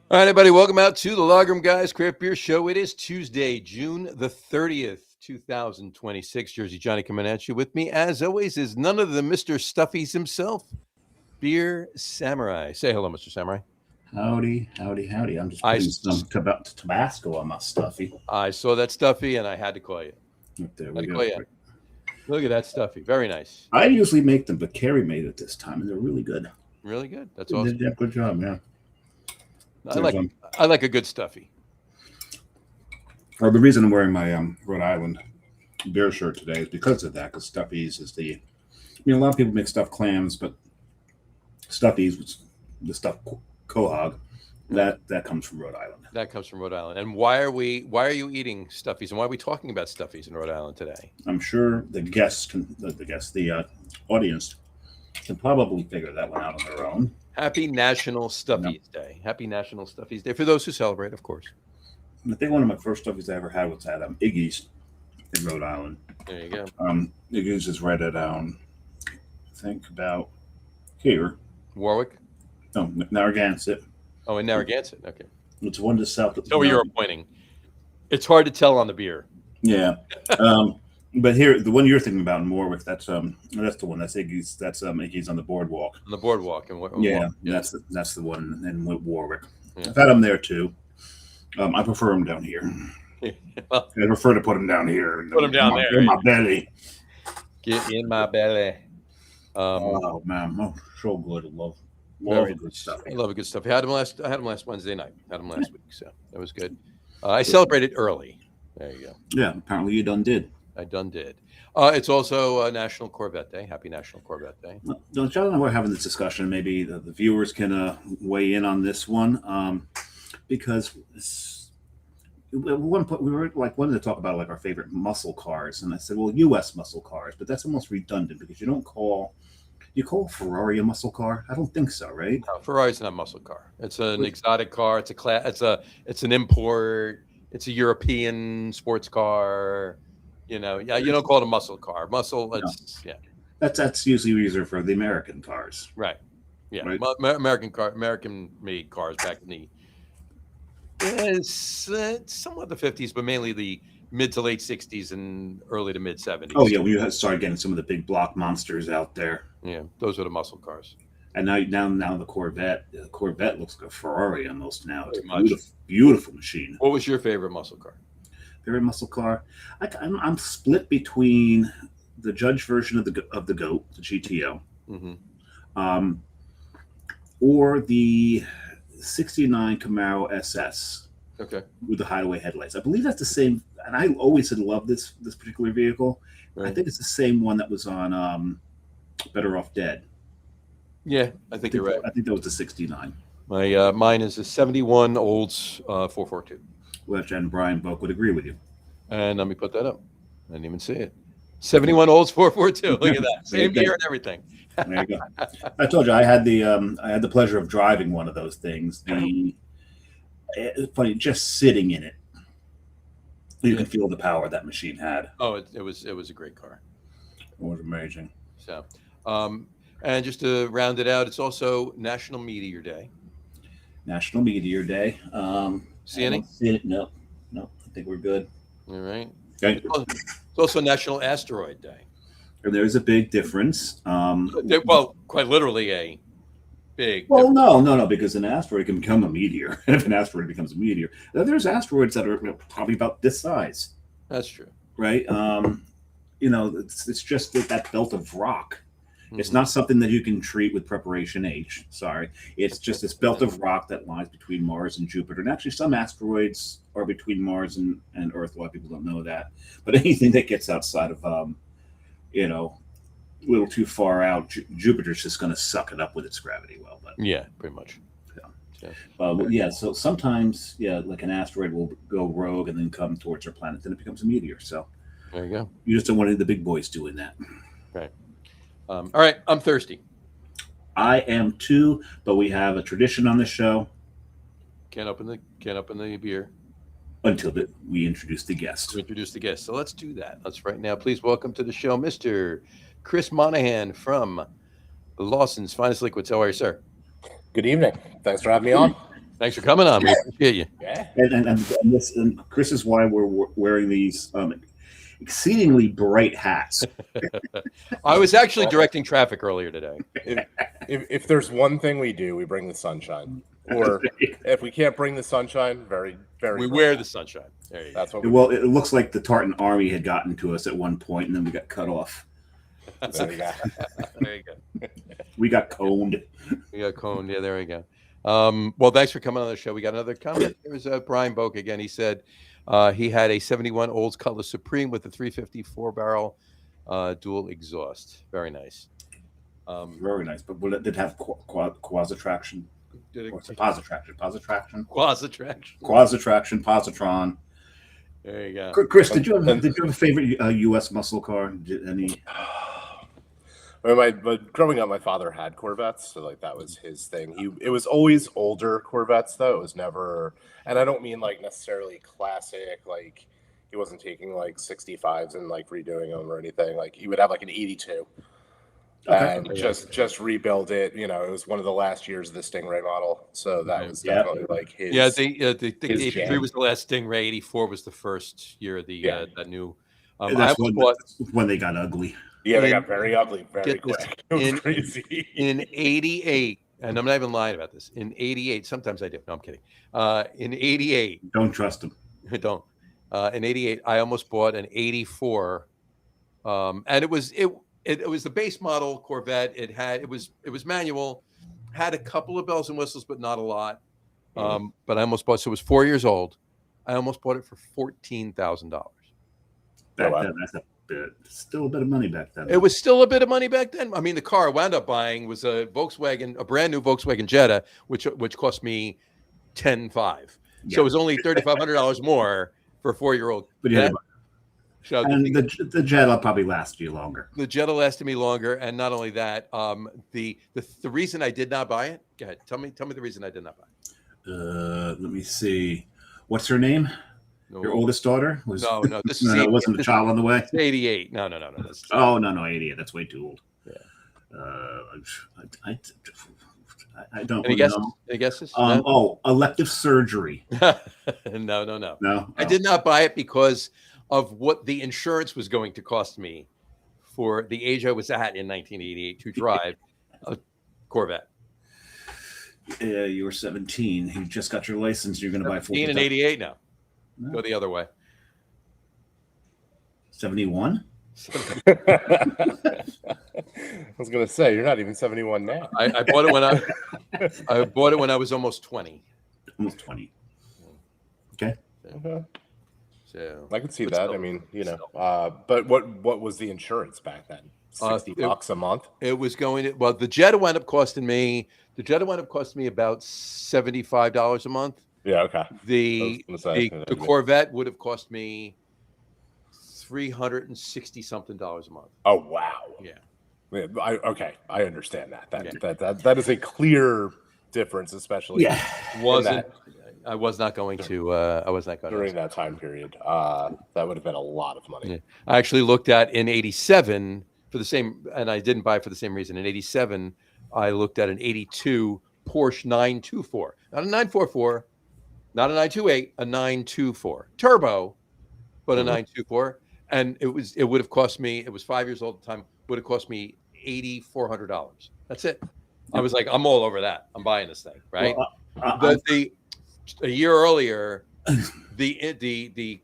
All right, everybody, welcome out to the Logrum Guys Craft Beer Show. It is Tuesday, June the 30th, 2026. Jersey Johnny coming at you. With me, as always, is none other than Mr. Stuffies himself, Beer Samurai. Say hello, Mr. Samurai. Howdy, howdy, howdy. I'm just I, putting some Tabasco on my stuffy. I saw that Stuffy, and I had to call you. There Had we to go. call you. Look at that Stuffy. Very nice. I usually make them, but Carrie made it this time, and they're really good. Really good. That's They awesome. did a good job, yeah. I like a good Stuffy. Or the reason I'm wearing my Rhode Island beer shirt today is because of that, because Stuffies is a lot of people make stuffed clams, but Stuffies, the stuffed quahog, that comes from Rhode Island. That comes from Rhode Island. And why are you eating Stuffies, and why are we talking about Stuffies in Rhode Island today? I'm sure the audience can probably figure that one out on their own. Happy National Stuffies Day. Happy National Stuffies Day for those who celebrate, of course. I think one of my first stuffies I ever had was at Iggy's in Rhode Island. There you go. Iggy's is right at I think about here. Warwick? No, Narragansett. Oh, in Narragansett. Okay. It's one to south of. So where you're pointing. It's hard to tell on the beer. Yeah. But here, the one you're thinking about in Warwick, that's the one. That's Iggy's. That's Iggy's on the boardwalk. On the boardwalk, and yeah, that's the one in Warwick. Yeah. I've had them there too. I prefer them down here. Well, I prefer to put them down here. Put them down there in my belly. Get in my belly. Oh man, so good. I love good stuff. I love a good stuff. I had them last Wednesday night. Had them last week, so that was good. I celebrated early. There you go. Yeah, apparently you done did. I done did. It's also National Corvette Day. Happy National Corvette Day. John and I were having this discussion. Maybe the viewers can weigh in on this one, because at one point we were wanted to talk about our favorite muscle cars, and I said, well, U.S. muscle cars, but that's almost redundant because you call Ferrari a muscle car? I don't think so, right? No, Ferrari's not a muscle car. It's an exotic car. It's a class. It's an import. It's a European sports car. You don't call it a muscle car. That's usually reserved for the American cars. Right. Yeah. Right? American made cars back in somewhat the 50s, but mainly the mid to late 60s and early to mid 70s. Oh yeah, we started getting some of the big block monsters out there. Yeah, those are the muscle cars. And now the Corvette looks like a Ferrari almost now. It's a beautiful machine. What was your favorite muscle car? Favorite muscle car? I'm split between the Judge version of the GOAT, the GTO, or the '69 Camaro SS. Okay. With the hideaway headlights. I believe that's the same. And I always had loved this particular vehicle. Right. I think it's the same one that was on Better Off Dead. Yeah, I think you're right. I think that was the '69. Mine is a '71 Olds 442. Which and Brian Boak would agree with you. And let me put that up. I didn't even see it. '71 Olds 442. Look at that. Same year and everything. There you go. I told you I had the pleasure of driving one of those things. It's funny, just sitting in it, you can feel the power that machine had. Oh, it was a great car. It was amazing. So, and just to round it out, it's also National Meteor Day. National Meteor Day. See any? No. I think we're good. All right. Okay. It's also National Asteroid Day. And there's a big difference. Well, quite literally a big. Well, no, because an asteroid can become a meteor. And if an asteroid becomes a meteor, there's asteroids that are probably about this size. That's true. Right. It's just that belt of rock. Mm-hmm. It's not something that you can treat with preparation H. Sorry. It's just this belt of rock that lies between Mars and Jupiter. And actually some asteroids are between Mars and Earth. A lot of people don't know that. But anything that gets outside of, a little too far out, Jupiter's just going to suck it up with its gravity well. But yeah, pretty much. So sometimes, like an asteroid will go rogue and then come towards our planet. Then it becomes a meteor. So there you go. You just don't want any of the big boys doing that. Right. All right, I'm thirsty. I am too, but we have a tradition on the show. Can't open the beer until we introduce the guest. So let's do that. Let's right now. Please welcome to the show, Mr. Chris Monahan from Lawson's Finest Liquids. How are you, sir? Good evening. Thanks for having me on. Thanks for coming on. We appreciate you. Yeah. And Chris is why we're wearing these exceedingly bright hats. I was actually directing traffic earlier today. If there's one thing we do, we bring the sunshine. Or if we can't bring the sunshine, very we wear the sunshine. There you That's go. what. Well, it looks like the Tartan Army had gotten to us at one point, and then we got cut off. There you go. There you go. We got coned. We got coned. Yeah, there we go. Well, thanks for coming on the show. We got another comment. There was Brian Boak again. He said he had a 71 Olds Cutlass Supreme with a 354 barrel dual exhaust. Very nice. Very nice. But will it did have quasi-traction? Did it, Positraction. Quasi-traction. Positron. There you go. Chris, did you have a favorite U.S. muscle car? Any? But growing up, my father had Corvettes, so like that was his thing. It was always older Corvettes, though. It was never, and I don't mean like necessarily classic. Like he wasn't taking like 65s and like redoing them or anything. Like he would have like an 82. And just rebuild it. You know, it was one of the last years of the Stingray model, so that was definitely like his. Yeah, the 83 jam. was the last Stingray. 84 was the first year of the that new. That's when they got ugly. Yeah, they got very ugly very quick. It was crazy. In 88, and I'm not even lying about this. In 88, sometimes I do. No, I'm kidding. In 88, don't trust them. Don't. In 88, I almost bought an 84, and it was the base model Corvette. It was manual, had a couple of bells and whistles, but not a lot. But I almost bought. So it was 4 years old. I almost bought it for $14,000. Back then, that's still a bit of money back then. It was still a bit of money back then. I mean, the car I wound up buying was a Volkswagen, a brand new Volkswagen Jetta, which cost me $10,500. Yeah. So it was only $3,500 more for a 4-year-old. But yeah. And the Jetta probably lasted you longer. The Jetta lasted me longer, and not only that, the reason I did not buy it. Go ahead, tell me the reason I did not buy it. Let me see. What's her name? No. Your oldest daughter was no. This no, it wasn't the child on the way. 88. No. No, 88. That's way too old. Yeah. I don't really know. Any guesses? Elective surgery. No. I did not buy it because of what the insurance was going to cost me for the age I was at in 1988 to drive a Corvette. Yeah, you were 17. You just got your license. You're going to buy 14 and 88 now. No. Go the other way. 71? I was going to say you're not even 71 now. I bought it when I was almost 20. Almost 20. Okay. So I can see that. Still, I mean, but what was the insurance back then? $60 a month. It was going to, well, the Jetta wound up costing me about $75 a month. Yeah, okay. The Corvette would have cost me $360 something a month. Oh wow. Yeah. I understand that. That is a clear difference, especially. Yeah. I was not going to. During that time period. That would have been a lot of money. Yeah. I actually looked at in '87 for the same, and I didn't buy it for the same reason. In '87, I looked at an '82 Porsche 924, not a 944, not a 928, a 924 turbo, but a 924, and it would have cost me. It was 5 years old at the time. Would have cost me $8,400. That's it. I was like, I'm all over that. I'm buying this thing, right? Well, a year earlier, the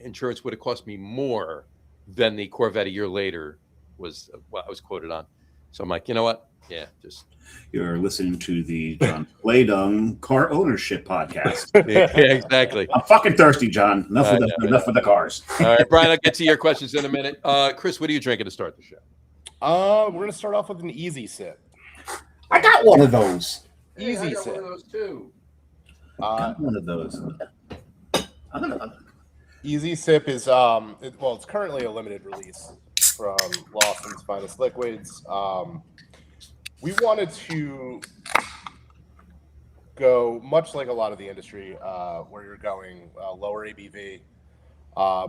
insurance would have cost me more than the Corvette a year later was what I was quoted on. So I'm like, you know what? Yeah, just. You're listening to the John Playdung Car Ownership Podcast. Yeah, exactly. I'm fucking thirsty, John. Enough with the cars. All right, Brian, I'll get to your questions in a minute. Chris, what are you drinking to start the show? We're gonna start off with an easy sip. I got one of those. Easy sip. One of those too. One of those. Easy Sip is it's currently a limited release from Lawson's Finest Liquids. We wanted to go much like a lot of the industry, where you're going lower ABV,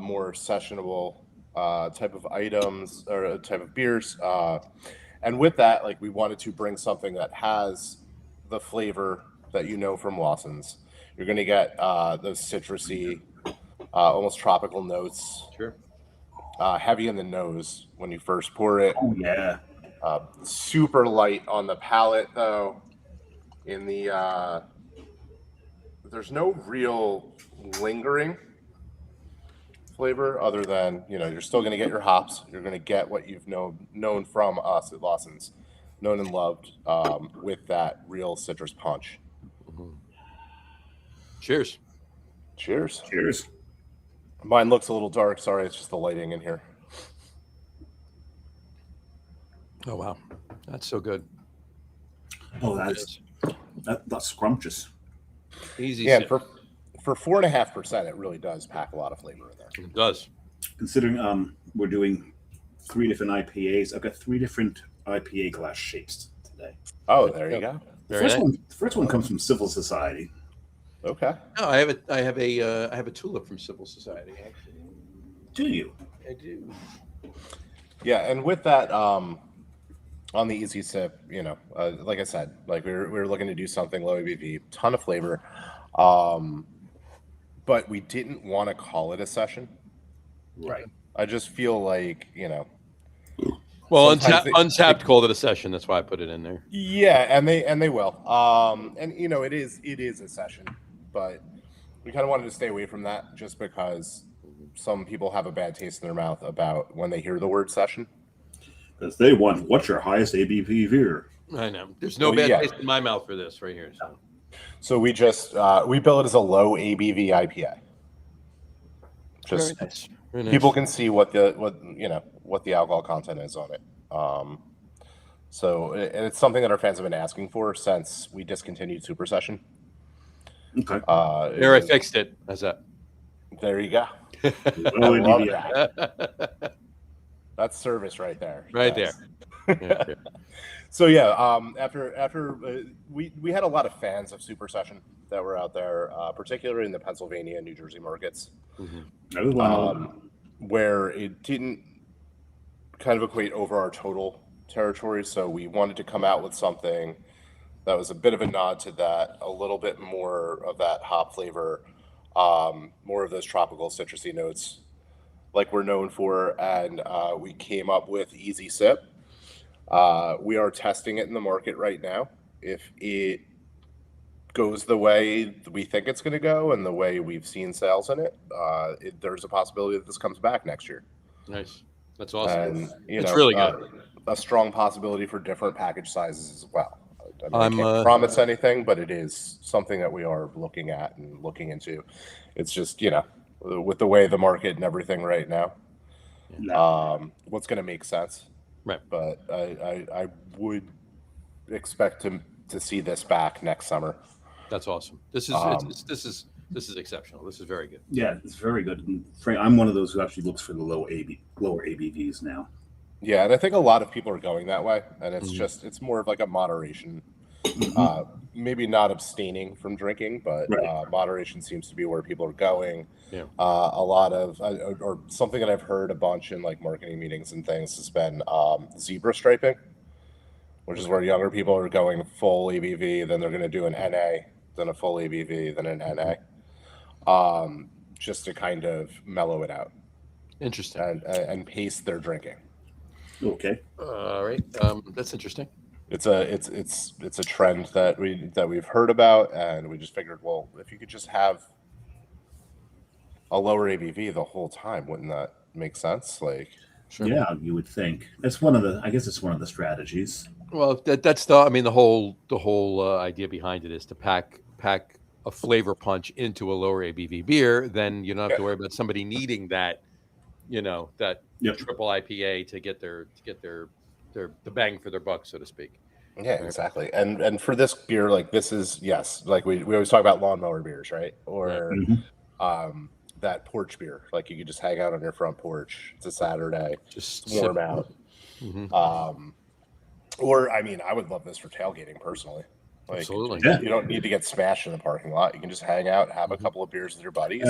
more sessionable type of items or type of beers, and with that, like we wanted to bring something that has the flavor that you know from Lawson's. You're going to get those citrusy, almost tropical notes. Sure. Heavy in the nose when you first pour it. Oh yeah. Super light on the palate, though. In the there's no real lingering flavor other than, you're still going to get your hops. You're going to get what you've known from us at Lawson's, known and loved, with that real citrus punch. Cheers. Cheers. Cheers. Mine looks a little dark. Sorry, it's just the lighting in here. Oh, wow. That's so good. Oh, that's scrumptious. Easy. Yeah, sip. for 4.5%, it really does pack a lot of flavor in there. It does. Considering we're doing 3 different IPAs, I've got 3 different IPA glass shapes today. Oh, there you go. The first one comes from Civil Society. Okay. No, I have a tulip from Civil Society. Actually, Do you? I do. Yeah, and with that, on the easy sip, like I said, like we were looking to do something low ABV, ton of flavor, but we didn't want to call it a session. Right. I just feel like, Well, sometimes Untapped called it a session. That's why I put it in there. Yeah, and they will. And it is a session, but we kind of wanted to stay away from that just because some people have a bad taste in their mouth about when they hear the word session. Because they want, what's your highest ABV beer? I know. There's no bad taste in my mouth for this right here. So we just we bill it as a low ABV IPA. Just Very nice. Very nice. people can see what the alcohol content is on it. So it's something that our fans have been asking for since we discontinued Super Session. Okay. There, I fixed it. How's that? There you go. Low I love ABV. that. That's service right there. Right Yes. there. Yeah. So yeah, after we had a lot of fans of Super Session that were out there, particularly in the Pennsylvania and New Jersey markets, where it didn't kind of equate over our total territory. So we wanted to come out with something that was a bit of a nod to that, a little bit more of that hop flavor, more of those tropical citrusy notes like we're known for, and we came up with Easy Sip. We are testing it in the market right now. If it goes the way we think it's going to go and the way we've seen sales in it, there's a possibility that this comes back next year. Nice. That's awesome. And, it's really good. A strong possibility for different package sizes as well. I can't promise anything, but it is something that we are looking at and looking into. It's just, with the way the market and everything right now, what's going to make sense. Right. But I would expect to see this back next summer. That's awesome. This is exceptional. This is very good. Yeah, it's very good. And Frank, I'm one of those who actually looks for the lower ABVs now. Yeah, and I think a lot of people are going that way, and it's it's more of like a moderation. Maybe not abstaining from drinking, but moderation seems to be where people are going. Yeah. A lot of, or something that I've heard a bunch in like marketing meetings and things has been zebra striping, which is where younger people are going full ABV, then they're going to do an NA, then a full ABV, then an NA, just to kind of mellow it out. Interesting. And pace their drinking. Okay. All right. That's interesting. It's a trend that we've heard about, and we just figured, well, if you could just have a lower ABV the whole time, wouldn't that make sense? Like, sure. Yeah, you would think. That's I guess it's one of the strategies. Well, that's the whole idea behind it is to pack a flavor punch into a lower ABV beer. Then you don't have to worry about somebody needing that, triple IPA to get the bang for their buck, so to speak. Yeah, exactly. And for this beer, like this is like we always talk about lawnmower beers, right? Or that porch beer, like you could just hang out on your front porch. It's a Saturday, just warm out. Or I mean, I would love this for tailgating personally. Like, absolutely. You don't need to get smashed in the parking lot. You can just hang out, have a couple of beers with your buddies.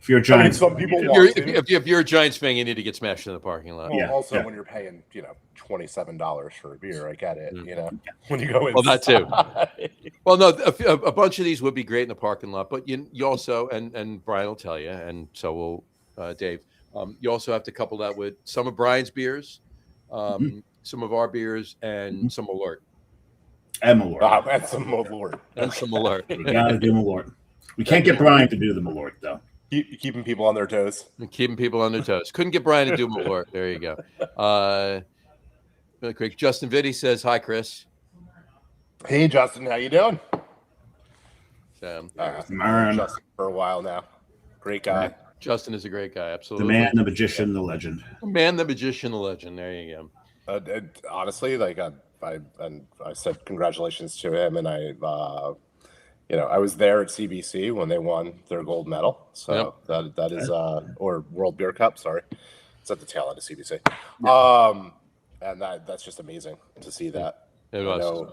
If you're a I mean, Giants, some people If want you're, to. if you're a Giants fan, you need to get smashed in the parking lot. Well, Yeah, also, yeah. when you're paying, $27 for a beer, I get it. Mm. When you go inside. Well, that too. Well, no, a bunch of these would be great in the parking lot, but you also, and Brian will tell you, and so will Dave. You also have to couple that with some of Brian's beers, some of our beers, and some Alert. And Malort. That's some Lord. And some Alert. We gotta do Malort. We can't get Brian to do the Malort though. Keeping people on their toes. Keeping people on their toes. Couldn't get Brian to do Malort. There you go. Really quick. Justin Vitti says, hi, Chris. Hey, Justin, how you doing? So, Man. Justin for a while now. Great guy. Justin is a great guy. The Absolutely. man, the magician, the legend. The man, the magician, the legend. There you go. Honestly, like I said congratulations to him, and I was there at CBC when they won their gold medal. So that is or World Beer Cup. Sorry, it's at the tail end of CBC. And that's just amazing to see that. It was.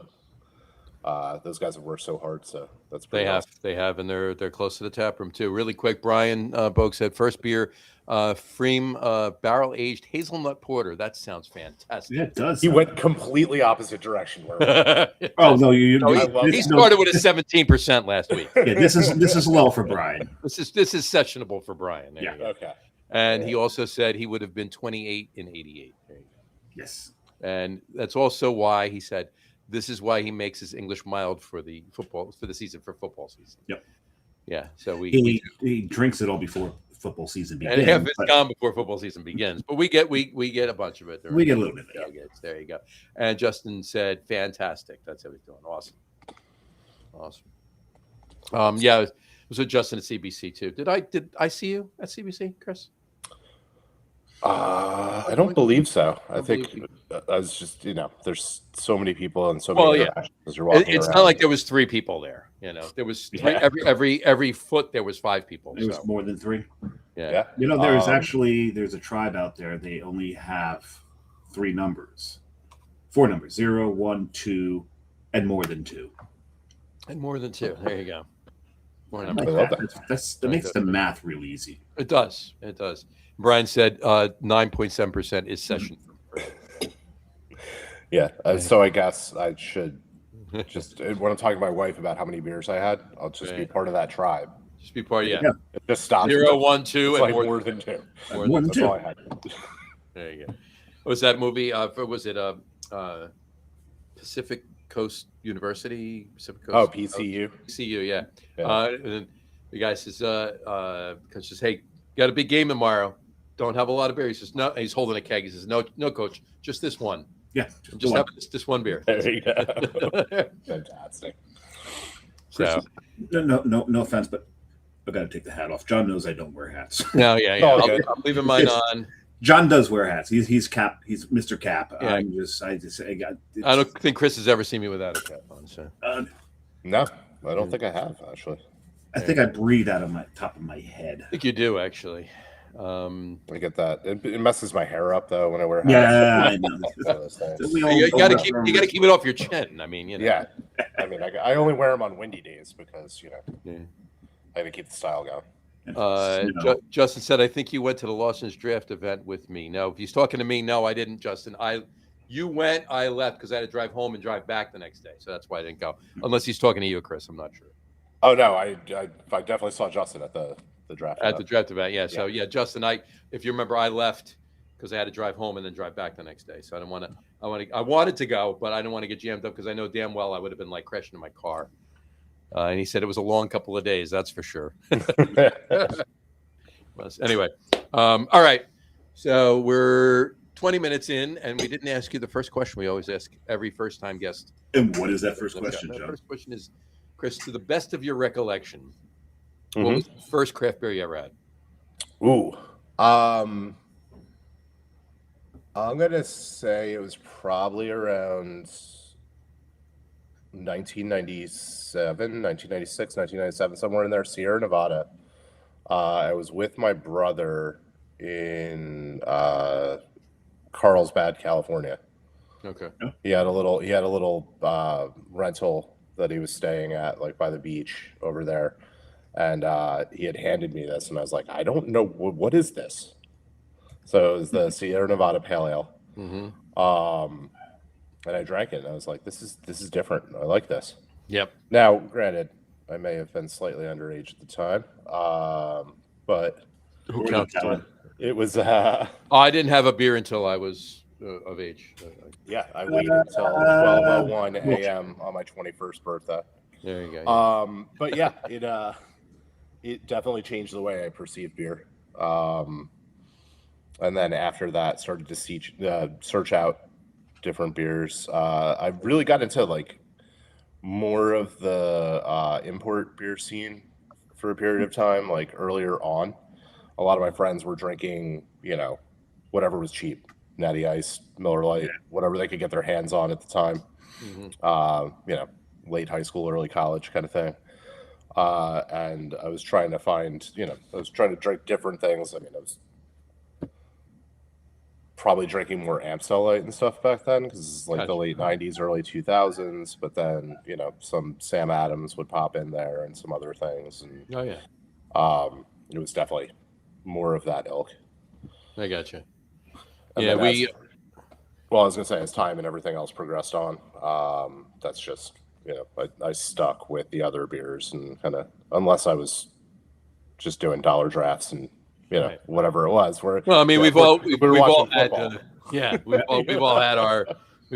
Those guys have worked so hard, so that's pretty They have, and they're close to the tap room too. Really quick, Brian Bogue said first beer, Freem barrel aged hazelnut porter. That sounds fantastic. Yeah, it does. He went completely opposite direction. Oh no, he started with a 17% last week. Yeah, this is low for Brian. This is sessionable for Brian. There you go. Okay. And he also said he would have been 28 in 88. There you go. Yes. And that's also why he said this is why he makes his English mild for the football season. Yep. Yeah. So he drinks it all before football season begins. and half it's gone before football season begins. But we get a bunch of it. We get a little bit. There you go. And Justin said, fantastic. That's how he's doing. Awesome. Yeah, it was with Justin at CBC too. Did I see you at CBC, Chris? I don't believe so. I think I was just, there's so many people and so many interactions as you're walking It's around. not like there was 3 people there. There was every foot there was 5 people. There was more than 3. Yeah. There's a tribe out there. They only have 4 numbers: 0, 1, 2, and more than 2. And more than 2. There you go. More Like that makes the math real easy. It does. Brian said 9.7% is session. Yeah. So I guess I should just, when I'm talking to my wife about how many beers I had, I'll just be part of that tribe. Just be part of Yeah. It just stops. 0, 1, 2, and more than 2. More than That's 2. all I had. There you go. What was that movie? Was it Pacific Coast University? Pacific Coast. Oh, PCU. PCU, yeah. Yeah. And then the guy says, coach says, hey, got a big game tomorrow. Don't have a lot of beer. He says, no. He's holding a keg. He says, no, coach, just this one. Yeah. Just have this one beer. There you go. Fantastic. So, no offense, but I got to take the hat off. John knows I don't wear hats. no, yeah. Oh, I'm leaving mine on. John does wear hats. He's Cap. He's Mr. Cap. Yeah. I don't think Chris has ever seen me without a cap on. So No, I don't think I have, actually. I think I breathe out of my top of my head. I think you do actually. I get that. It messes my hair up though when I wear hats. Yeah, I know. You got to keep it off your chin. I mean, Yeah. I mean, I only wear them on windy days because I have to keep the style going. Justin said, I think you went to the Lawson's draft event with me. No, if he's talking to me, no, I didn't, Justin. You went, I left because I had to drive home and drive back the next day. So that's why I didn't go. Unless he's talking to you, Chris. I'm not sure. Oh, no, I definitely saw Justin at the draft event. At the draft event, yeah. So, Justin, if you remember, I left because I had to drive home and then drive back the next day. So I wanted to go, but I didn't want to get jammed up because I know damn well I would have been like crashing in my car. And he said it was a long couple of days, that's for sure. Anyway, all right. So we're 20 minutes in, and we didn't ask you the first question we always ask every first-time guest. And what is that first question, John? The first question is, Chris, to the best of your recollection, what was the first craft beer you ever had? Ooh. I'm going to say it was probably around 1996, 1997, somewhere in there, Sierra Nevada. I was with my brother in Carlsbad, California. Okay. He had a little rental that he was staying at, like by the beach over there. and he had handed me this, and I was like, I don't know what is this. So it was the Sierra Nevada Pale Ale. Mm-hmm. And I drank it, and I was like, this is different. I like this. Yep. Now, granted, I may have been slightly underage at the time, but Who counts? it was. I didn't have a beer until I was of age. Yeah, I waited until 12:01 a.m. on my 21st birthday. There you go. But yeah, it definitely changed the way I perceive beer. And then after that, started to search out different beers. I really got into like more of the import beer scene for a period of time. Like earlier on, a lot of my friends were drinking, whatever was cheap, Natty Ice, Miller Lite, whatever they could get their hands on at the time. Mm-hmm. Late high school, early college kind of thing. And I was trying to find, I was trying to drink different things. I mean, I was probably drinking more Amstel Light and stuff back then because it's like the late 90s, early 2000s. But then, some Sam Adams would pop in there and some other things. And it was definitely more of that ilk. I gotcha. And yeah, I was going to say, as time and everything else progressed on, that's just, I stuck with the other beers and kind of, unless I was just doing dollar drafts and, whatever it was. Well, I mean, we've all had, we've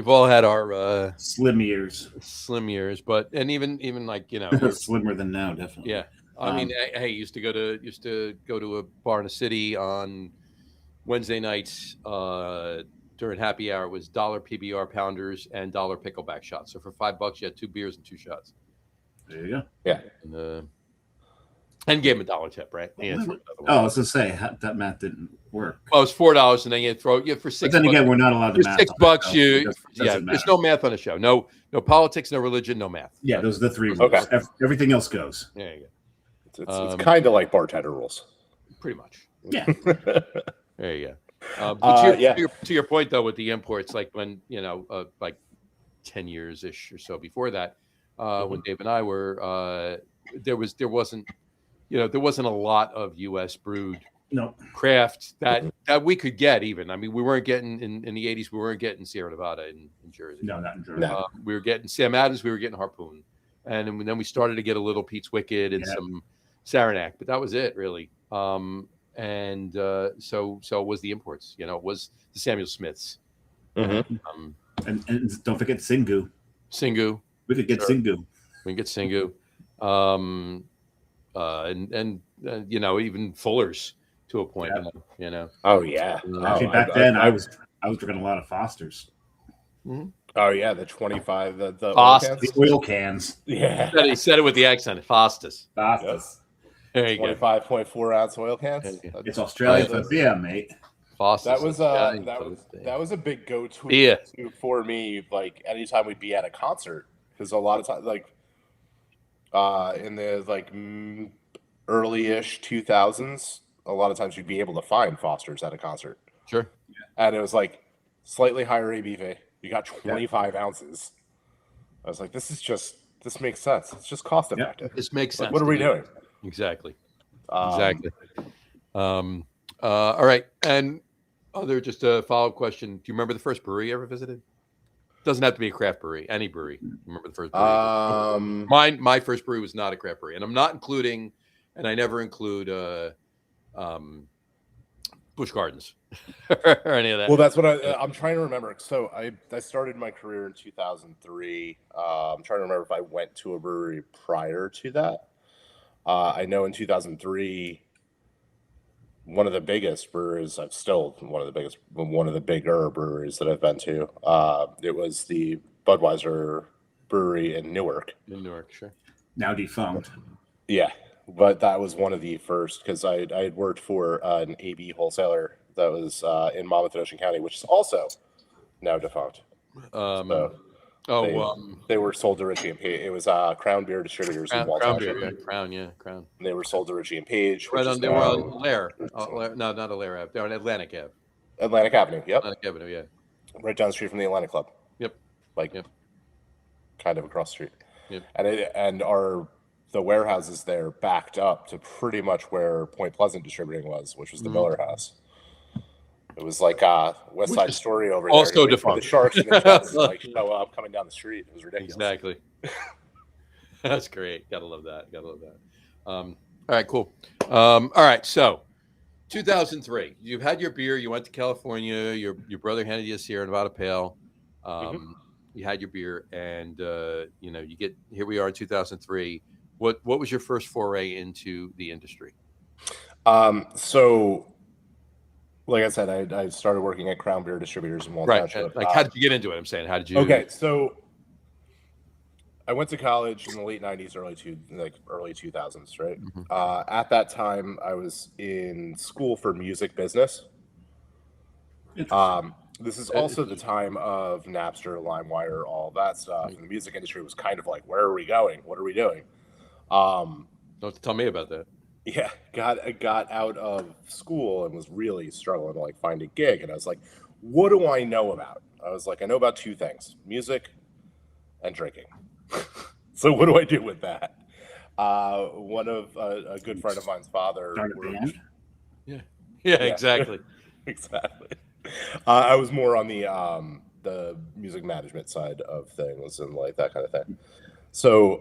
all had our slim years, but and even like slimmer than now, definitely. Yeah, I mean, I used to go to a bar in the city on Wednesday nights during happy hour. It was $1 PBR pounders and $1 pickleback shots. So for $5, you had 2 beers and 2 shots. There you go. Yeah. And gave him $1 tip, right? I was gonna say that math didn't work. Well, it was $4, and then you throw for $6. But then again, we're not allowed to math. $6, there's no math on the show. No politics, no religion, no math. Yeah, those are the 3 rules. Okay. Everything else goes. There you go. It's kind of like bartender rules. Pretty much. Yeah. There you go. But to your point though, with the imports, like when like 10 years ish or so before that, when Dave and I were, there wasn't a lot of U.S. brewed craft that we could get. Even, I mean, we weren't getting in the 80s. We weren't getting Sierra Nevada in Jersey. No, not in Jersey. We were getting Sam Adams. We were getting Harpoon, and then we started to get a little Pete's Wicked and some Saranac, but that was it really. And so it was the imports. It was the Samuel Smiths. Mm-hmm. And don't forget Singu. We could get Singu. We can get Singu. And even Fuller's to a point. Oh yeah. Actually, back then I was drinking a lot of Fosters. Mm-hmm. Oh yeah, the 25, the oil cans. Yeah. He said it with the accent. Fostis. Yes. There you go. 25.4 ounce oil cans. It's Australia for beer, mate. Fostis. That was a big go-to for me. Like anytime we'd be at a concert, because a lot of times, like in the early-ish 2000s, a lot of times you'd be able to find Foster's at a concert. Sure. And it was like slightly higher ABV. You got 25 ounces. I was like, this makes sense. It's just cost effective. This makes sense. What are we doing? Exactly. Exactly. All right. And just a follow-up question. Do you remember the first brewery you ever visited? Doesn't have to be a craft brewery. Any brewery. Remember the first brewery? My first brewery was not a craft brewery, and I'm not including, and I never include Busch Gardens or any of that. Well, that's what I'm trying to remember. So I started my career in 2003. I'm trying to remember if I went to a brewery prior to that. I know in 2003, one of the biggest breweries, one of the bigger breweries that I've been to. It was the Budweiser brewery in Newark. In Newark, sure. Now defunct. Yeah, but that was one of the first, because I had worked for an AB wholesaler that was in Monmouth and Ocean County, which is also now defunct. They were sold to Ritchie and Page. It was Crown Beer Distributors in Walton. Crown Beer, Crown. And they were sold to Ritchie and Page. Right on, they were on Lair. No, not a Lair Ave. They're on Atlantic Ave. Atlantic Avenue, yep. Atlantic Avenue, yeah. Right down the street from the Atlantic Club. Yep. Kind of across the street. Yep. And our the warehouses there backed up to pretty much where Point Pleasant Distributing was, which was the Miller House. It was like a West Side Story over there. Also You wait for the defunct. Sharks and the Jets to like show up coming down the street. It was ridiculous. Exactly. That's great. Gotta love that. All right, cool. All right, so 2003. You've had your beer. You went to California. Your brother handed you a Sierra Nevada Pale. You had your beer, and you get here. We are in 2003. What was your first foray into the industry? So, like I said, I started working at Crown Beer Distributors in Walnut Township. Like, how did you get into it? I'm saying, how did you? Okay, so I went to college in the late 90s, early 2000s, right? At that time, I was in school for music business. This is also the time of Napster, LimeWire, all that stuff. And the music industry was kind of like, where are we going? What are we doing? Don't have to tell me about that. Yeah, got out of school and was really struggling to like find a gig. And I was like, what do I know about? I was like, I know about two things: music and drinking. So what do I do with that? One of a good friend of mine's father. Yeah, exactly. Exactly. I was more on the music management side of things and like that kind of thing. So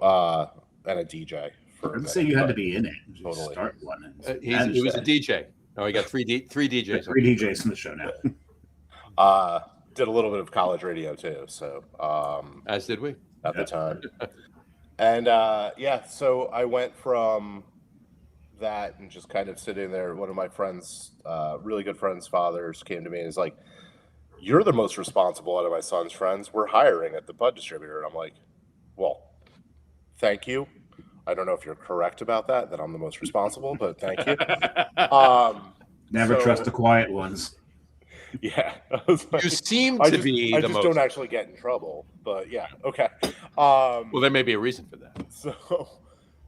and a DJ. I'd say you had to be in it. Totally. Start one. He was a DJ. Oh, we got three DJs. Three DJs in the show now. Did a little bit of college radio too. So as did we at the time. And so I went from that and just kind of sitting there. One of my friends, really good friends' fathers, came to me and is like, "You're the most responsible out of my son's friends. We're hiring at the Bud Distributor." And I'm like, "Well, thank you. I don't know if you're correct about that I'm the most responsible, but thank you." Never trust the quiet ones. Yeah, I was like, you seem to be I the just most. don't actually get in trouble, but yeah, okay. Well, there may be a reason for that.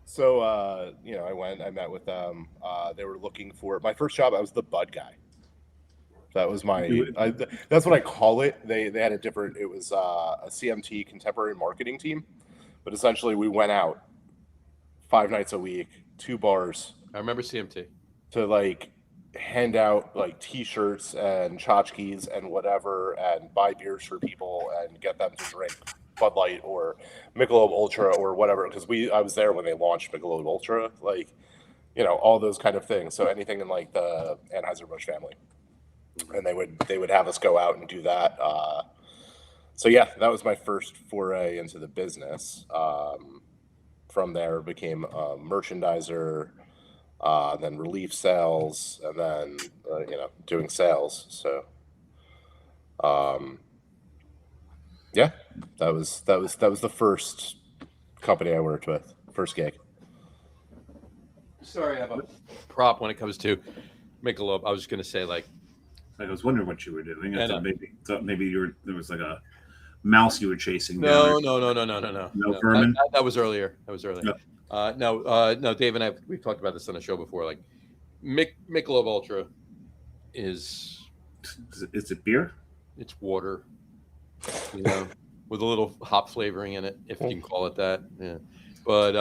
So I went. I met with them. They were looking for my first job. I was the Bud guy. That was that's what I call it. They had a different. It was a CMT, contemporary marketing team, but essentially we went out 5 nights a week, 2 bars. I remember CMT. To like hand out like T-shirts and tchotchkes and whatever, and buy beers for people and get them to drink Bud Light or Michelob Ultra or whatever. Because I was there when they launched Michelob Ultra, like all those kind of things. So anything in like the Anheuser-Busch family, and they would have us go out and do that. So yeah, that was my first foray into the business. From there, became a merchandiser, then relief sales, and then doing sales. So, that was the first company I worked with, first gig. Sorry, I have a prop when it comes to Michelob. I was just going to say I was wondering what you were doing. I know. thought maybe there was like a mouse you were chasing. No. No vermin. That was earlier. No, Dave and I, we've talked about this on the show before. Like, Michelob Ultra is it beer? It's water, with a little hop flavoring in it, if you can call it that. Yeah, but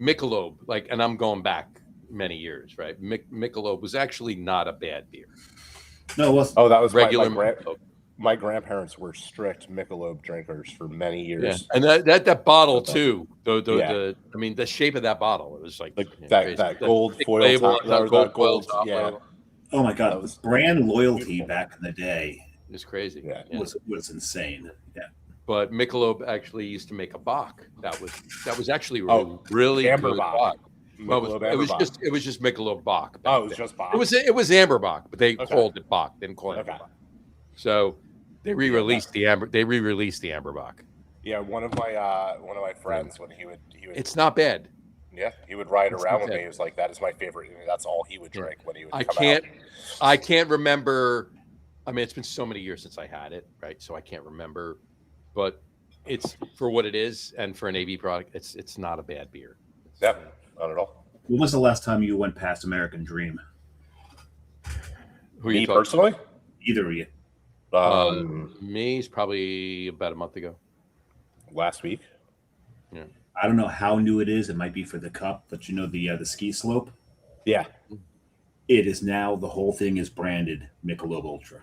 Michelob, and I'm going back many years, right? Michelob was actually not a bad beer. No, it wasn't. Oh, that was regular. My grandparents were strict Michelob drinkers for many years. Yeah. And that bottle too. The shape of that bottle, it was like that gold foil top. That gold top. Yeah. Oh my God, the brand loyalty back in the day is crazy. Yeah. Was insane. Yeah. But Michelob actually used to make a Bock. That was actually really Amber good Bock. Well, it was just Michelob Bock. Oh, it was just Bock. It was Amber Bock, but they called it Bock. They didn't call it Amber Bock. So they re-released the Amber. They re-released the Amber Bock. Yeah, one of my friends, when he would. It's not bad. Yeah, he would ride around with me. He was like, "That is my favorite." And that's all he would drink when he would. I can't remember. I mean, it's been so many years since I had it, right? So I can't remember. But it's for what it is, and for an AB product, it's not a bad beer. Yeah, not at all. When was the last time you went past American Dream? Me personally? Either of you. Me is probably about a month ago. Last week. Yeah. I don't know how new it is. It might be for the cup, but the ski slope. Yeah. It is now, the whole thing is branded Michelob Ultra.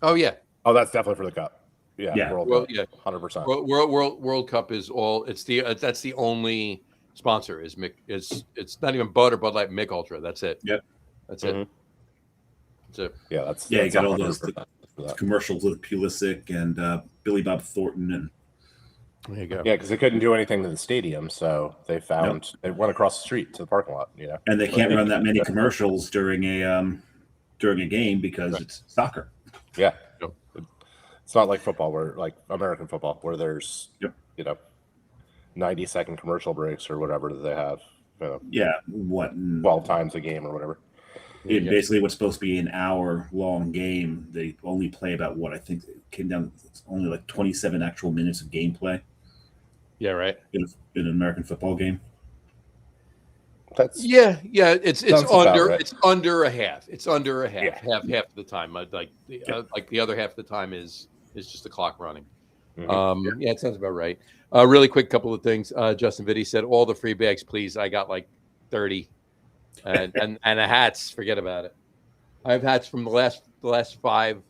Oh yeah. Oh, that's definitely for the cup. Yeah. Yeah. Well, yeah. 100%. World Cup is all. It's that's the only sponsor is Mick. It's not even Bud or Bud Light, Mick Ultra. That's it. Yep. That's it. That's it. Yeah, that's you got all those 100% for that. commercials with Pulisic and Billy Bob Thornton, and There you go. Yeah, because they couldn't do anything to the stadium, so they went across the street to the parking lot. and they can't run that many commercials during a game because it's soccer. Yeah. Yep. It's not like football, where like American football, where there's 90-second commercial breaks or whatever that they have. Yeah, 12 times a game or whatever. Basically, what's supposed to be an hour-long game, they only play about what I think it came down. It's only like 27 actual minutes of gameplay. Yeah, right. In an American football game. That's It's under right. it's under a half. It's under a half. Yeah. Half of the time. Like the other half of the time is just the clock running. Mhm. It sounds about right. Really quick couple of things. Justin Vitti said, all the free bags, please. I got like 30. And the hats, forget about it. I have hats from the last 5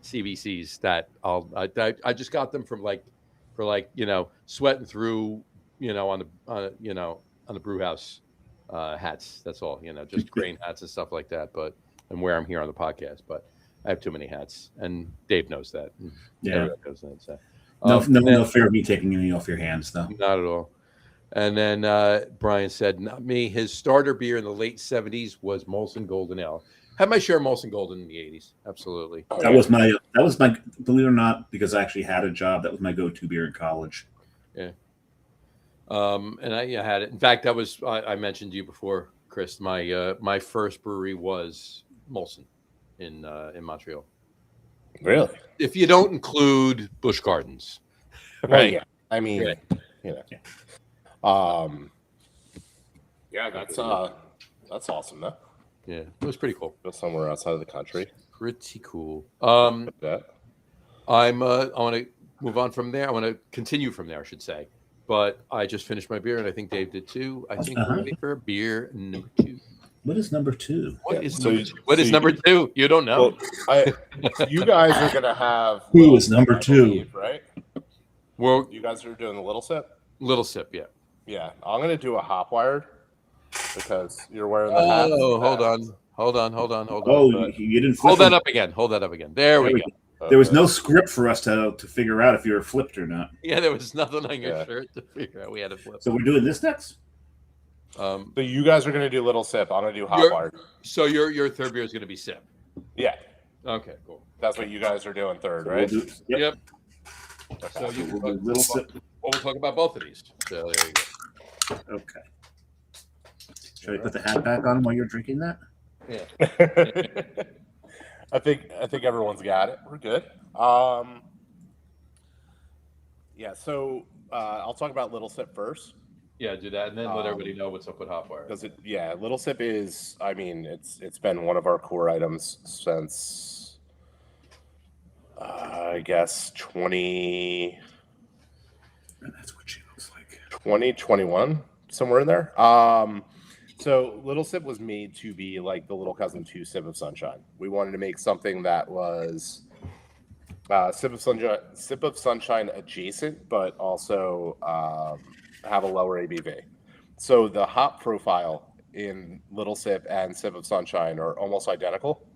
CBCs that I just got them from sweating through on the brew house hats. That's all, just grain hats and stuff like that. And where I'm here on the podcast, but I have too many hats, and Dave knows that. Yeah, everyone knows that. So. No fear of me taking any off your hands, though. Not at all. And then Brian said, not me. His starter beer in the late 70s was Molson Golden Ale. Had my share of Molson Golden in the 80s. Absolutely. That was my, believe it or not, because I actually had a job, that was my go-to beer in college. Yeah. And I had it. In fact, that was, I mentioned to you before, Chris, my first brewery was Molson in Montreal. Really? If you don't include Busch Gardens. Right. Yeah. I mean, Yeah. That's awesome though. Yeah, it was pretty cool. Go somewhere outside of the country. Pretty cool. That. I want to move on from there. I want to continue from there, I should say. But I just finished my beer, and I think Dave did too. I think we're ready for beer number 2. What is number 2? What is number 2? You don't know. Well, you guys are gonna have. Who is number 2? Right. Well, You guys are doing the little sip. little sip, yeah. Yeah, I'm gonna do a hop wired because you're wearing the hat. Oh, hold on. Oh, you didn't flip Hold that them. up again. Hold that up again. There we go. There was no script for us to figure out if you were flipped or not. Yeah, there was nothing on your shirt to figure out. We had to flip. So we're doing this next? So you guys are gonna do little sip. I'm gonna do hop wired. So your third beer is going to be sip. Yeah, Okay, cool. that's what you guys are doing third, right? Yep. Okay. So you We'll do little sip. we'll talk about both of these. So there you go. Okay. Should I put the hat back on while you're drinking that? Yeah. I think everyone's got it. We're good. Yeah. So I'll talk about little sip first. Yeah, do that, and then let everybody know what's up with Hopwire. Because little sip is. I mean, it's been one of our core items since I guess 20. And that's what she looks like. 2021, somewhere in there. So Little Sip was made to be like the little cousin to Sip of Sunshine. We wanted to make something that was Sip of Sunshine adjacent, but also have a lower ABV. So the hop profile in Little Sip and Sip of Sunshine are almost identical.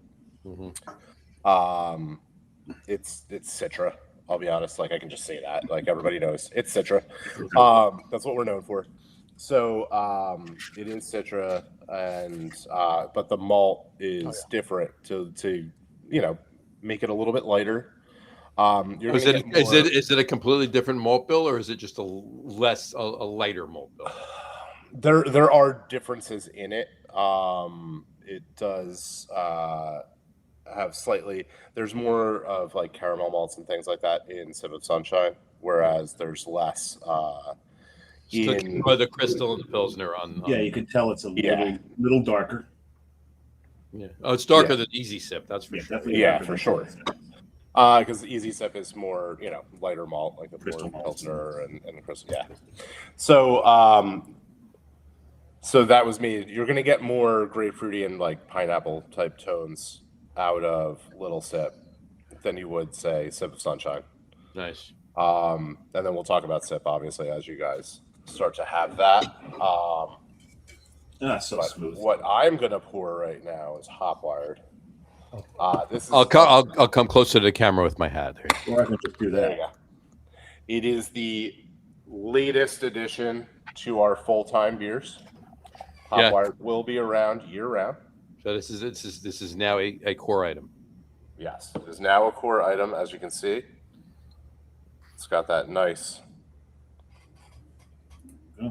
Mm-hmm. It's Citra. I'll be honest, like I can just say that. Like everybody knows, it's Citra. That's what we're known for. So it is Citra, and but the malt is different to make it a little bit lighter. Is it a completely different malt bill, or is it just a lighter malt bill? There are differences in it. It does have slightly. There's more of like caramel malts and things like that in Sip of Sunshine, whereas there's less. The crystal and the pilsner on. Yeah, you can tell it's a little darker. Yeah. Oh, it's darker than Easy Sip. That's for sure. Yeah, for sure. Because Easy Sip is more, lighter malt, like a Crystal more malts. Pilsner and crystal. Yeah. So, so that was me. You're gonna get more grapefruity and like pineapple type tones out of Little Sip than you would say Sip of Sunshine. Nice. And then we'll talk about Sip obviously as you guys start to have that. So But smooth. what I'm gonna pour right now is hop wired. This is I'll come closer to the camera with my hat. Or I can just do there you that. go. It is the latest addition to our full-time beers. Yeah. Hopwired will be around year-round. So this is now a core item. Yes, it is now a core item, as you can see. It's got that nice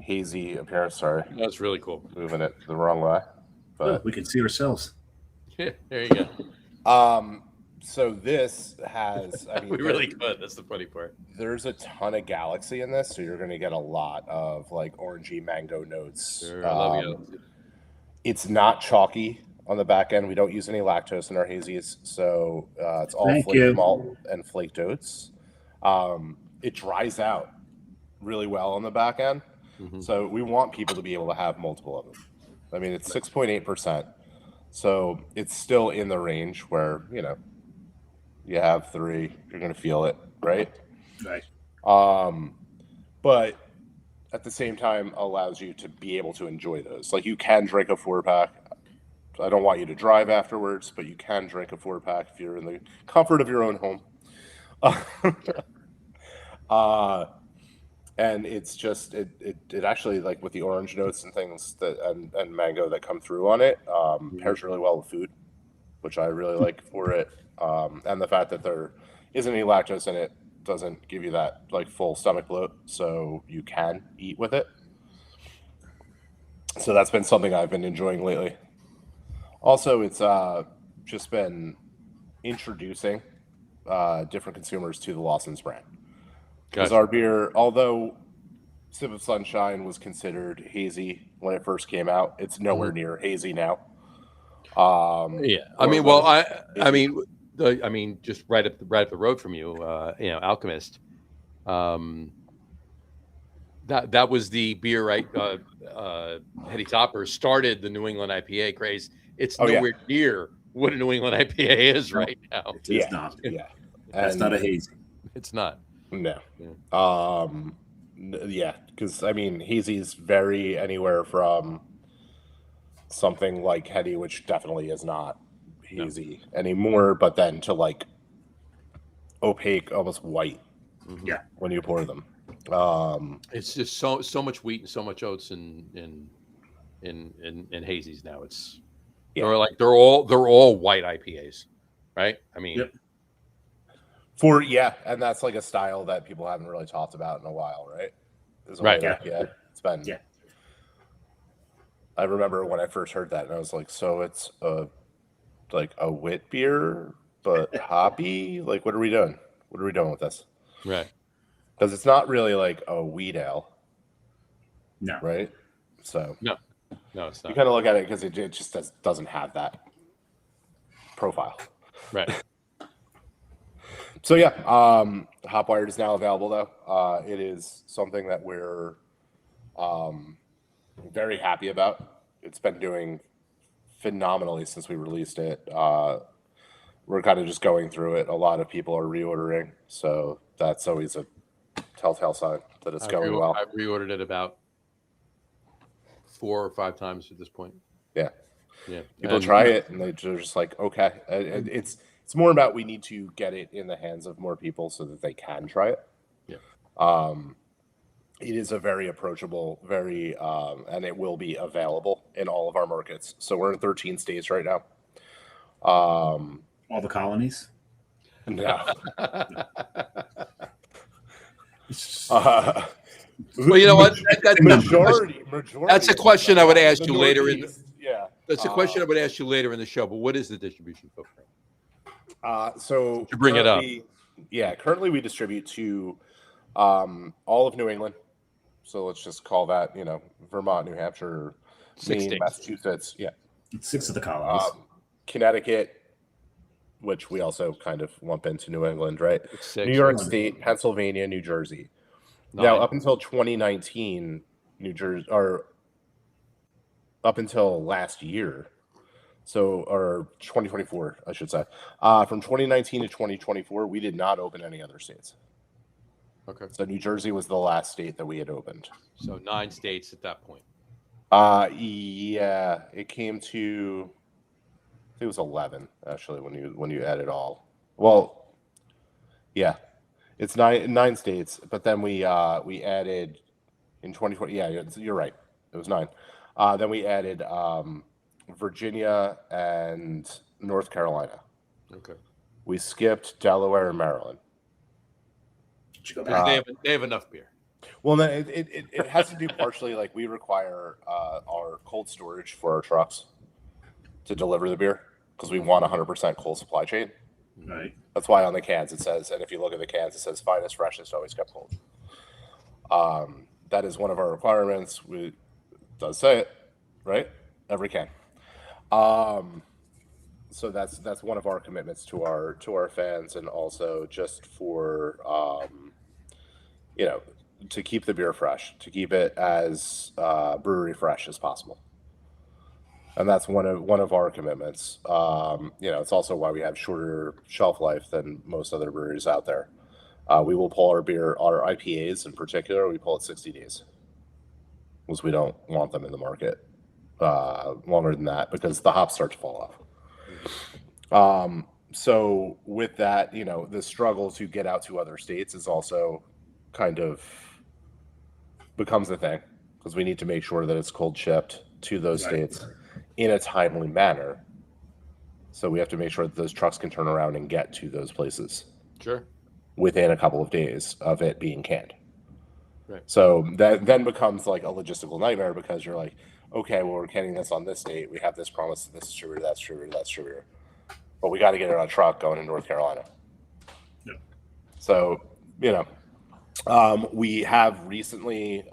hazy appearance. Sorry, That's really cool. moving it the wrong way. But We can see ourselves. Yeah, there you go. So this has, We really could. That's the funny part. There's a ton of galaxy in this, so you're going to get a lot of like orangey mango notes. Sure, I love you. It's not chalky on the back end. We don't use any lactose in our hazies, so it's all flaked malt and flaked oats. It dries out really well on the back end, so we want people to be able to have multiple of them. I mean, it's 6.8%, so it's still in the range where you have 3, you're going to feel it, right? Right. But at the same time allows you to be able to enjoy those. Like you can drink a 4-pack. I don't want you to drive afterwards, but you can drink a 4-pack if you're in the comfort of your own home. And it's just it actually, like with the orange notes and things that and mango that come through on it, pairs really well with food, which I really like for it. And the fact that there isn't any lactose in it doesn't give you that like full stomach bloat, so you can eat with it. So that's been something I've been enjoying lately. Also, it's just been introducing different consumers to the Lawson's brand. Because our beer, although Sip of Sunshine was considered hazy when it first came out, it's nowhere near hazy now. Yeah, I mean, just right up the road from you, Alchemist. That was the beer, right? Hetty Topper started the New England IPA craze. It's nowhere near what a New England IPA is right now. It is not. Yeah, That's not a hazy. It's not. No. Yeah, because I mean, hazy's very anywhere from something like Hetty, which definitely is not hazy anymore, but then to like opaque, almost white. Yeah, when you pour them. It's just so much wheat and so much oats in hazies now. It's they're all white IPAs, right? I mean, and that's like a style that people haven't really talked about in a while, right? Right. Yeah. It's been. Yeah. I remember when I first heard that, and I was like, so it's like a wit beer, but hoppy. Like, what are we doing? What are we doing with this? Right. Because it's not really like a wheat ale. No. Right? So. No, it's not. You kind of look at it because it just doesn't have that profile. Right. So, yeah. Hopwired is now available, though. It is something that we're very happy about. It's been doing phenomenally since we released it. We're kind of just going through it. A lot of people are reordering, so that's always a telltale sign that it's going well. I've reordered it about 4 or 5 times at this point. Yeah. Yeah. People try it and they're just like, okay. It's more about we need to get it in the hands of more people so that they can try it. Yeah. It is a very approachable, and it will be available in all of our markets. So we're in 13 states right now. All the colonies? No. Well, you know what? Majority. That's a question I would ask you later in. Yeah. That's a question I would ask you later in the show. But what is the distribution footprint? So to bring it up. Yeah. Currently, we distribute to all of New England. So let's just call that, Vermont, New Hampshire, Maine, Massachusetts. Yeah. 6 of the colonies. Connecticut, which we also kind of lump into New England, right? It's 6, New York right? State, Pennsylvania, New Jersey. 9. Now, up until 2019, New Jersey, or up until last year, or 2024, I should say, from 2019 to 2024, we did not open any other states. Okay. So New Jersey was the last state that we had opened. So 9 states at that point. Yeah, it came to, I think it was 11 actually when you add it all. Well, yeah, it's nine states, but then we added in 2020. Yeah, you're right. It was 9. Then we added Virginia and North Carolina. Okay. We skipped Delaware and Maryland. They have enough beer. Well, no, it has to do partially, like, we require our cold storage for our trucks to deliver the beer because we want 100% cold supply chain. Right. That's why on the cans it says, and if you look at the cans, it says finest, freshest, always kept cold. That is one of our requirements. It does say it, right? Every can. So that's one of our commitments to our fans, and also just for to keep the beer fresh, to keep it as brewery fresh as possible. And that's one of our commitments. It's also why we have shorter shelf life than most other breweries out there. We will pull our beer, our IPAs in particular, we pull it 60 days, because we don't want them in the market longer than that, because the hops start to fall off. So with that, the struggle to get out to other states is also kind of becomes a thing, because we need to make sure that it's cold shipped to those states in a timely manner. So we have to make sure that those trucks can turn around and get to those places. Sure. Within a couple of days of it being canned. Right. So that then becomes like a logistical nightmare, because you're like, okay, well, we're canning this on this date. We have this promise to this distributor, that distributor, that distributor. But we got to get it on a truck going to North Carolina. Yep. So, we have recently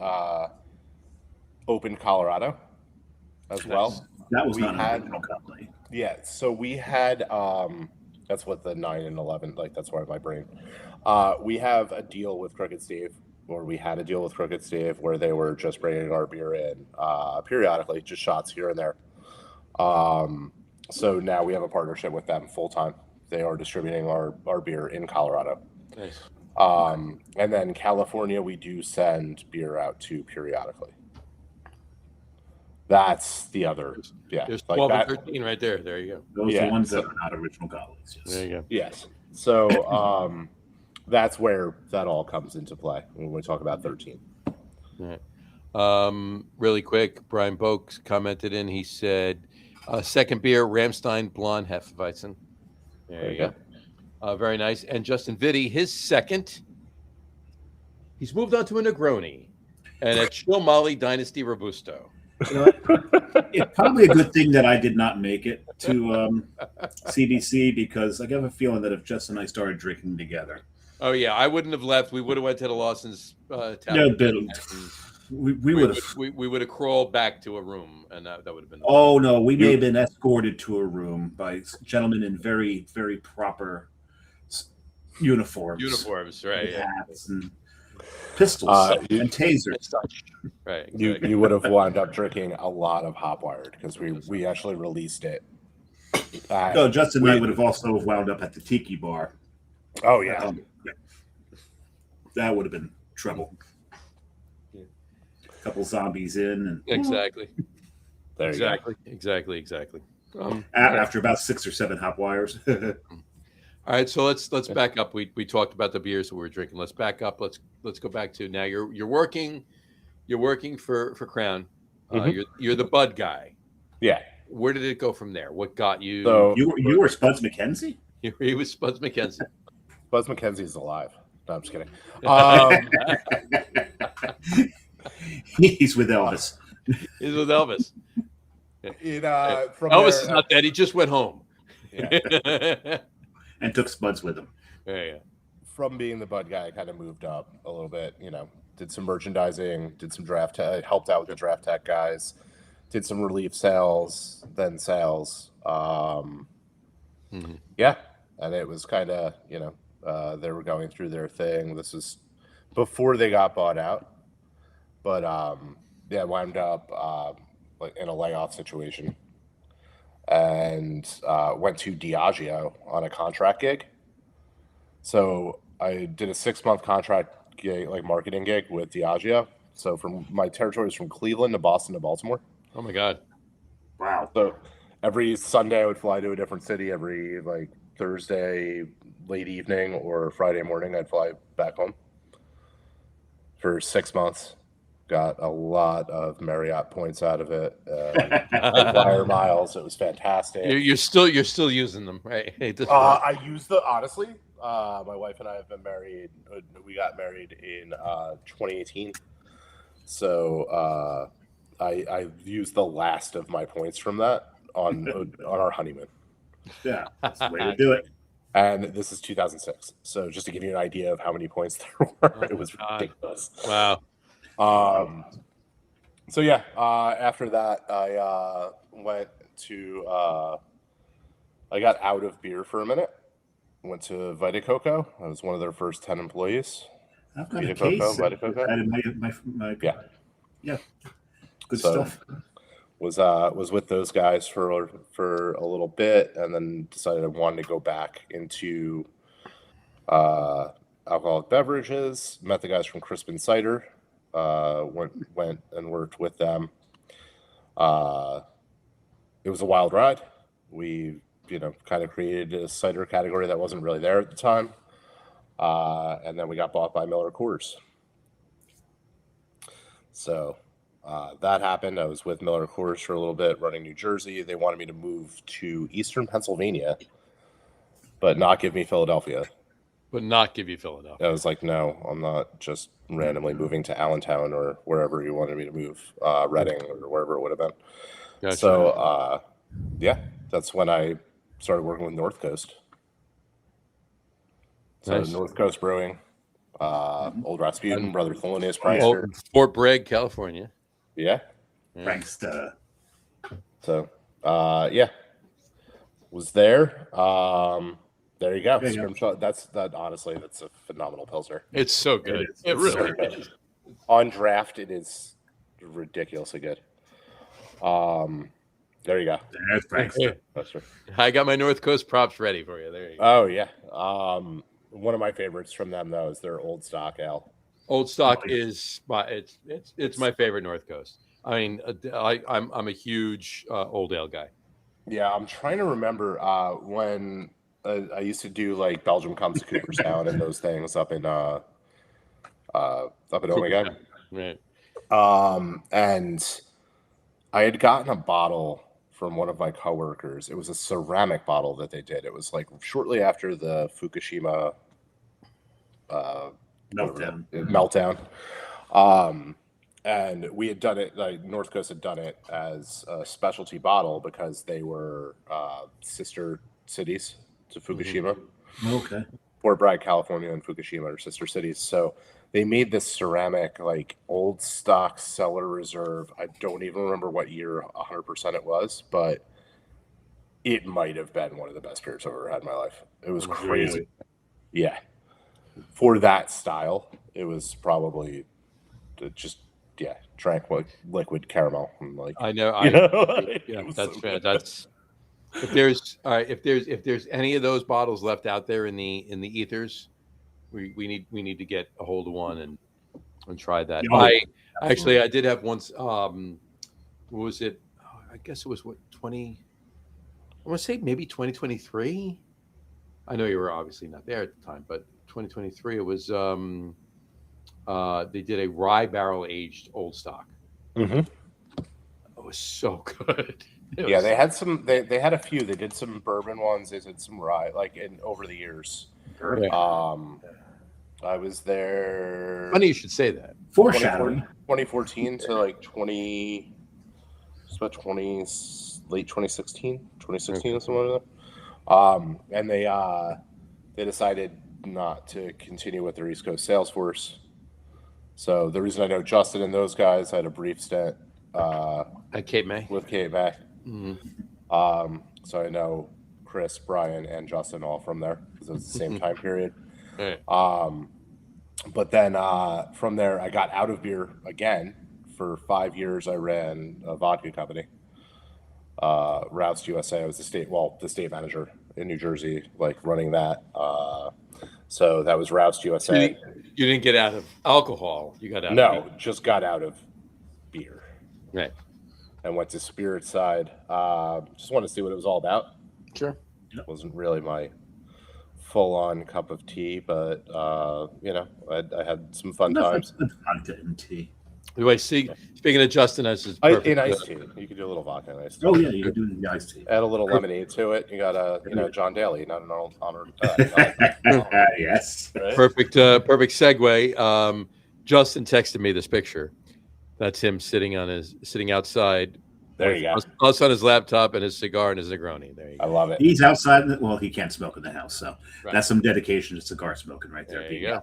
opened Colorado as well. That was We not had- an original company. Yeah, so we had that's what the 9 and 11, like, that's why my brain. We have a deal with Crooked Stave, or we had a deal with Crooked Stave, where they were just bringing our beer in periodically, just shots here and there. So now we have a partnership with them full time. They are distributing our beer in Colorado. Nice. And then California, we do send beer out to periodically. That's the other, yeah. There's like 12 that, and 13 right there. There you go. Those are Yeah, the ones that so- are not original colleagues. Yes. There you go. yes. So that's where that all comes into play when we talk about 13. Really quick, Brian Boakes commented in. He said, second beer, Ramstein Blonde Hefeweizen. There you go. Very nice. And Justin Vitti, his second. He's moved on to a Negroni and a Chill Molly Dynasty Robusto. You know what? It's probably a good thing that I did not make it to CBC, because I have a feeling that if Justin and I started drinking together, Oh yeah, I wouldn't have left. We would have went to the Lawson's no, tavern. but we would have. We would have crawled back to a room, and that would have been. Oh no, we may have been escorted to a room by gentlemen in very, very proper uniforms. Uniforms, right? with Yeah. hats and pistols and tasers. Right. You would have wound up drinking a lot of Hop Wired, because we actually released it. No, Justin and I would have also wound up at the Tiki Bar. Oh yeah. That would have been trouble. Yeah. A couple zombies in, and Exactly. There you go. Exactly. after about 6 or 7 hop wires. All right, so let's back up. We talked about the beers that we were drinking. Let's back up. Let's go back to now. You're working for Crown. You're the bud guy. Yeah. Where did it go from there? What got you? So You were Spuds McKenzie? He was Spuds McKenzie. Buzz McKenzie's alive. No, I'm just kidding. He's with Elvis. He's with Elvis. From Elvis there, is not dead. He just went home. yeah. And took Spuds with him. There you go. From being the bud guy, I kind of moved up a little bit. Did some merchandising, did some draft tech, helped out with the draft tech guys, did some relief sales, then sales. Yeah, and it was kind of, they were going through their thing. This was before they got bought out, but wound up like in a layoff situation, and went to Diageo on a contract gig. So I did a 6-month contract gig, like marketing gig with Diageo. So from my territory is from Cleveland to Boston to Baltimore. Oh my God. Wow. So every Sunday I would fly to a different city. Every like Thursday late evening or Friday morning I'd fly back home for 6 months. Got a lot of Marriott points out of it. Flyer miles. It was fantastic. You're still using them, right? I use the honestly. My wife and I have been married. We got married in 2018. So I used the last of my points from that on our honeymoon. Yeah, that's the way to do it. And this is 2006. So just to give you an idea of how many points there were, it was ridiculous. Wow. So yeah, after that, I went to, I got out of beer for a minute. Went to Vita Coco. I was one of their first 10 employees. I've got Vita a case. Coco, Vita Coco. My Yeah. Good So, stuff. Was with those guys for a little bit, and then decided I wanted to go back into alcoholic beverages. Met the guys from Crispin Cider. Went and worked with them. It was a wild ride. We kind of created a cider category that wasn't really there at the time, and then we got bought by Miller Coors. So that happened. I was with Miller Coors for a little bit, running New Jersey. They wanted me to move to Eastern Pennsylvania, but not give me Philadelphia. But not give you Philadelphia. I was like, no, I'm not just randomly moving to Allentown or wherever you wanted me to move, Reading or wherever it would have been. Gotcha. So, that's when I started working with North Coast. So Nice. North Coast Brewing, Old Rasputin, Brother Thelonious Prankster. Fort Bragg, California. Yeah. Prankster. So, was there. There you go. There you go. Honestly, that's a phenomenal Pilsner. It's so good. It It's so really good. is. On draft, it is ridiculously good. There you go. There's Prankster. Pilsner. I got my North Coast props ready for you. There you go. Oh yeah. One of my favorites from them though is their Old Stock Ale. Old Stock is it's my favorite North Coast. I mean, I'm a huge old ale guy. Yeah, I'm trying to remember when I used to do like Belgium comes to Cooperstown and those things up in Omega. Right. And I had gotten a bottle from one of my coworkers. It was a ceramic bottle that they did. It was like shortly after the Fukushima meltdown. And we had done it, like North Coast had done it as a specialty bottle because they were sister cities to Fukushima. Okay. Fort Bragg, California, and Fukushima are sister cities. So they made this ceramic, like Old Stock Cellar Reserve. I don't even remember what year 100% it was, but it might have been one of the best beers I've ever had in my life. It was crazy. Really? Yeah. For that style, it was probably just, drank liquid caramel. And like, I know. That's fair. good. That's if there's any of those bottles left out there in the ethers, we need to get a hold of one and try that. I did have once. What was it? I guess it was I want to say maybe 2023. I know you were obviously not there at the time, but 2023 it was. They did a rye barrel aged Old Stock. Mm-hmm. It was so good. They had some. They had a few. They did some bourbon ones. They did some rye, over the years. Yeah. I was there. Funny you should say that. Foreshadowing. 2014 to like 20. It's about 20 late 2016 or something like that. And they decided not to continue with their East Coast sales force. So the reason I know Justin and those guys, I had a brief stint At Cape May. with Cape May. Mm-hmm. So I know Chris, Brian, and Justin all from there because it was the same time period. Right. But then from there, I got out of beer again. For 5 years, I ran a vodka company, Roust USA. I was the state manager in New Jersey, like running that. So that was Roust USA. You didn't get out of alcohol. You got out. No, just got out of beer. Right. And went to spirit side. Just wanted to see what it was all about. Sure. It wasn't really my full-on cup of tea, but I had some fun times. Vodka and tea. Anyway, speaking of Justin, as his In iced tea, you could do a little vodka in iced tea. Oh yeah, you could do the iced tea. Add a little lemonade to it. You got John Daly, not an honored. Yes. Right? Perfect segue. Justin texted me this picture. That's him sitting outside. There you go. Us on his laptop and his cigar and his Negroni. There you go. I love it. He's outside. Well, he can't smoke in the house, so Right. that's some dedication to cigar smoking right there. There you go.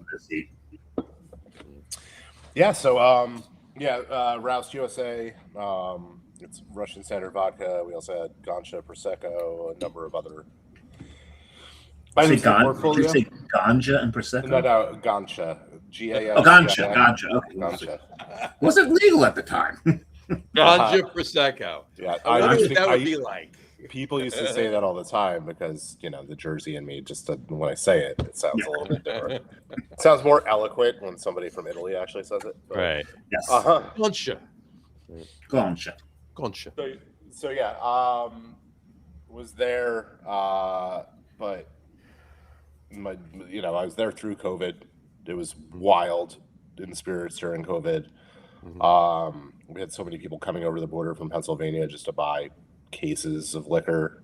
Yeah. So Roust USA. It's Russian Standard Vodka. We also had Gansha Prosecco, a number of other. Did you say ganja and prosecco? No, Gansha. G-A-N. Oh, ganja. Okay. Gansha. Wasn't legal at the time. Ganja Prosecco. Yeah, I wonder what that would be like. People used to say that all the time because the Jersey in me just when I say it, it sounds a little bit different. It sounds more eloquent when somebody from Italy actually says it. But, Right. Yes. Ganja. So yeah, was there, but I was there through COVID. It was wild in the spirits during COVID. Mm-hmm. We had so many people coming over the border from Pennsylvania just to buy cases of liquor,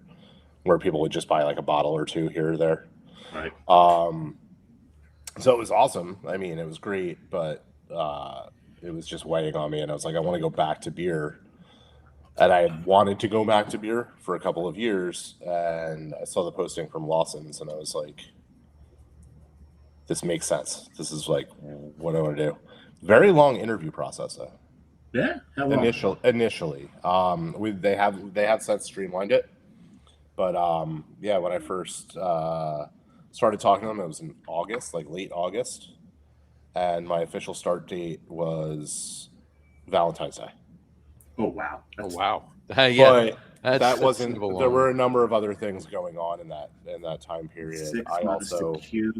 where people would just buy like a bottle or two here or there. Right. So it was awesome. I mean, it was great, but it was just weighing on me, and I was like, I want to go back to beer. And I had wanted to go back to beer for a couple of years, and I saw the posting from Lawson's, and I was like, this makes sense. This is like what I want to do. Very long interview process, though. Yeah. How long? Initially, they have since streamlined it, but when I first started talking to them, it was in August, like late August, and my official start date was Valentine's Day. Oh wow. Wow. Yeah. But that wasn't. There were a number of other things going on in that time period. 6 I months also to Q.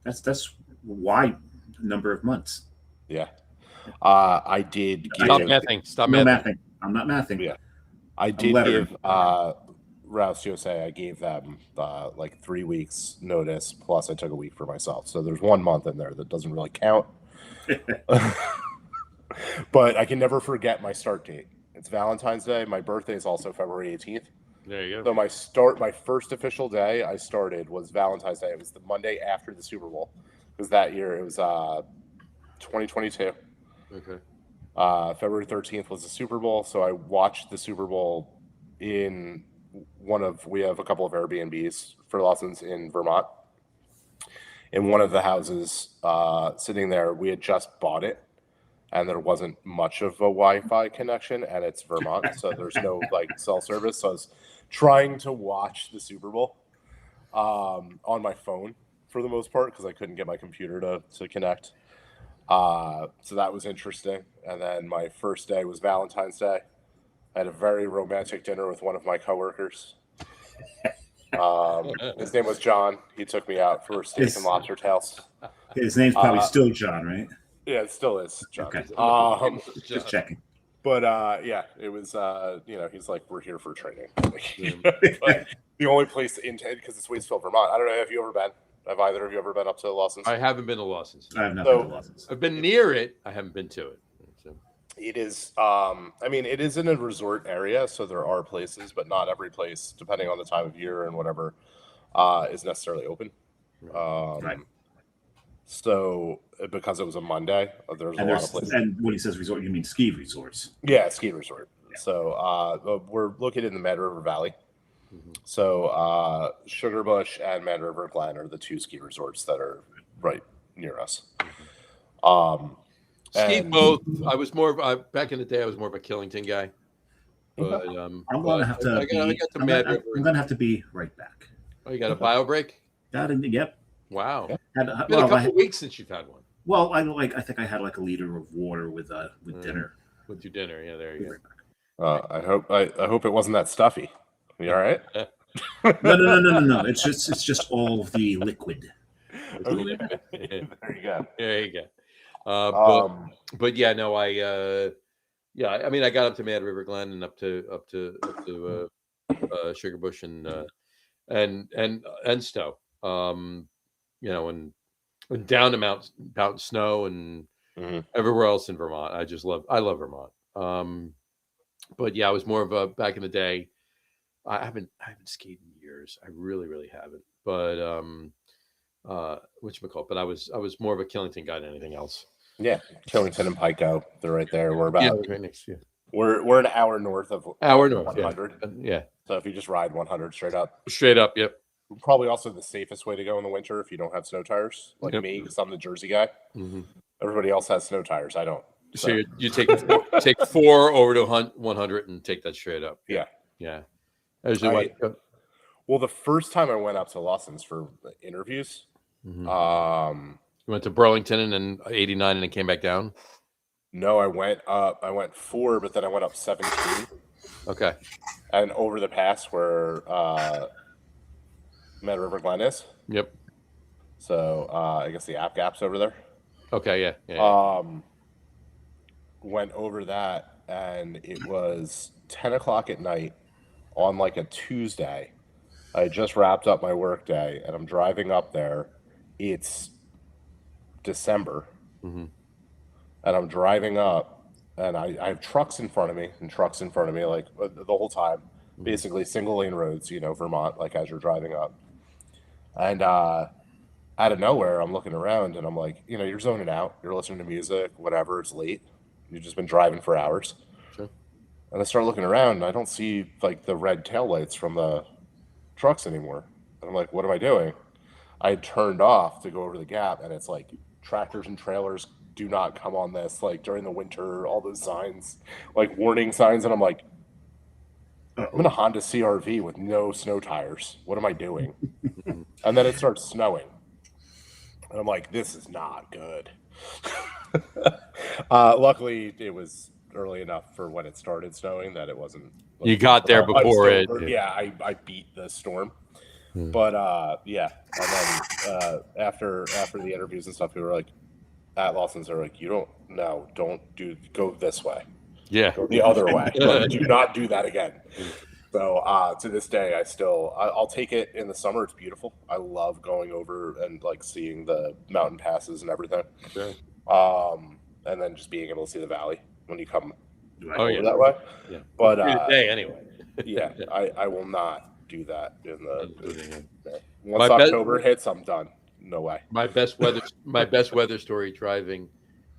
That's why number of months. Yeah. I did give, Stop mathing. Stop No mathing. mathing. I'm not mathing. Yeah. I did give Roust USA, I gave them like 3 weeks notice, plus I took a week for myself. So there's 1 month in there that doesn't really count. But I can never forget my start date. It's Valentine's Day. My birthday is also February 18th. There you go. So my first official day I started was Valentine's Day. It was the Monday after the Super Bowl. Because that year it was 2022. Okay. February 13th was the Super Bowl. So I watched the Super Bowl in we have a couple of Airbnbs for Lawson's in Vermont. In one of the houses sitting there, we had just bought it. And there wasn't much of a Wi-Fi connection, and it's Vermont, so there's no like cell service. So I was trying to watch the Super Bowl on my phone for the most part because I couldn't get my computer to connect. So that was interesting. And then my first day was Valentine's Day. I had a very romantic dinner with one of my coworkers. His name was John. He took me out for steak and lobster tails. His name's probably still John, right? Yeah, it still is, John. Okay. Just checking. But it was he's like, we're here for training. But the only place in because it's Waitsfield, Vermont. I don't know if you ever been. Have either of you ever been up to Lawson's? I haven't been to Lawson's. I have not been to Lawson's. I've been near it. I haven't been to it. So. It is. It is in a resort area, so there are places, but not every place, depending on the time of year and whatever, is necessarily open. Right. So because it was a Monday, there's a lot of places. And when he says resort, you mean ski resorts? Yeah, ski resort. Yeah. So we're located in the Mad River Valley. Mm-hmm. So Sugar Bush and Mad River Glen are the two ski resorts that are right near us. Skied both. I was more back in the day. I was more of a Killington guy. But I'm gonna have to. I'm gonna have to be right back. Oh, you got a bio break? Yep. Wow. Yeah. It's been a couple weeks since you've had one. Well, I think I had like a liter of water with dinner. With your dinner, yeah. There you go. I hope it wasn't that stuffy. You all right? No. It's just all the liquid. Okay. There you go. There you go. But yeah, no, I mean, I got up to Mad River Glen and up to Sugarbush and Stowe, and down to Mountain Snow and everywhere else in Vermont. I love Vermont. But yeah, I was more of a back in the day. I haven't skied in years. I really, really haven't. But whatchamacallit? But I was more of a Killington guy than anything else. Yeah, Killington and Pico, they're right there. We're about right next. Yeah, we're an hour north of 100. Yeah. So if you just ride 100 straight up, Yep. Probably also the safest way to go in the winter if you don't have snow tires, like me, because I'm the Jersey guy. Mm-hmm. Everybody else has snow tires. I don't. So you take 4 over to 100 and take that straight up. Yeah. Well, the first time I went up to Lawson's for interviews, you went to Burlington and then 89 and then came back down. No, I went up. I went 4, but then I went up 17. Okay. And over the pass where Mad River Glen is. Yep. So I guess the App Gap's over there. Okay. Yeah. Went over that, and it was 10 o'clock at night on like a Tuesday. I just wrapped up my work day, and I'm driving up there. It's December, and I'm driving up, and I have trucks in front of me, like the whole time. Basically single lane roads, Vermont, like as you're driving up. And out of nowhere, I'm looking around, and I'm like, you're zoning out. You're listening to music, whatever. It's late. You've just been driving for hours. Sure. And I start looking around, and I don't see like the red taillights from the trucks anymore. And I'm like, what am I doing? I had turned off to go over the gap, and it's like tractors and trailers do not come on this, like during the winter, all those signs, like warning signs. And I'm like, I'm in a Honda CRV with no snow tires. What am I doing? And then it starts snowing. And I'm like, this is not good. Luckily, it was early enough for when it started snowing that it wasn't. Like, you got there before it. Yeah, I beat the storm. But yeah, and then after the interviews and stuff, we were like, at Lawson's, they're like, go this way. Yeah, go the other way. Do not do that again. So to this day, I'll take it in the summer. It's beautiful. I love going over and like seeing the mountain passes and everything. Sure. And then just being able to see the valley when you come over that way. Yeah. But day anyway. Yeah, I will not do that in the once October hits, I'm done. No way. My best weather story driving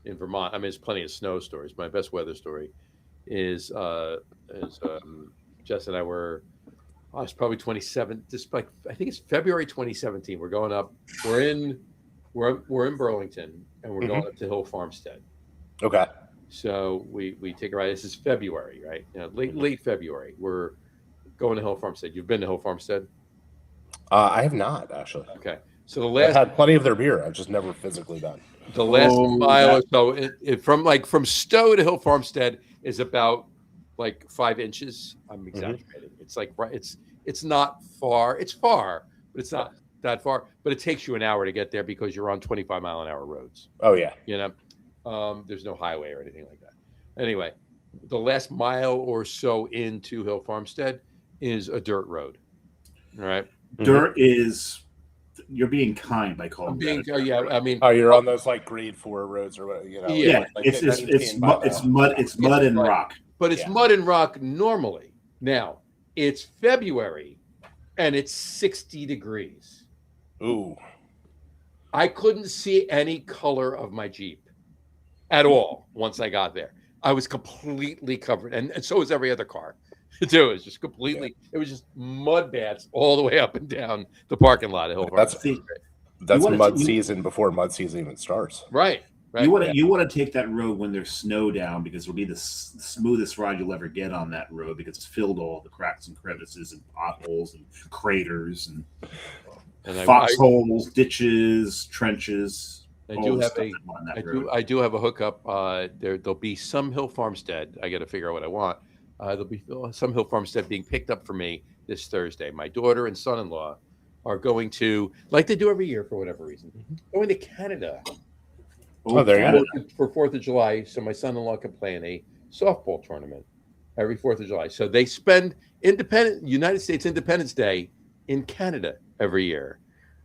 in Vermont. I mean, there's plenty of snow stories. My best weather story is Jess and I were. It's probably 27. Like I think it's February 2017. We're going up. We're in Burlington, and we're going up to Hill Farmstead. Okay. So we take a ride. This is February, right? Late February. We're going to Hill Farmstead. You've been to Hill Farmstead? I have not actually. Okay. So I've had plenty of their beer. I've just never physically done. The last mile or so, from Stowe to Hill Farmstead is about like 5 inches. I'm exaggerating. It's like it's not far. It's far, but it's not that far. But it takes you an hour to get there because you're on 25-mile-an-hour roads. Oh yeah. There's no highway or anything like that. Anyway, the last mile or so into Hill Farmstead is a dirt road. All right. Dirt is. You're being kind by calling it. I mean, you're on those like grade 4 roads or what? Yeah, like it's mud and rock. But it's mud and rock normally. Now it's February, and it's 60 degrees. Ooh. I couldn't see any color of my Jeep at all once I got there. I was completely covered, and so was every other car. Too. It was just completely. Yeah. It was just mud baths all the way up and down the parking lot at Hill Farm. That's mud season before mud season even starts. Right. Right? You want to take that road when there's snow down, because it'll be the smoothest ride you'll ever get on that road, because it's filled all the cracks and crevices and potholes and craters and foxholes, ditches, trenches. I do have a hookup. There'll be some Hill Farmstead. I got to figure out what I want. There'll be some Hill Farmstead being picked up for me this Thursday. My daughter and son-in-law are going to, like they do every year for whatever reason, going to Canada. There you go. For 4th of July, so my son-in-law can play in a softball tournament every 4th of July. So they spend United States Independence Day in Canada every year.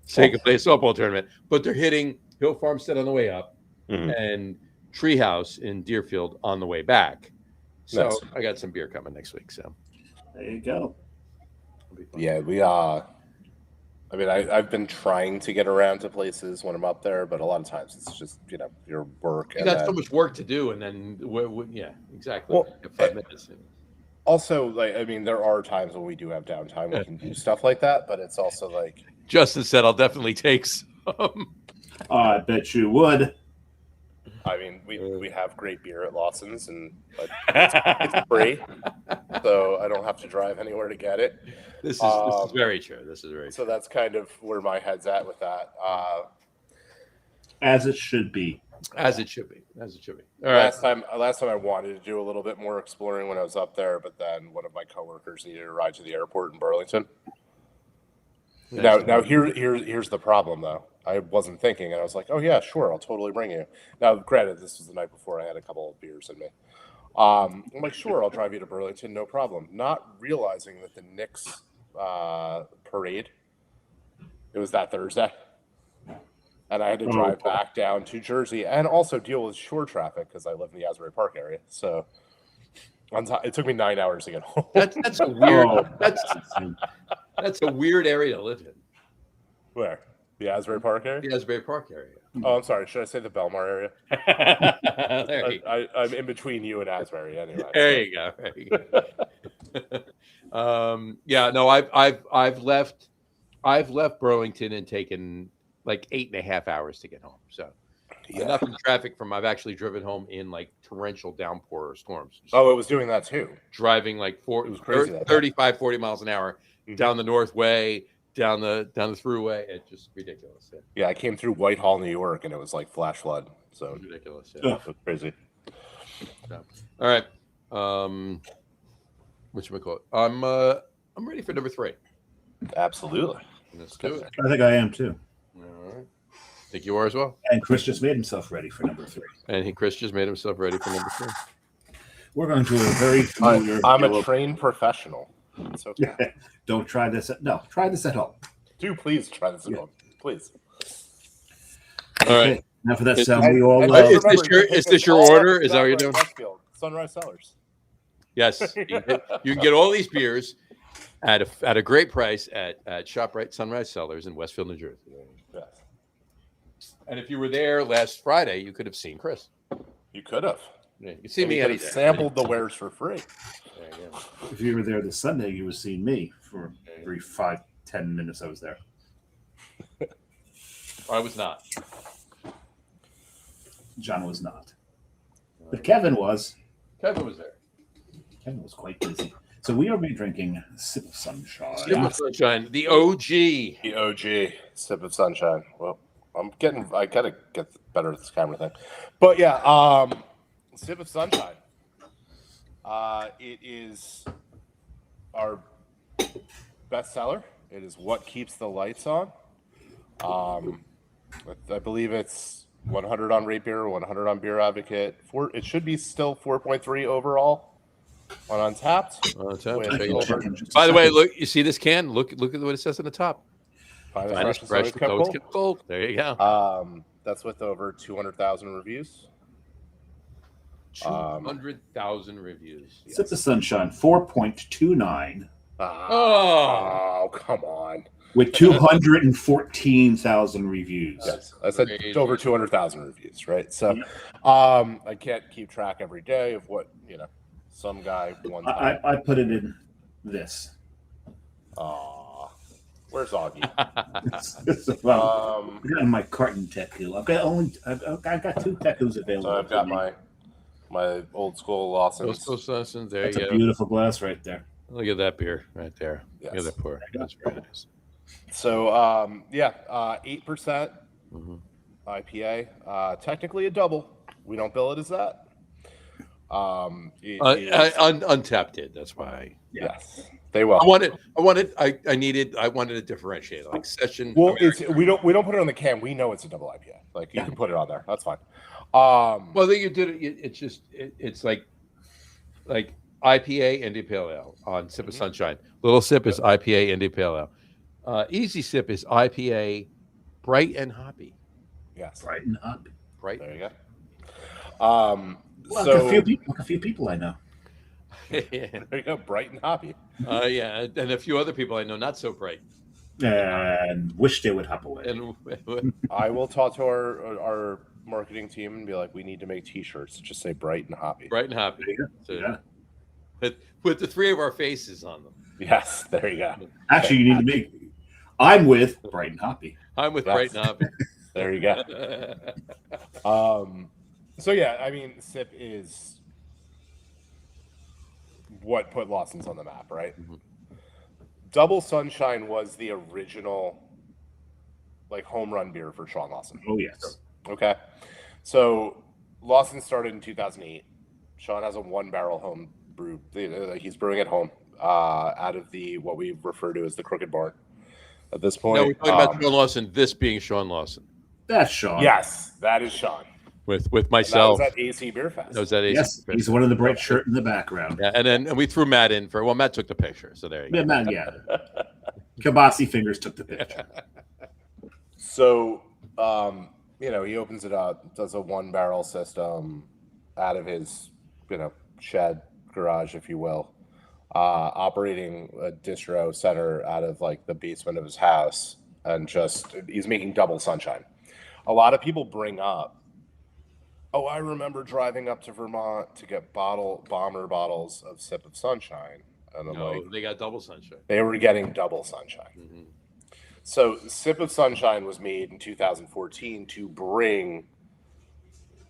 So they can play a softball tournament, but they're hitting Hill Farmstead on the way up and Treehouse in Deerfield on the way back. So nice. I got some beer coming next week. So there you go. Yeah, I mean, I've been trying to get around to places when I'm up there, but a lot of times it's just, your work. You got so much work to do, and then, yeah, exactly. Well, 5 minutes. Also, there are times when we do have downtime, we can do stuff like that, but it's also like... Justin said, I'll definitely take some. I bet you would. I mean, we have great beer at Lawson's, and it's free, so I don't have to drive anywhere to get it. This is very true. This is very so true. That's kind of where my head's at with that. As it should be. As it should be. All right. Last time I wanted to do a little bit more exploring when I was up there, but then one of my coworkers needed a ride to the airport in Burlington. Now here's the problem though. I wasn't thinking, and I was like, "Oh yeah, sure, I'll totally bring you." Now, granted, this was the night before I had a couple of beers in me. I'm like, "Sure, I'll drive you to Burlington, no problem." Not realizing that the Knicks parade, it was that Thursday, and I had to drive back down to Jersey and also deal with shore traffic because I live in the Asbury Park area. So it took me 9 hours to get home. That's a weird. That's a weird area to live in. Where? The Asbury Park area? The Asbury Park area. Oh, I'm sorry. Should I say the Belmar area? I'm in between you and Asbury anyway. There you go. Yeah, no, I've left Burlington and taken like 8.5 hours to get home. So enough in traffic I've actually driven home in like torrential downpour or storms. So it was doing that too. Driving like 35, 40 miles an hour down the Northway, down the thruway. It's just ridiculous. Yeah, I came through Whitehall, New York, and it was like flash flood. So ridiculous. Yeah, it was crazy. So, all right. Whatchamacallit? I'm ready for number 3. Absolutely. Let's do it. I think I am too. All right. I think you are as well. And Chris just made himself ready for number 3. Chris just made himself ready for number 3. We're going to a very familiar. I'm a trained professional. It's okay. Don't try this. Try this at home. Do please try this at home, please. All right. Now for that sound we all is this your order? Is that what you're doing? Waitsfield, Sunrise Cellars. Yes, you can get all these beers at a great price at ShopRite Sunrise Cellars in Westfield, New Jersey. Yes. And if you were there last Friday, you could have seen Chris. You could have. Yeah, you can see me. You could have sampled the wares for free. If you were there this Sunday, you would see me for every 5-10 minutes I was there. I was not. John was not. But Kevin was. Kevin was there. Kevin was quite busy. So we are drinking Sip of Sunshine. Sip of Sunshine, the OG. The OG, Sip of Sunshine. Well, I gotta get better at this camera thing. But yeah, Sip of Sunshine. It is our bestseller. It is what keeps the lights on. I believe it's 100 on Rate Beer, 100 on Beer Advocate. It should be still 4.3 overall on Untapped. By the way, look, you see this can? Look at what it says on the top. Finest fresh kept cold. There you go. That's with over 200,000 reviews. 200,000 reviews. Yes. Sip of Sunshine, 4.29. Oh, come on. With 214,000 reviews. Yes, I said over 200,000 reviews, right? So I can't keep track every day of what, some guy one time. I put it in this. Where's Augie? Well, I got my carton Teku. I've got 2 Tekus available. So I've got my old school Lawson's. There That's you a go. beautiful glass right there. Look at that beer right there. Yes. Look at that pour. That's very nice. So 8% IPA. Technically a double. We don't bill it as that. Untapped did. That's why. Yes, they will. I wanted to differentiate like session. Well, American. we don't put it on the can. We know it's a double IPA. Like you can put it on there. That's fine. Well, then you did it. It's like IPA India Pale Ale on Sip of Sunshine. Little Sip is IPA India Pale Ale. Easy Sip is IPA Bright and Hoppy. Yes, Bright and hoppy. Right. there you go. A few people I know. There you go, bright and hoppy. Yeah, and a few other people I know not so bright. And wish they would hop away. And I will talk to our marketing team and be like, we need to make T-shirts that just say bright and hoppy. bright and happy. So, Yeah. with the 3 of our faces on them. Yes, there you go. Actually, you need to make. I'm with Bright and Hoppy. I'm with That's- bright and happy. There you go. So yeah, I mean, Sip is what put Lawson's on the map, right? Mhm. Double Sunshine was the original like home run beer for Sean Lawson. Oh yes. Okay. So Lawson started in 2008. Sean has a 1-barrel home brew. He's brewing at home out of what we refer to as the Crooked Barn at this point. No, we're talking about Sean Lawson, this being Sean Lawson. That's Sean. Yes, that is Sean. With And that myself. was at AC Beer Fest. That was at AC. Yes, he's one of the bright shirt in the background. Yeah, and we threw Matt in for. Well, Matt took the picture, so there you go. Yeah, man, yeah. Kabasi fingers took the picture. So, he opens it up, does a 1-barrel system out of his, shed, garage, if you will, operating a distro center out of like the basement of his house, and he's making Double Sunshine. A lot of people bring up, oh, I remember driving up to Vermont to get bomber bottles of Sip of Sunshine. And I'm like, they got Double Sunshine. they were getting Double Sunshine. Mhm. So Sip of Sunshine was made in 2014 to bring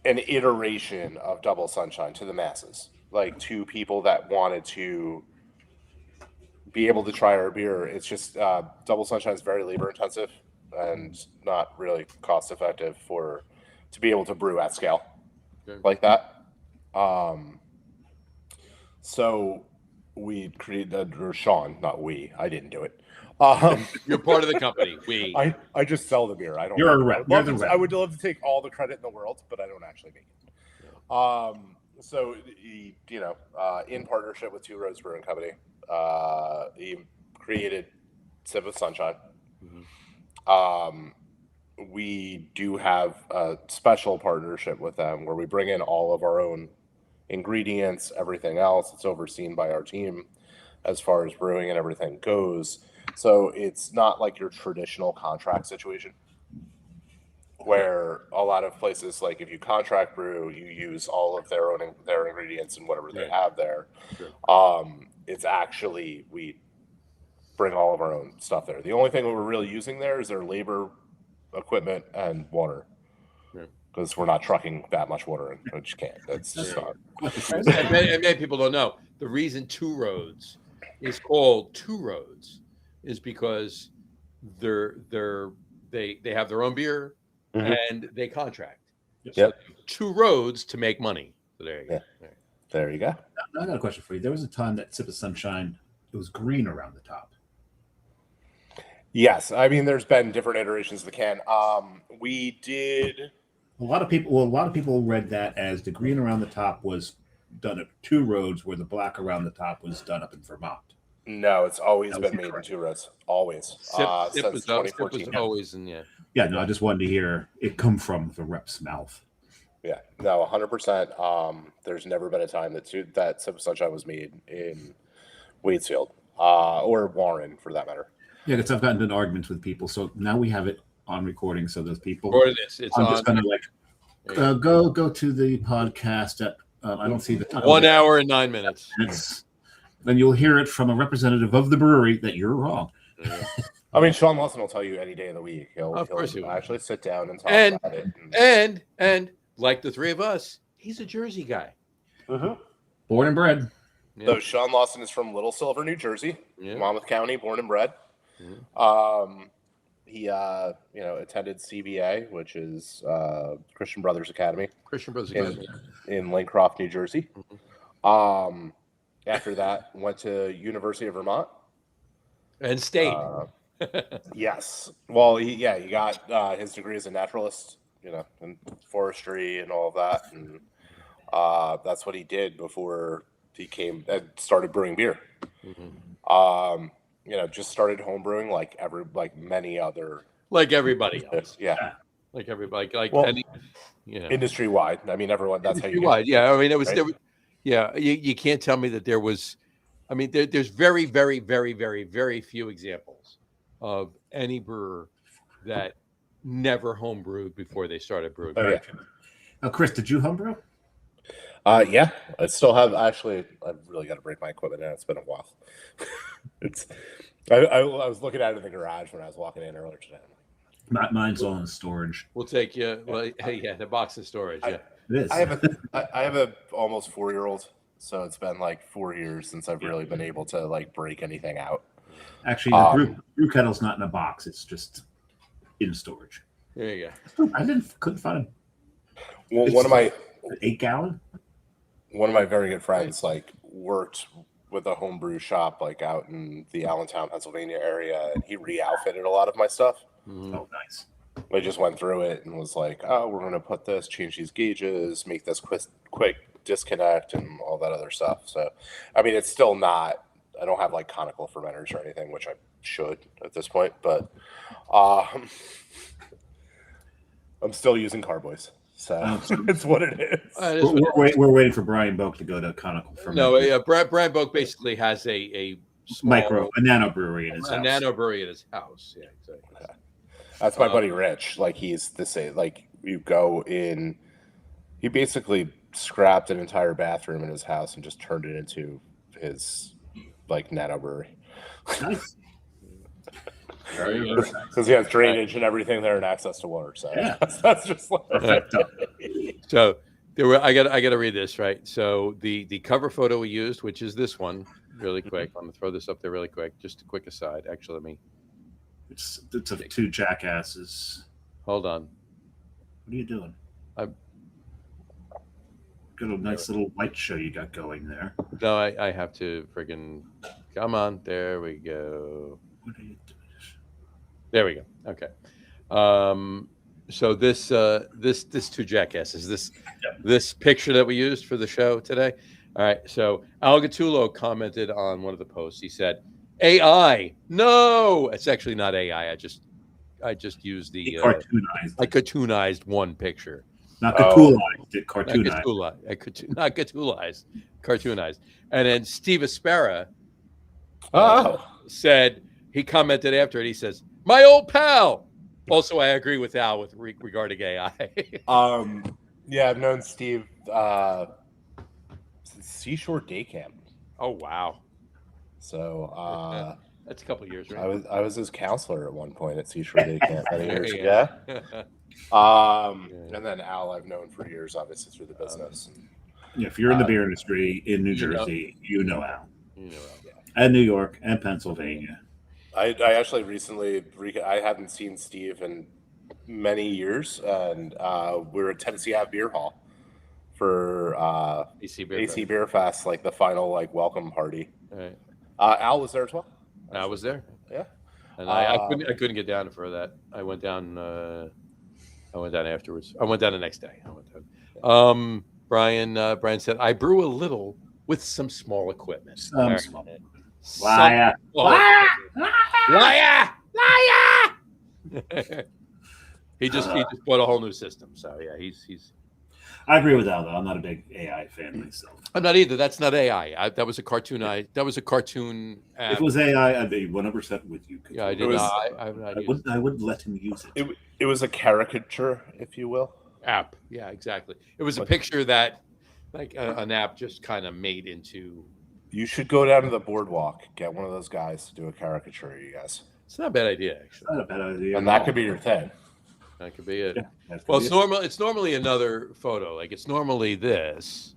an iteration of Double Sunshine to the masses, like to people that wanted to be able to try our beer. It's just Double Sunshine is very labor intensive and not really cost effective to be able to brew at scale like that. So we created, or Sean, not we. I didn't do it. You're part of the company. We. I just sell the beer. I don't. You're a rep. You're the rep. I would love to take all the credit in the world, but I don't actually make it. So he, in partnership with Two Roads Brewing Company, he created Sip of Sunshine. Mhm. We do have a special partnership with them where we bring in all of our own ingredients, everything else. It's overseen by our team as far as brewing and everything goes. So it's not like your traditional contract situation where a lot of places, like if you contract brew, you use all of their ingredients and whatever they Right. have there. Sure. It's actually, we bring all of our own stuff there. The only thing that we're really using there is their labor, equipment, and water. Yeah. Because we're not trucking that much water in. I just can't. That's just not. And many people don't know the reason Two Roads is called Two Roads is because they have their own beer Mhm. and they contract. Yep. Two roads to make money. So there you go. Yeah. There you go. I got a question for you. There was a time that Sip of Sunshine, it was green around the top. Yes, I mean, there's been different iterations of the can. We did. A lot of people read that as the green around the top was done at Two Roads, where the black around the top was done up in Vermont. No, it's always That been was made in incorrect. Two Roads. Always. Sip Since was 2014. always in yeah. Yeah, no, I just wanted to hear it come from the rep's mouth. Yeah, no, 100%. There's never been a time that Sip of Sunshine was made in Waitsfield or Warren, for that matter. Yeah, because I've gotten into arguments with people, so now we have it on recording. So those people, Or this. It's I'm on just gonna go to the podcast at I don't see the time. 1 hour and 9 minutes. Then you'll hear it from a representative of the brewery that you're wrong. Yeah. I mean, Sean Lawson will tell you any day of the week. Of course he He'll will. actually sit down and talk And about it. and like the three of us, he's a Jersey guy. Born and bred. Yeah. So Sean Lawson is from Little Silver, New Jersey, Yeah. Monmouth County, born and bred. Yeah. He attended CBA, which is Christian Brothers Academy Christian Brothers Academy. in Lincroft, New Jersey. After that, went to University of Vermont And stayed. Yes. Well, he got his degree as a naturalist, in forestry and all of that, and that's what he did before he came and started brewing beer. Just started home brewing like many other, like everybody else. Yeah. Like everybody, Industry wide. I mean, everyone. That's how you. Wide. Yeah. I mean, it was. Right? There, yeah. You can't tell me that there was. I mean, there's very, very, very, very, very few examples of any brewer that never home brewed before they started brewing. Oh, yeah. Now, Chris, did you homebrew? Yeah, I still have. Actually, I've really got to break my equipment in. It's been a while. I was looking at it in the garage when I was walking in earlier today. Mine's all in storage. We'll take you. Well, yeah, the box of storage. Yeah, It is. I have a almost 4-year-old, so it's been like 4 years since I've really been able to break anything out. Actually, the brew kettle's not in a box; it's just in storage. there you go. I couldn't find Well, one of my 8-gallon. one of my very good friends worked with a homebrew shop out in the Allentown, Pennsylvania area, and he re-outfitted a lot of my stuff. Oh, nice. I just went through it and was like, oh, we're going to put this, change these gauges, make this quick disconnect and all that other stuff. So, I mean, it's still not, I don't have conical fermenters or anything, which I should at this point, but I'm still using carboys. So it's what it is. We're waiting for Brian Boak to go to conical fermenters. No, Brian Boak basically has a small, a nano brewery in his a house. nano brewery at his house. Yeah, exactly. Okay. That's my buddy Rich. He's the same. You go in, he basically scrapped an entire bathroom in his house and just turned it into his nano brewery. Nice. Because he has drainage and everything there and access to water. So Yeah. that's just Perfect. So there were. I got to read this, right. So the cover photo we used, which is this one, really quick. I'm gonna throw this up there really quick. Just a quick aside. Actually, let me. It's of two jackasses. Hold on. What are you doing? I'm- Got a nice little light show you got going there. No, I have to friggin' come on. There we go. What are you doing? There we go. Okay. So this two jackasses. This picture that we used for the show today. All right. So Al Gattulo commented on one of the posts. He said, "AI, no, it's actually not AI. I just used the Cartoonized. I cartoonized one picture. Not cartoonized. It cartoonized. Cartoonized. And then Steve Aspera said, he commented after it. He says, "My old pal." Also, I agree with Al with regarding AI. Yeah, I've known Steve Seashore Day Camp. Oh wow. So that's a couple of years, right? I was his counselor at one point at Seashore Day Camp many years ago. Yeah. And then Al I've known for years, obviously through the business. Yeah, if you're in the beer industry in New Jersey, you know Al. You know Al. And New York and Pennsylvania. I actually recently I hadn't seen Steve in many years, and we were at Tennessee Ave Beer Hall for AC Beer Fest, the final welcome party. Right. Al was there as well. I was there. Yeah. And I couldn't get down for that. I went down afterwards. I went down the next day. Brian said, "I brew a little with some small equipment." Some small. Liar. He just bought a whole new system. So yeah, he's. I agree with Al though. I'm not a big AI fan myself. I'm not either. That's not AI. That was a cartoon. That was a cartoon. If it was AI, I'd be 100% with you. Yeah, I did. I wouldn't let him use it. It was a caricature, if you will. App. Yeah, exactly. It was a picture that an app just kind of made into You should go down to the boardwalk, get one of those guys to do a caricature of you guys. It's not a bad idea, actually. Not a bad idea. And that could be your thing. That could be it. Yeah, that could Well, be it's it. normal. It's normally another photo. Like it's normally this,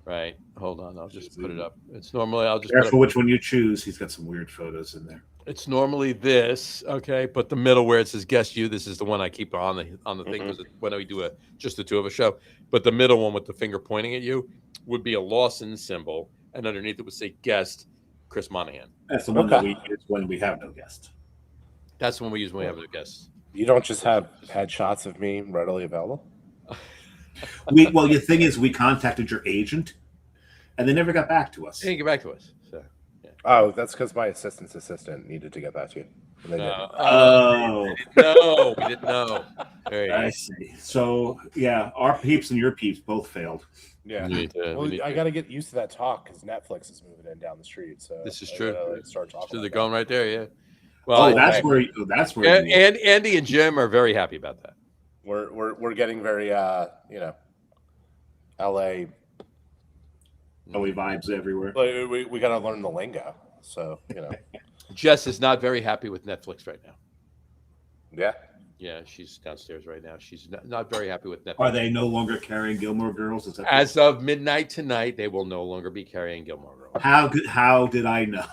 right? Hold on, I'll just put it up. It's normally I'll just. Careful which one you choose. He's got some weird photos in there. It's normally this, okay, but the middle where it says "guest you," this is the one I keep on the thing because when we do just the two of a show. But the middle one with the finger pointing at you would be a Lawson symbol, and underneath it would say "guest Chris Monahan." That's the one that we use when we have no guest. That's the one we use when we have no guests. You don't just have headshots of me readily available? Well, the thing is, we contacted your agent, and they never got back to us. They didn't get back to us. So. Oh, that's because my assistant's assistant needed to get back to you. And they didn't. Oh, No, we didn't know. There you I go. see. So, yeah, our peeps and your peeps both failed. Yeah. We need to- Well, we need I to- got to get used to that talk because Netflix is moving in down the street. So This is I true. gotta, start talking. So they're about going right there, yeah. Oh, Well, that's where. That's where. and Andy and Jim are very happy about that. that. We're getting very LA. LA vibes everywhere. Like, we got to learn the lingo. So Jess is not very happy with Netflix right now. yeah. Yeah, she's downstairs right now. She's not very happy with Netflix. Are they no longer carrying Gilmore Girls? Is that As of midnight tonight, they will no longer be carrying Gilmore Girls. how did I know?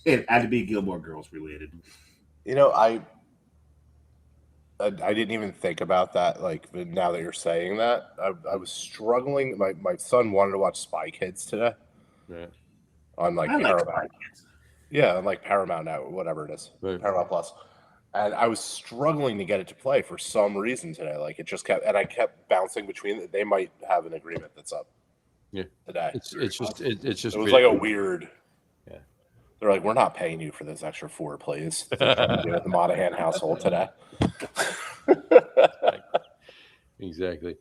It had to be Gilmore Girls related. I didn't even think about that. Like now that you're saying that, I was struggling. My son wanted to watch Spy Kids today Yeah. on like I like Paramount. Spy Kids. Yeah, on like Paramount now, whatever it is, Right. Paramount Plus. And I was struggling to get it to play for some reason today. Like it just kept, and I kept bouncing between. They might have an agreement that's up. Yeah. Today. It's just It was weird. like a weird. Yeah. They're like, we're not paying you for this extra 4 plays. The Monahan household today. Exactly.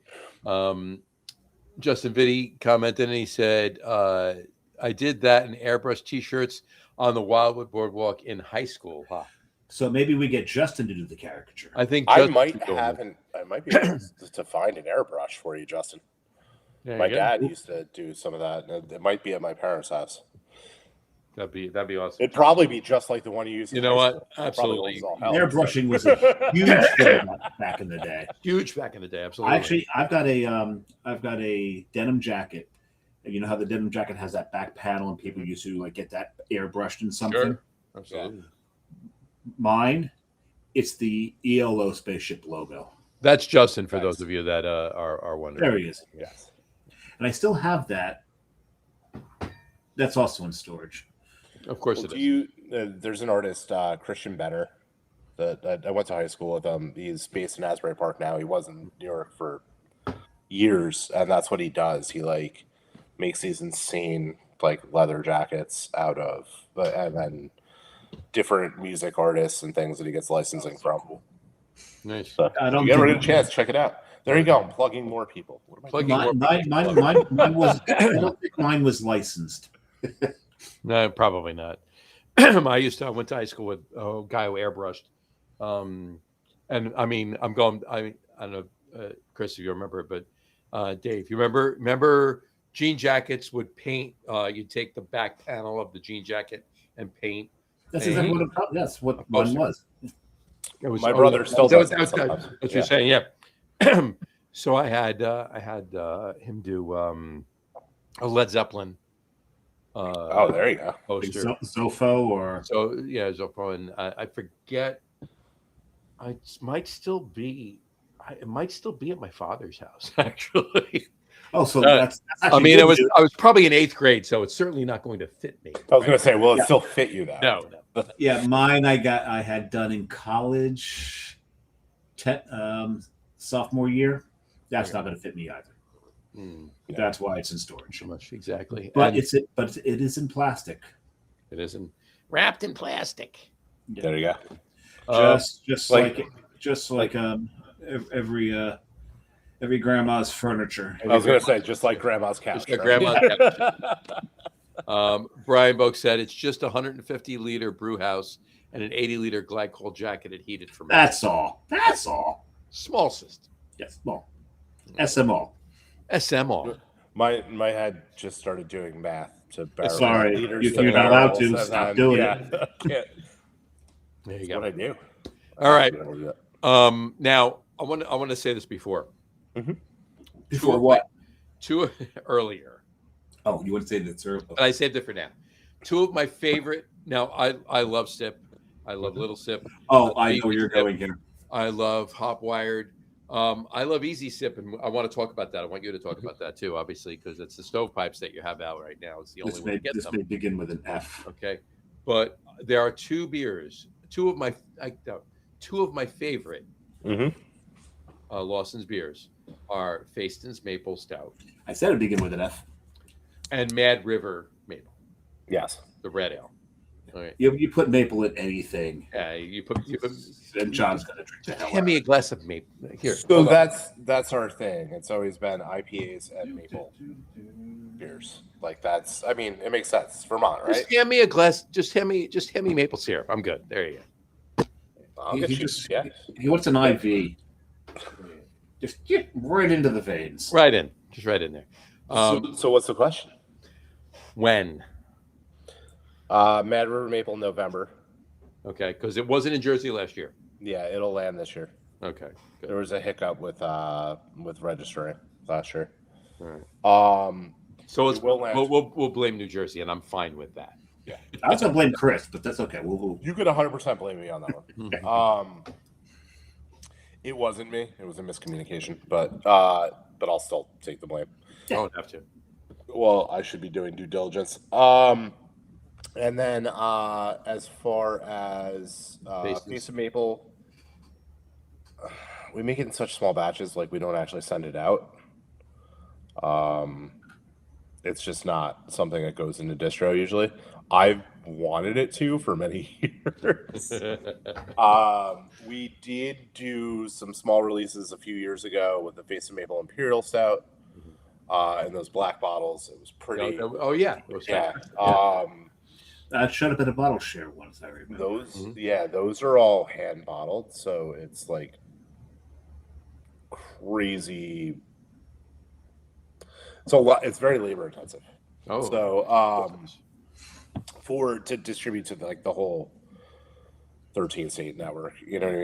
Justin Vitti commented and he said, I did that in airbrush t-shirts on the Wildwood Boardwalk in high school. Huh. So maybe we get Justin to do the caricature. I think I Justin might should go have with- an. I might be able to find an airbrush for you, Justin. There My you go. dad used to do some of that. And it might be at my parents' house. That'd be awesome. It'd probably be just like the one you used. You in know high what? school. Absolutely. Probably all hell. Airbrushing was a huge thing back in the day. Huge back in the day. Absolutely. I've got a denim jacket. And you know how the denim jacket has that back panel, and people used to like get that airbrushed in something. Sure. Absolutely. Mine, it's the ELO spaceship logo. That's Justin for Nice. those of you that are wondering. There he is. Yes. And I still have that. That's also in storage. Of course Well, it do is. you? There's an artist, Christian Benner, that I went to high school with him. He's based in Asbury Park now. He was in New York for years, and that's what he does. He like makes these insane like leather jackets out of, and then different music artists and things that he gets licensing from. Nice. So I if don't you ever think- get a chance, check it out. There you go. I'm plugging more people. What am I Plugging doing? Mine was. I don't think mine was licensed. No, probably not. I went to high school with a guy who airbrushed. And I mean, I don't know, Chris, if you remember, but Dave, you remember jean jackets would paint, you'd take the back panel of the jean jacket and paint. That's exactly what. That's what mine was. It was, My brother still does that sometimes. That's what you're saying, yeah. So I had him do a Led Zeppelin Oh, there you go. poster. Zofo or So yeah, Zoppo, and I forget. It might still be at my father's house, actually. so I that's actually mean, good I was probably in 8th grade, so it's certainly not going to fit me. I was going to say, will it Yeah. still fit you though? No. Yeah, mine I had done in college, sophomore year. That's not going to fit me either. Yeah, That's why it's in storage. so much exactly. But And it is in plastic. it isn't wrapped in plastic. There you go. Just like- like every grandma's furniture. I was going to say, just like grandma's couch. Just like right? grandma's Brian Boak said it's just a 150 liter brew house and an 80 liter glycol jacket at heated for That's all. That's all. small system. Yes. Well, SMO. SMR. My head just started doing math to barrel Sorry, liters you're not allowed barrels, to. and Stop then, doing yeah, it. Can't, There you that's go. what I do. All right. Yeah. Now I want to say this before. Before what? Two earlier. Oh, you wouldn't say that's early. But I saved it for now. Two of my favorite. Now I love Sip. I love Little Sip. Oh, I know where you're going here. I love Hop Wired. I love Easy Sip, and I want to talk about that. I want you to talk about that too, obviously, because it's the stovepipes that you have out right now. It's the only way to get This them. may begin with an F. Okay, but there are two beers. Two of my favorite Lawson's beers are Faiston's Maple Stout I said it begin with an F. and Mad River Maple, Yes. the red ale. All right. You put maple in anything, Yeah, you put and John's gonna drink the hell hand out me of a it. glass of maple here. So hold on. that's our thing. It's always been IPAs and maple beers. Like that's. I mean, it makes sense. It's Vermont, right? Just hand me a glass. Just hand me maple syrup. I'm good. There you go. I'll He get you. just- Yeah. He wants an IV. Just get right into the veins. Right in. Just right in there. So what's the question? When? Mad River Maple November. Okay, because it wasn't in Jersey last year. Yeah, it'll land this year. Okay. Good. There was a hiccup with registering last year. All right. So it will land. we'll blame New Jersey, and I'm fine with that. Yeah. I was gonna blame Chris, but that's okay. We'll You could 100% blame me on that one. It wasn't me. It was a miscommunication, but I'll still take the blame. I don't have to. Well, I should be doing due diligence. And then as far as Piece of Maple, we make it in such small batches, like we don't actually send it out. It's just not something that goes into distro usually. I've wanted it to for many years. We did do some small releases a few years ago with the Face of Maple Imperial Stout and those black bottles. It was pretty. Oh yeah. It was Yeah. shut up at a bottle share once. I remember Those are all hand bottled, so it's like crazy. It's a lot. It's very labor intensive. Oh. So to distribute to like the whole 13 state network, you know what I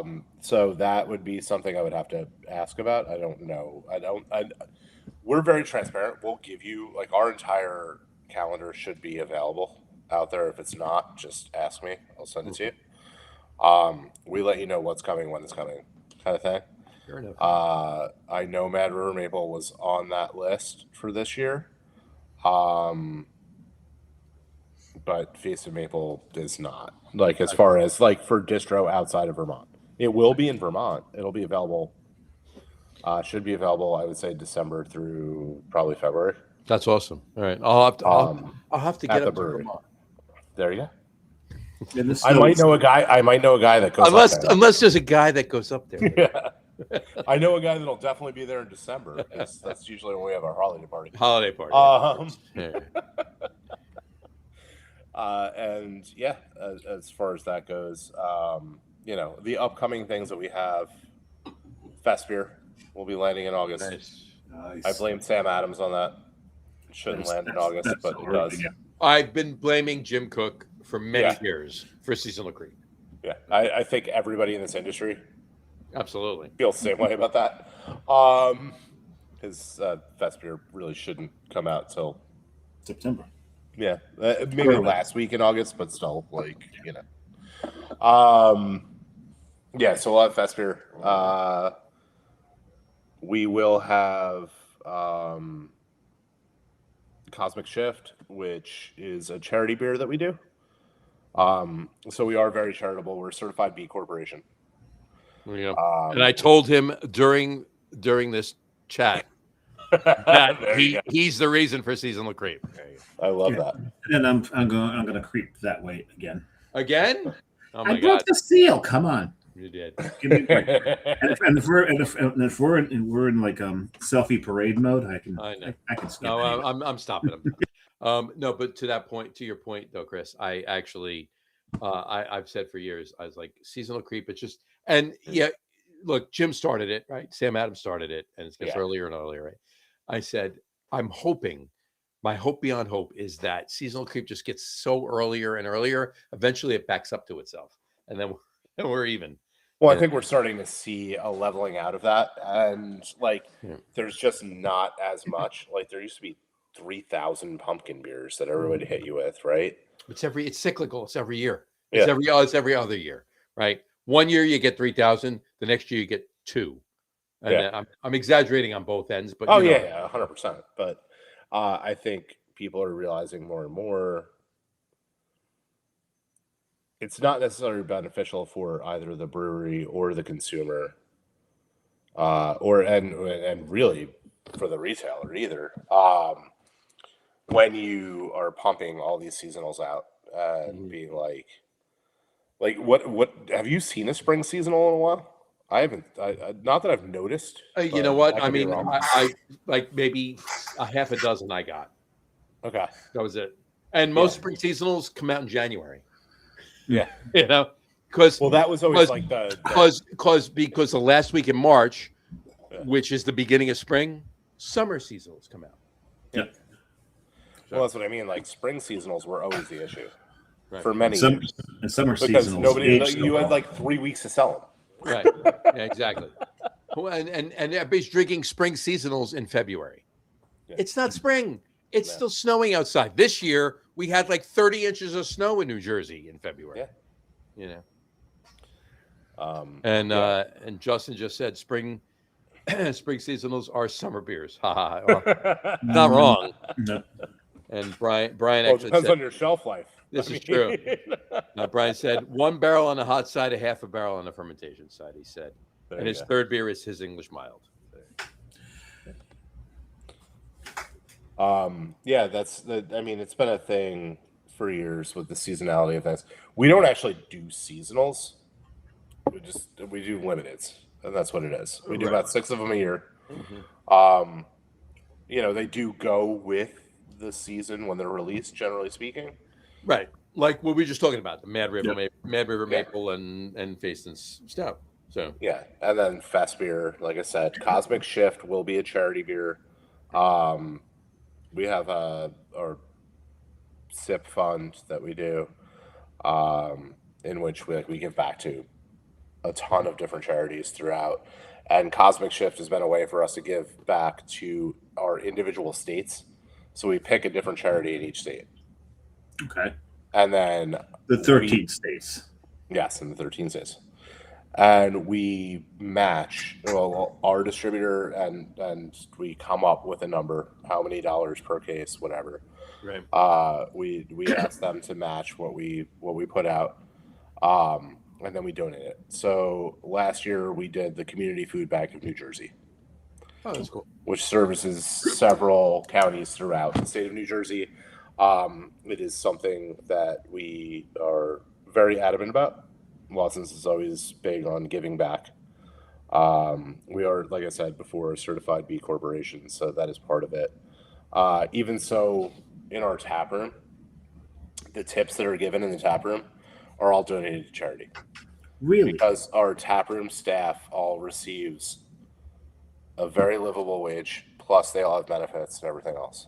mean? So that would be something I would have to ask about. I don't know. We're very transparent. We'll give you like our entire calendar should be available out there. If it's not, just ask me. I'll send it to you. We let you know what's coming when it's coming, kind of thing. Fair enough. I know Mad River Maple was on that list for this year. But Face of Maple is not. Like as far as like for distro outside of Vermont. It will be in Vermont. It'll be available. Should be available, I would say December through probably February. That's awesome. All right. I'll have to at get the up to brewery. Vermont. There you go. And I might know a guy that goes up there. Unless there's a guy that goes up there. Yeah. I know a guy that'll definitely be there in December. That's usually when we have our holiday party. Holiday party. Yeah. And yeah, as far as that goes, the upcoming things that we have, Fest Beer will be landing in August. Nice. I blame Sam Adams on that. It shouldn't land in August, but it does. Yeah. I've been blaming Jim Cook for many Yeah. years for seasonal creep. Yeah, I think everybody in this industry Absolutely. feels the same way about that. His Fest Beer really shouldn't come out till September. maybe Early. last week in August, but still, so we'll have Fest Beer. We will have Cosmic Shift, which is a charity beer that we do. So we are very charitable. We're a certified B Corporation. Yeah. And I told him during this chat that he's the reason for seasonal creep. I love that. And I'm gonna creep that way again. Again? Oh my I broke God. the seal. Come on. You did. Give me a break. and if we're in like selfie parade mode, I can skip. No, anyway. I'm stopping him. No, but to your point though, Chris, I actually, I've said for years, I was like seasonal creep. It's just, and yeah, look, Jim started it, right? Sam Adams started it, and it gets earlier and earlier, right? I said, I'm hoping my hope beyond hope is that seasonal creep just gets so earlier and earlier. Eventually, it backs up to itself, and then we're even. Well, I Yeah. think we're starting to see a leveling out of that, and like Yeah. there's just not as much. Like there used to be 3,000 pumpkin beers that everybody hit you with, right? It's cyclical. It's every year. Yeah. It's every other year, right? One year you get 3,000. The next year you get 2. And Yeah. I'm exaggerating on both ends, but Oh you know. yeah, 100%. But I think people are realizing more and more it's not necessarily beneficial for either the brewery or the consumer, and really for the retailer either. When you are pumping all these seasonals out and being like what have you seen a spring seasonal in a while? I haven't. Not that I've noticed. You know what? I mean, I like maybe a half a dozen I got. Okay. That was it. And most spring seasonals come out in January. Yeah. You know, because that was always like because the last week in March, which is the beginning of spring, summer seasonals come out. Yeah. Well, that's what I mean. Like spring seasonals were always the issue for many years. And summer because seasonals. you had like 3 weeks to sell them. Right. Yeah, exactly. And everybody's drinking spring seasonals in February. Yeah. It's not spring. It's still snowing outside. This year we had like 30 inches of snow in New Jersey in February. Yeah. You know. And Justin just said spring seasonals are summer beers. Ha ha. Not wrong. No. And Brian actually depends on your shelf life. This is true. Brian said 1 barrel on the hot side, a half a barrel on the fermentation side, he said. And his third beer is his English mild. It's been a thing for years with the seasonality of things. We don't actually do seasonals. We do limiteds, and that's what it is. We do about 6 of them a year. Mm-hmm. They do go with the season when they're released, generally speaking. Right. Like what we were just talking about, the Mad River Maple and Faiston's Stout. So yeah, and then Fest beer, like I said, Cosmic Shift will be a charity beer. We have our SIP fund that we do, in which we give back to a ton of different charities throughout. And Cosmic Shift has been a way for us to give back to our individual states. So we pick a different charity in each state. Okay. And then the 13 states. Yes, in the 13 states. And we match our distributor and we come up with a number, how many dollars per case, whatever. Right. We ask them to match what we put out. And then we donate it. So last year we did the Community Food Bank of New Jersey. Oh, that's cool. Which services several counties throughout the state of New Jersey. It is something that we are very adamant about. Lawson's is always big on giving back. We are, like I said before, a certified B Corporation, so that is part of it. Even so, in our tap room, the tips that are given in the tap room are all donated to charity. Really? Because our tap room staff all receives a very livable wage, plus they all have benefits and everything else.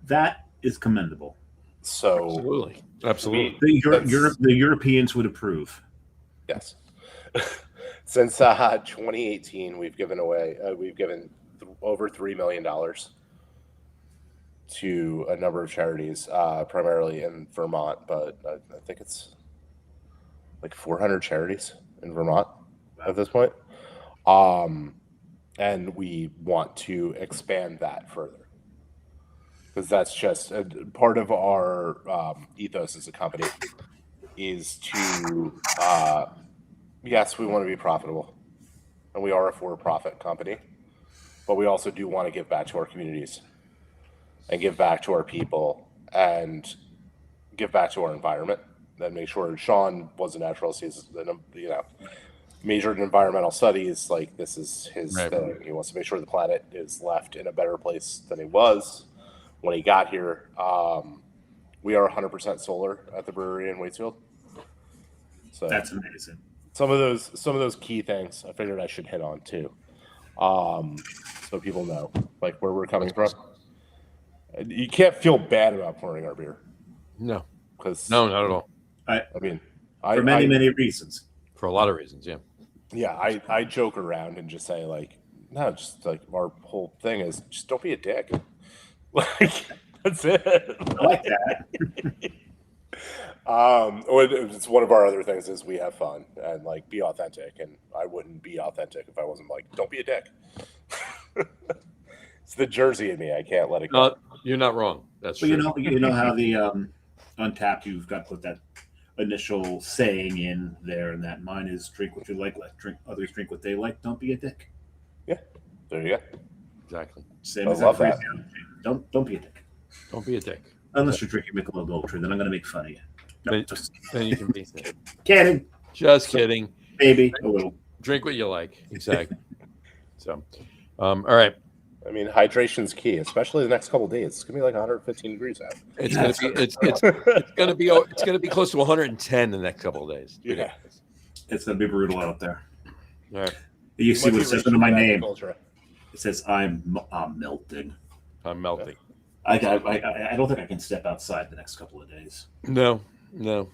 That is commendable. So absolutely. The Europeans would approve. Yes. Since 2018, we've given over $3 million to a number of charities, primarily in Vermont, but I think it's like 400 charities in Vermont at this point. And we want to expand that further. Because that's just part of our ethos as a company is to, yes, we want to be profitable. And we are a for-profit company. But we also do want to give back to our communities and give back to our people and give back to our environment. And make sure Sean was a naturalist. He's, majored in environmental studies. Like, this is his thing. He wants to make sure the planet is left in a better place than it was when he got here. We are 100% solar at the brewery in Waitsfield. So that's amazing. Some of those key things I figured I should hit on too, so people know like where we're coming from. And you can't feel bad about pouring our beer. No, Because not at all. I mean, For many reasons. For a lot of reasons, yeah. Yeah, I joke around and just say like, no, just like our whole thing is just don't be a dick. Like that's it. I like that. It's one of our other things is we have fun and like be authentic, and I wouldn't be authentic if I wasn't like, don't be a dick. It's the Jersey in me. I can't let it go. You're not wrong. That's But true. you know how the Untapped, you've got to put that initial saying in there, and that mine is drink what you like, let drink others drink what they like. Don't be a dick. Yeah, there you go. Exactly. Same I as love phrase. that. Don't be a dick. Don't be a dick. Unless you're drinking Michelob Ultra, then I'm going to make fun of you. No, Then- just Then you can be kidding, just kidding. maybe a little. Drink what you like. Exactly. So, all right. I mean, hydration's key, especially the next couple of days. It's gonna be like 115 degrees out. It's gonna be close to 110 the next couple of days. Yeah. It's going to be brutal out there. All right. You see might what be it says reaching under my that name? Ultra. It says I'm melting. I'm melting. I don't think I can step outside the next couple of days. No. Yeah. Like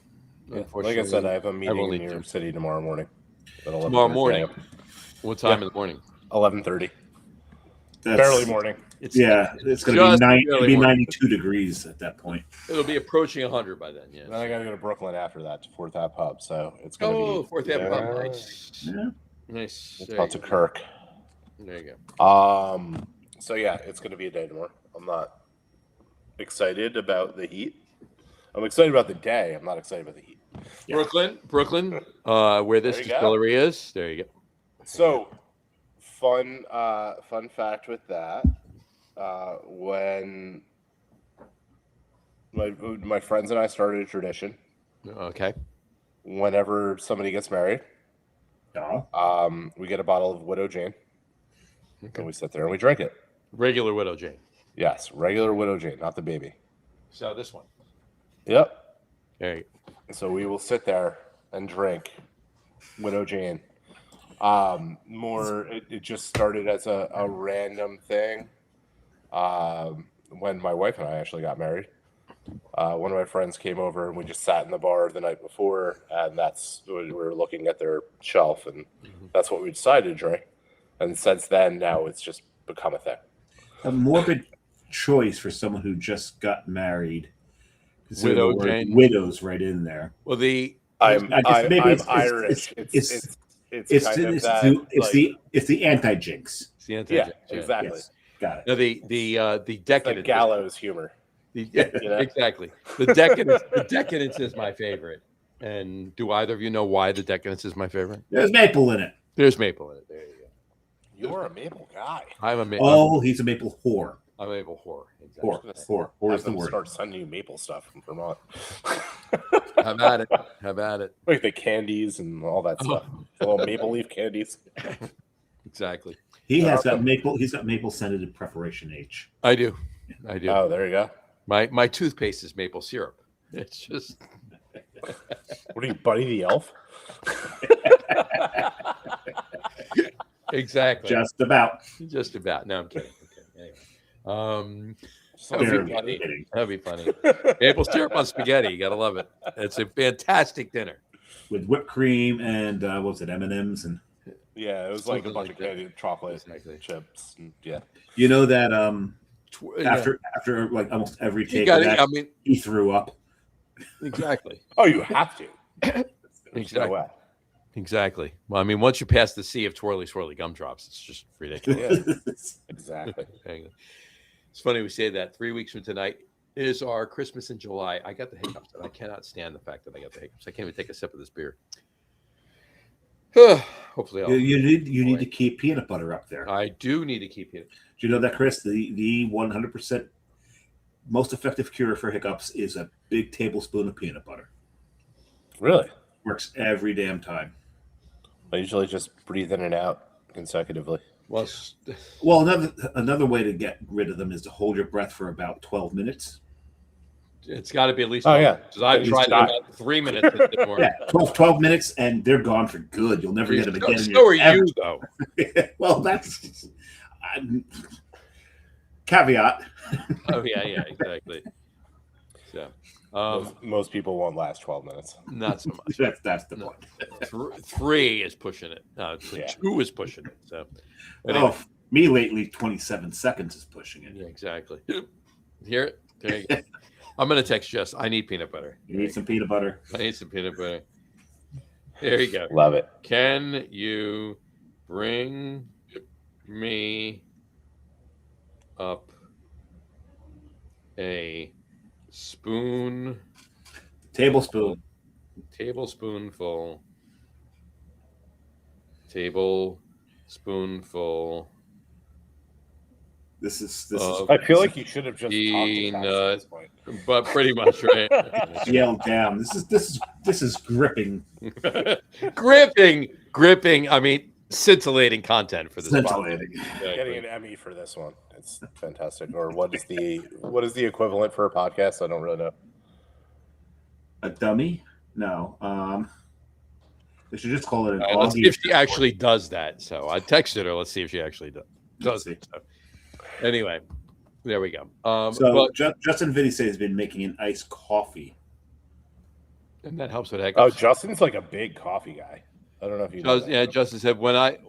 I Unfortunately. said, I have a meeting will in need New York to. City tomorrow morning. At 11:30 Tomorrow morning. a.m. What time in the morning? 11:30. That's, Barely morning. It's going to be 92 degrees at that point. It'll be approaching 100 by then. Yeah. Then I gotta go to Brooklyn after that to Fourth Ave Pub. So it's gonna be Fourth Ave Pub. Nice. Yeah. Nice. It's There out you to go. Kirk. There you go. So yeah, it's gonna be a day tomorrow. I'm not excited about the heat. I'm excited about the day. I'm not excited about the heat. Yeah. Brooklyn, where this There you go. distillery is. There you go. So fun fact with that. When my friends and I started a tradition, Okay. whenever somebody gets married, Yeah. we get a bottle of Widow Jane, Okay. and we sit there and we drink it. Regular Widow Jane. Yes, regular Widow Jane, not the baby. So this one. Yep. There you So we will sit there and drink Widow Jane. It just started as a random thing. When my wife and I actually got married, one of my friends came over and we just sat in the bar the night before, and that's we were looking at their shelf, and that's what we decided to drink. And since then, now it's just become a thing. A morbid choice for someone who just got married. Consider Widow the word Jane. Widow's right in there. Well, I'm it's Irish. it's It's kind of that. it's the anti-jinx. it's the anti- Yeah, exactly. Yes, got it. No, the Like decadence. gallows humor. Exactly. The decadence is my favorite. And do either of you know why the decadence is my favorite? There's maple in it. There's maple in it. There you go. You're a maple guy. I'm a maple. Oh, he's a maple whore. I'm a maple whore. Exactly. Whore Have is the them word. start sending you maple stuff from Vermont. How about it? How about it? Like the candies and all that stuff. The little maple leaf candies. Exactly. He has got maple. He's got maple scented preparation H. I do. I do. Oh, there you go. My toothpaste is maple syrup. It's just What are you, Buddy the Elf? exactly. Just about. Just about. No, I'm kidding. Anyway. Very funny. kidding. That'd be funny. Maple syrup on spaghetti. You gotta love it. It's a fantastic dinner. With whipped cream and what was it, M&Ms and Yeah, it was like a Something bunch like of candy, chocolate, Exactly. chips. And, yeah. you know that Yeah. after like almost every You take got of it. that, I mean, he threw up. exactly. Oh, you have to. There's Exactly. no way. Exactly. Well, I mean, once you pass the sea of twirly swirly gumdrops, it's just ridiculous. Exactly. It's funny we say that. 3 weeks from tonight is our Christmas in July. I got the hiccups, and I cannot stand the fact that I got the hiccups. I can't even take a sip of this beer. Hopefully, you need to keep peanut butter up there. I do need to keep it. Do you know that, Chris? The 100% most effective cure for hiccups is a big tablespoon of peanut butter. Really? Works every damn time. I usually just breathe in and out consecutively. Well, another way to get rid of them is to hold your breath for about 12 minutes. it's got to be at least. Oh, yeah. Because I've At tried least it about 3 minutes. Yeah, 12 minutes, and they're gone for good. You'll never get them again. So are you, though. Well, caveat. Oh yeah, exactly. So, most people won't last 12 minutes. not so much. That's the point. 3 is pushing it. No, 2 is pushing it. So, anyway. Me lately, 27 seconds is pushing it. Yeah, exactly. Hear it? There you go. I'm gonna text Jess. I need peanut butter. You need some peanut butter. I need some peanut butter. There you go. Love it. Can you bring me up a tablespoonful This is I feel like you should have just talked about at this point. But pretty much, right? Yelled down. This is gripping. gripping. I mean, scintillating content for this. Scintillating. Getting an Emmy for this one. It's fantastic. Or what is the equivalent for a podcast? I don't really know. A dummy? No. They should just call it an let's see if she actually does that. So I texted her. Let's see if she actually does it. So. Anyway, there we go. Justin Vitti says he's been making an iced coffee, and that helps with hiccups. Oh, Justin's like a big coffee guy. I don't know if you know that. Yeah, Justin said when I've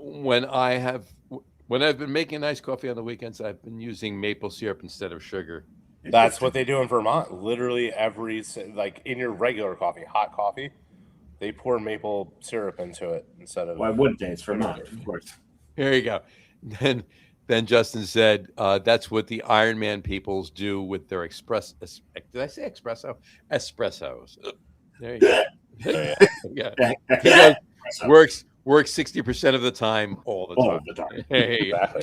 been making iced coffee on the weekends, I've been using maple syrup instead of sugar. That's what they do in Vermont. Literally like in your regular coffee, hot coffee, they pour maple syrup into it instead of. Why wouldn't they? It's Vermont, of course. Here you go. Then Justin said, that's what the Iron Man peoples do with their espresso. Did I say espresso? Espressos. There you go. Yeah. Works 60% of the time, all the time. Hey. Exactly.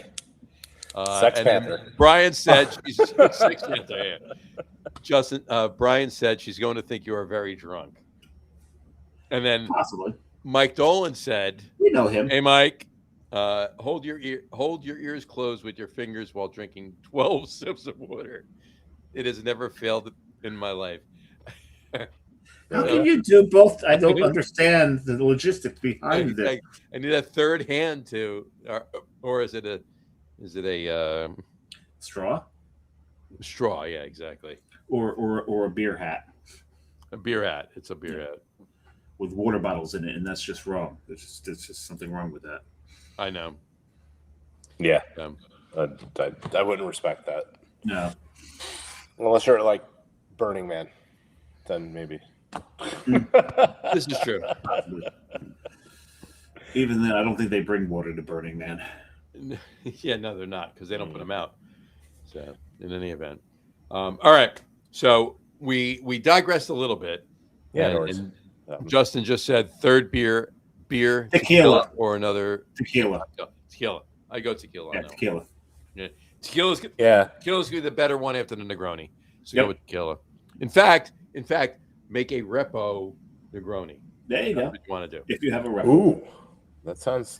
Sex Panther. Brian said she's Sex Panther. Yeah. Justin, Brian said she's going to think you are very drunk. And then possibly Mike Dolan said, "We know him. Hey, Mike, hold your ears closed with your fingers while drinking 12 sips of water. It has never failed in my life." How can you do both? I don't understand the logistics behind this. I need a third hand to, or is it a straw? Straw, yeah, exactly. Or a beer hat. A beer hat. It's a beer hat with water bottles in it, and that's just wrong. There's just something wrong with that. I know. Yeah. I wouldn't respect that. No. Unless you're like Burning Man, then maybe. This is true. Even then, I don't think they bring water to Burning Man. Yeah, no, they're not, because they don't put them out. So, in any event, all right. So we digressed a little bit. Yeah. And Justin just said third beer, tequila, or another tequila. I go tequila. Yeah, tequila. Yeah, tequila's gonna be the better one after the Negroni. So go with tequila. In fact, make a Repo Negroni. There you go. What you want to do if you have a Repo. Ooh, that sounds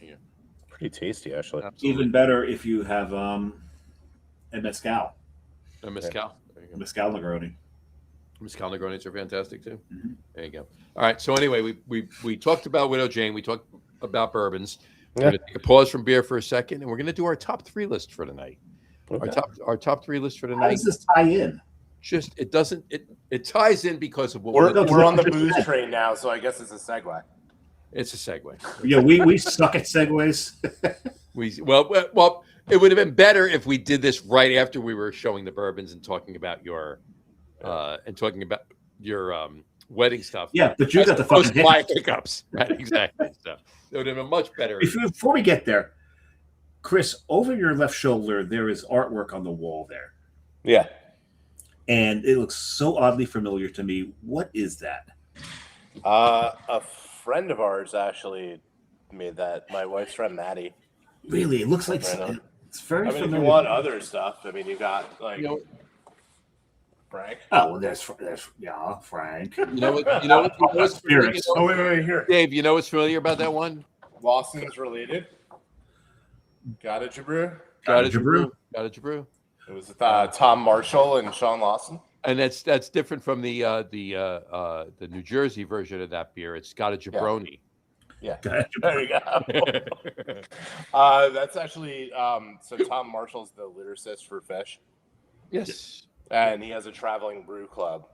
pretty tasty, actually. Absolutely. Even better if you have a mezcal. A mezcal. Mezcal Negroni. Mezcal Negronis are fantastic too. Mm-hmm. There you go. All right. So anyway, we talked about Widow Jane. We talked about bourbons. We're going to take a pause from beer for a second, and we're going to do our top 3 list for tonight. Okay. Our top 3 list for tonight. How does this tie in? Just it doesn't it ties in because of what we're on the booze train now, so I guess it's a segue. It's a segue. Yeah, we suck at segues. Well, it would have been better if we did this right after we were showing the bourbons and talking about your wedding stuff. Yeah, but you got the fucking hiccups. Right, exactly. So it would have been much better. Before we get there, Chris, over your left shoulder, there is artwork on the wall there. Yeah. And it looks so oddly familiar to me. What is that? A friend of ours actually made that. My wife's friend, Maddie. Really? It looks like it's very familiar. If you want other stuff, you got like Frank. Oh, well, there's Frank. You know what's familiar? Wait, here. Dave, you know what's familiar about that one? Lawson's related. Got it, Jabrew? Got it, Jabrew. It was Tom Marshall and Sean Lawson. And that's different from the New Jersey version of that beer. It's got a Jabroni. Yeah, Go ahead. there you go. That's actually so Tom Marshall's the lyricist for Fish, Yes. and he has a traveling brew club,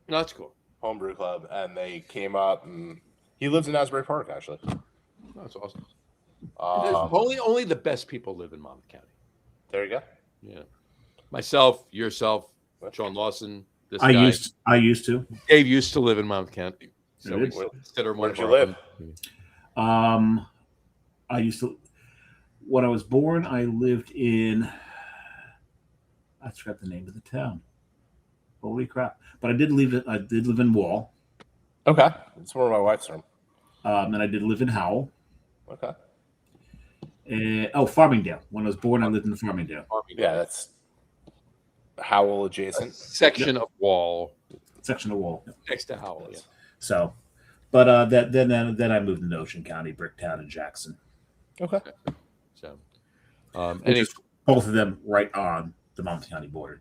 No, that's cool. homebrew club, and they came up and he lives in Asbury Park actually. That's awesome. Um, Only the best people live in Monmouth County. there you go. Yeah. Myself, yourself, John Lawson, this I guy. used to. Dave used to live in Monmouth County. So It we is. consider him one Where'd of you our live? own. I used to. When I was born, I lived in. I forgot the name of the town. Holy crap! But I did live. I did live in Wall, Okay, that's where my wife's from. and I did live in Howell. Okay, Farmingdale. When I was born, I lived in Farmingdale. yeah, that's Howell adjacent. Section of Wall Section of Wall. next to Howell. Yeah. So, but then I moved into Ocean County, Bricktown, and Jackson. Okay, So, Which and is both of them right on the Monmouth County border.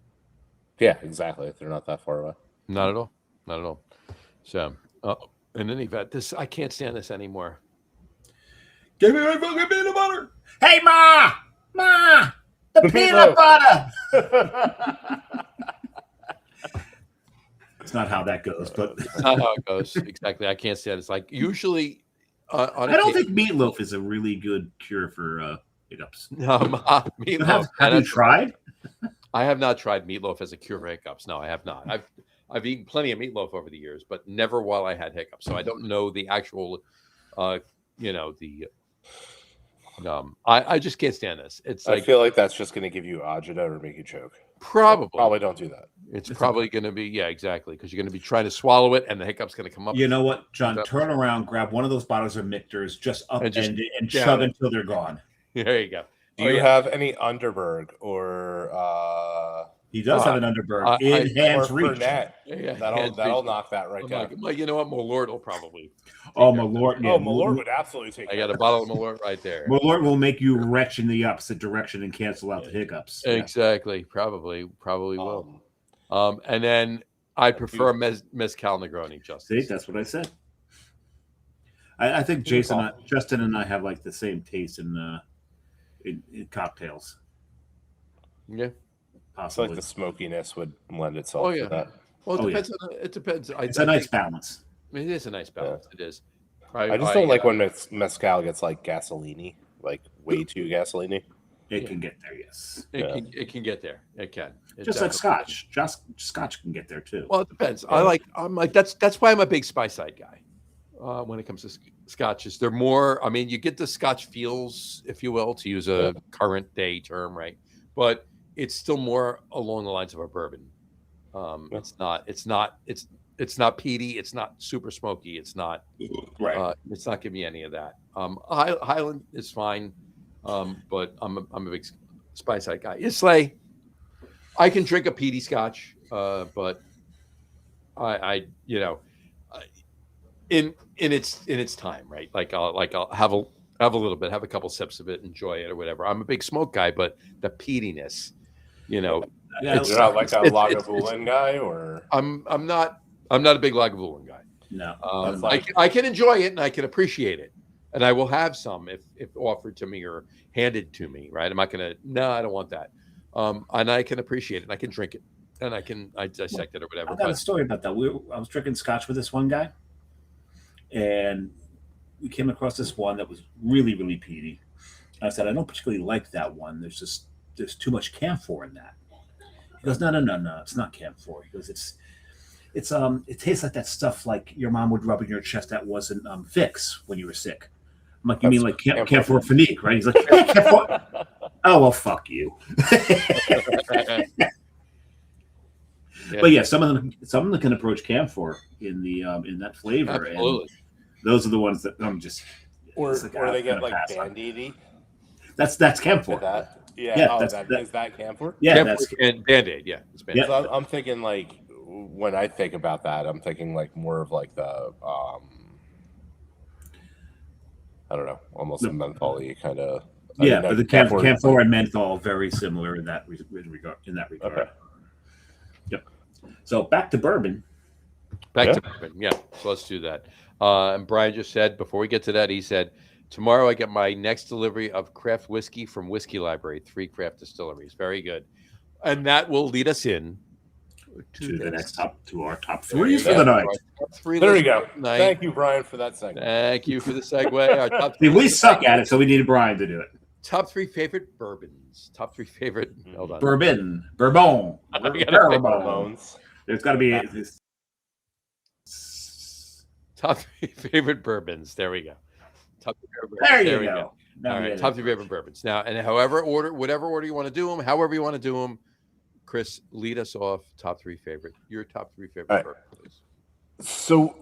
yeah, exactly. They're not that far away. not at all. Not at all. So, in any event, I can't stand this anymore. Give me my fucking peanut butter. Hey, Ma! Ma! The The peanut peanut. butter! It's not how that goes, but That's not how it goes. Exactly. I can't stand it. It's like usually on I don't think meatloaf is a really good cure for hiccups. meatloaf. Have you tried? I have not tried meatloaf as a cure for hiccups. No, I have not. I've eaten plenty of meatloaf over the years, but never while I had hiccups. So I don't know the actual, I just can't stand this. It's I like feel like that's just going to give you agita or make you choke. probably Don't do that. it's probably going to be exactly because you're going to be trying to swallow it and the hiccup's going to come up. You know what, John? Turn around, grab one of those bottles of Michter's, just upend it and chug until they're gone. There you go. Do you have any Underberg or He does have an Underberg in hands or reach. Fernet? Yeah, That'll knock that right down. Like, you know what? Malort will probably. Oh, Malort. Yeah, Malort would absolutely take. I got a bottle of Malort right there. Malort will make you retch in the opposite direction and cancel out the hiccups. Exactly. Probably will. And then I prefer mezcal Negroni. Justin. See, that's what I said. I think Justin and I have like the same taste in cocktails. Yeah. I feel Possibly. like the smokiness would lend itself to that. Well, it depends. It depends. It's a nice balance. It is a nice balance. Yeah. It is. I just don't like when mezcal gets like gasoline-y, like way too gasoline-y. It can get there, yes. It can get there. It can. Just like Scotch. Scotch can get there too. Well, it depends. Yeah. That's why I'm a big Spice Side guy. When it comes to scotches, they're more. I mean, you get the Scotch feels, if you will, to use a current day term, right? But it's still more along the lines of a bourbon. It's not peaty. It's not super smoky. It's not right. It's not giving me any of that. Highland is fine, but I'm a big Spice Side guy. Islay, I can drink a peaty Scotch, but in its time, right? I'll have a little bit, have a couple sips of it, enjoy it or whatever. I'm a big smoke guy, but the peatiness, you're not like a Lagavulin guy, or I'm not a big Lagavulin guy. No, I can enjoy it and I can appreciate it, and I will have some if offered to me or handed to me. Right? I'm not gonna. No, I don't want that. And I can appreciate it. And I can drink it, and I dissect it or whatever. I got a story about that. I was drinking Scotch with this one guy, and we came across this one that was really, really peaty. And I said, I don't particularly like that one. There's too much camphor in that. He goes, no, it's not camphor. He goes, it tastes like that stuff like your mom would rub in your chest that wasn't Vicks when you were sick. I'm like, you mean like camphor Finique, right? He's like, yeah, camphor. Oh, well, fuck you. Yeah. But yeah, some of them can approach camphor in that flavor. Absolutely. And those are the ones that I'm just. Or they get like Band-Aidy. Band-Aidy. That's camphor. Is that camphor? Yeah, camphor that's and Band-Aid. Yeah, it's Band-Aid. So I'm thinking like when I think about that, I'm thinking like more of like the I don't know, almost a menthol-y kind of. Yeah, but the camphor and menthol very similar in that regard. Okay. Yep. So back to bourbon. Back to bourbon. Yeah. So let's do that. And Brian just said, before we get to that, he said, tomorrow I get my next delivery of craft whiskey from Whiskey Library, 3 craft distilleries. Very good. And that will lead us in To the next to our top There three you for go. the night. Top 3 There list you go. tonight. Thank you, Brian, for that segment. Thank you for the segue. Our top See, 3 we suck at it, so we needed Brian to do it. top 3 favorite bourbons. Top 3 favorite. Hold on. Bourbon. Bourbon. There's got to be Top 3 favorite bourbons. There we go. Top 3 favorite There bourbons. you we go. Now All we right, get top it. 3 favorite bourbons. Now, and whatever order you want to do them, however you want to do them, Chris, lead us off. Top 3 favorite. Your top 3 favorite right. bourbons, please. So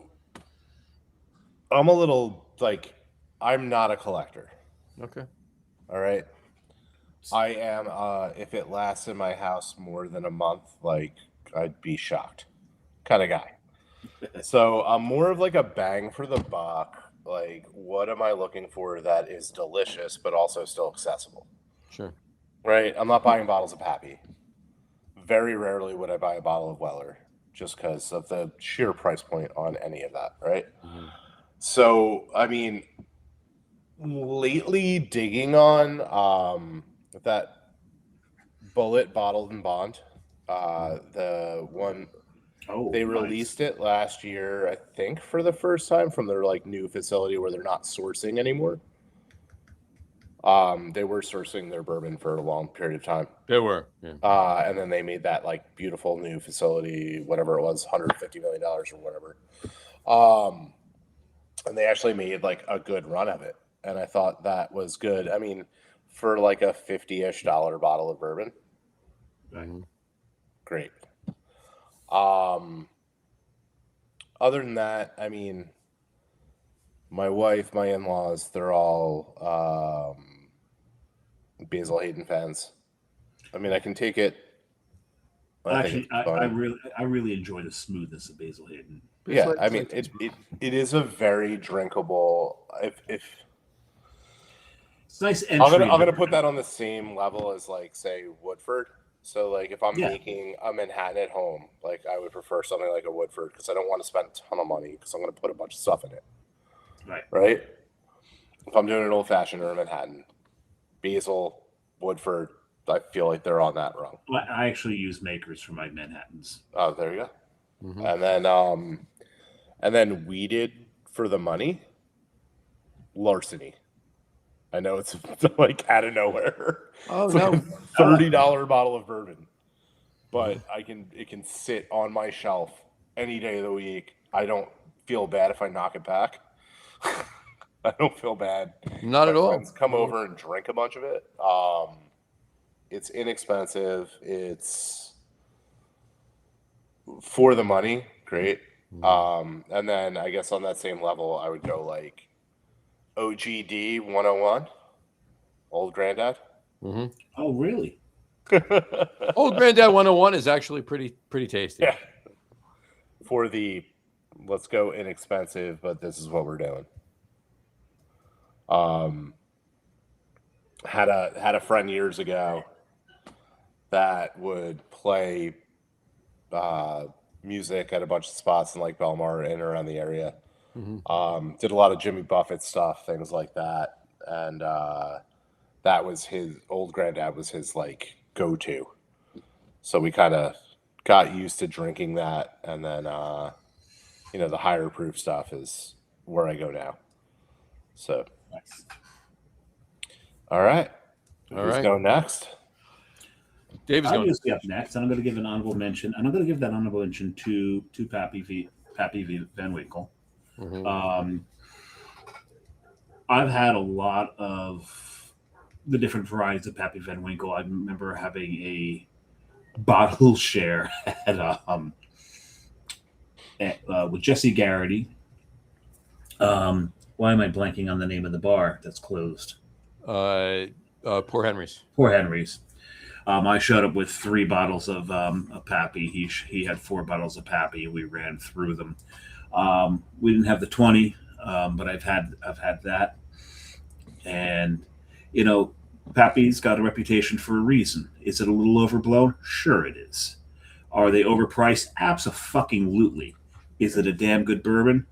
I'm a little I'm not a collector. Okay. All right. I am if it lasts in my house more than a month, I'd be shocked kind of guy. So I'm more of a bang for the buck. What am I looking for that is delicious but also still accessible? Sure. Right? I'm not buying bottles of Pappy. Very rarely would I buy a bottle of Weller just because of the sheer price point on any of that, right? Mm-hmm. So, I mean, lately digging on that Bullet Bottled and Bond, the one they released it last year, I think, for the first time from their new facility where they're not sourcing anymore. They were sourcing their bourbon for a long period of time. They were. Yeah. And then they made that beautiful new facility, whatever it was, $150 million or whatever. And they actually made a good run of it. And I thought that was good. I mean, for a $50-ish bottle of bourbon. Mm-hmm. Great. Other than that, I mean, my wife, my in-laws, they're all Basil Hayden fans. I mean, I can take it. Actually, I really enjoy the smoothness of Basil Hayden. Yeah, I mean, it is a very drinkable. If it's nice entry. I'm gonna put that on the same level as say Woodford. So if I'm making a Manhattan at home, I would prefer something like a Woodford because I don't want to spend a ton of money because I'm gonna put a bunch of stuff in it. Right. If I'm doing an old fashioned or a Manhattan, Basil, Woodford, I feel like they're on that rung. I actually use makers for my Manhattans. Oh, there you go. Mm-hmm. And then weeded for the money, Larceny. I know it's out of nowhere. Oh, it's no. a $30 bottle of bourbon, but it can sit on my shelf any day of the week. I don't feel bad if I knock it back. I don't feel bad. Not at all. Friends come over and drink a bunch of it. It's inexpensive. It's for the money. Great. And then I guess on that same level, I would go OGD 101, Old Granddad. Mm-hmm. Oh, really? Old Granddad 101 is actually pretty tasty. Yeah. For the let's go inexpensive, but this is what we're doing. Had a friend years ago that would play music at a bunch of spots in Belmar and around the area. Mm-hmm. Did a lot of Jimmy Buffett stuff, things like that, and that was his Old Granddad was his go-to. So we kind of got used to drinking that, and then the higher proof stuff is where I go now. So, all right, who's going next? Dave's I'm going going to be up next, and I'm going to give an honorable mention, and I'm going to give that honorable mention to Pappy Van Winkle. Mm-hmm. I've had a lot of the different varieties of Pappy Van Winkle. I remember having a bottle share with Jesse Garrity. Why am I blanking on the name of the bar that's closed? Poor Henry's. Poor Henry's. I showed up with 3 bottles of Pappy. He had 4 bottles of Pappy, and we ran through them. We didn't have the 20, but I've had that. And Pappy's got a reputation for a reason. Is it a little overblown? Sure, it is. Are they overpriced? Abso-fucking-lutely. Is it a damn good bourbon?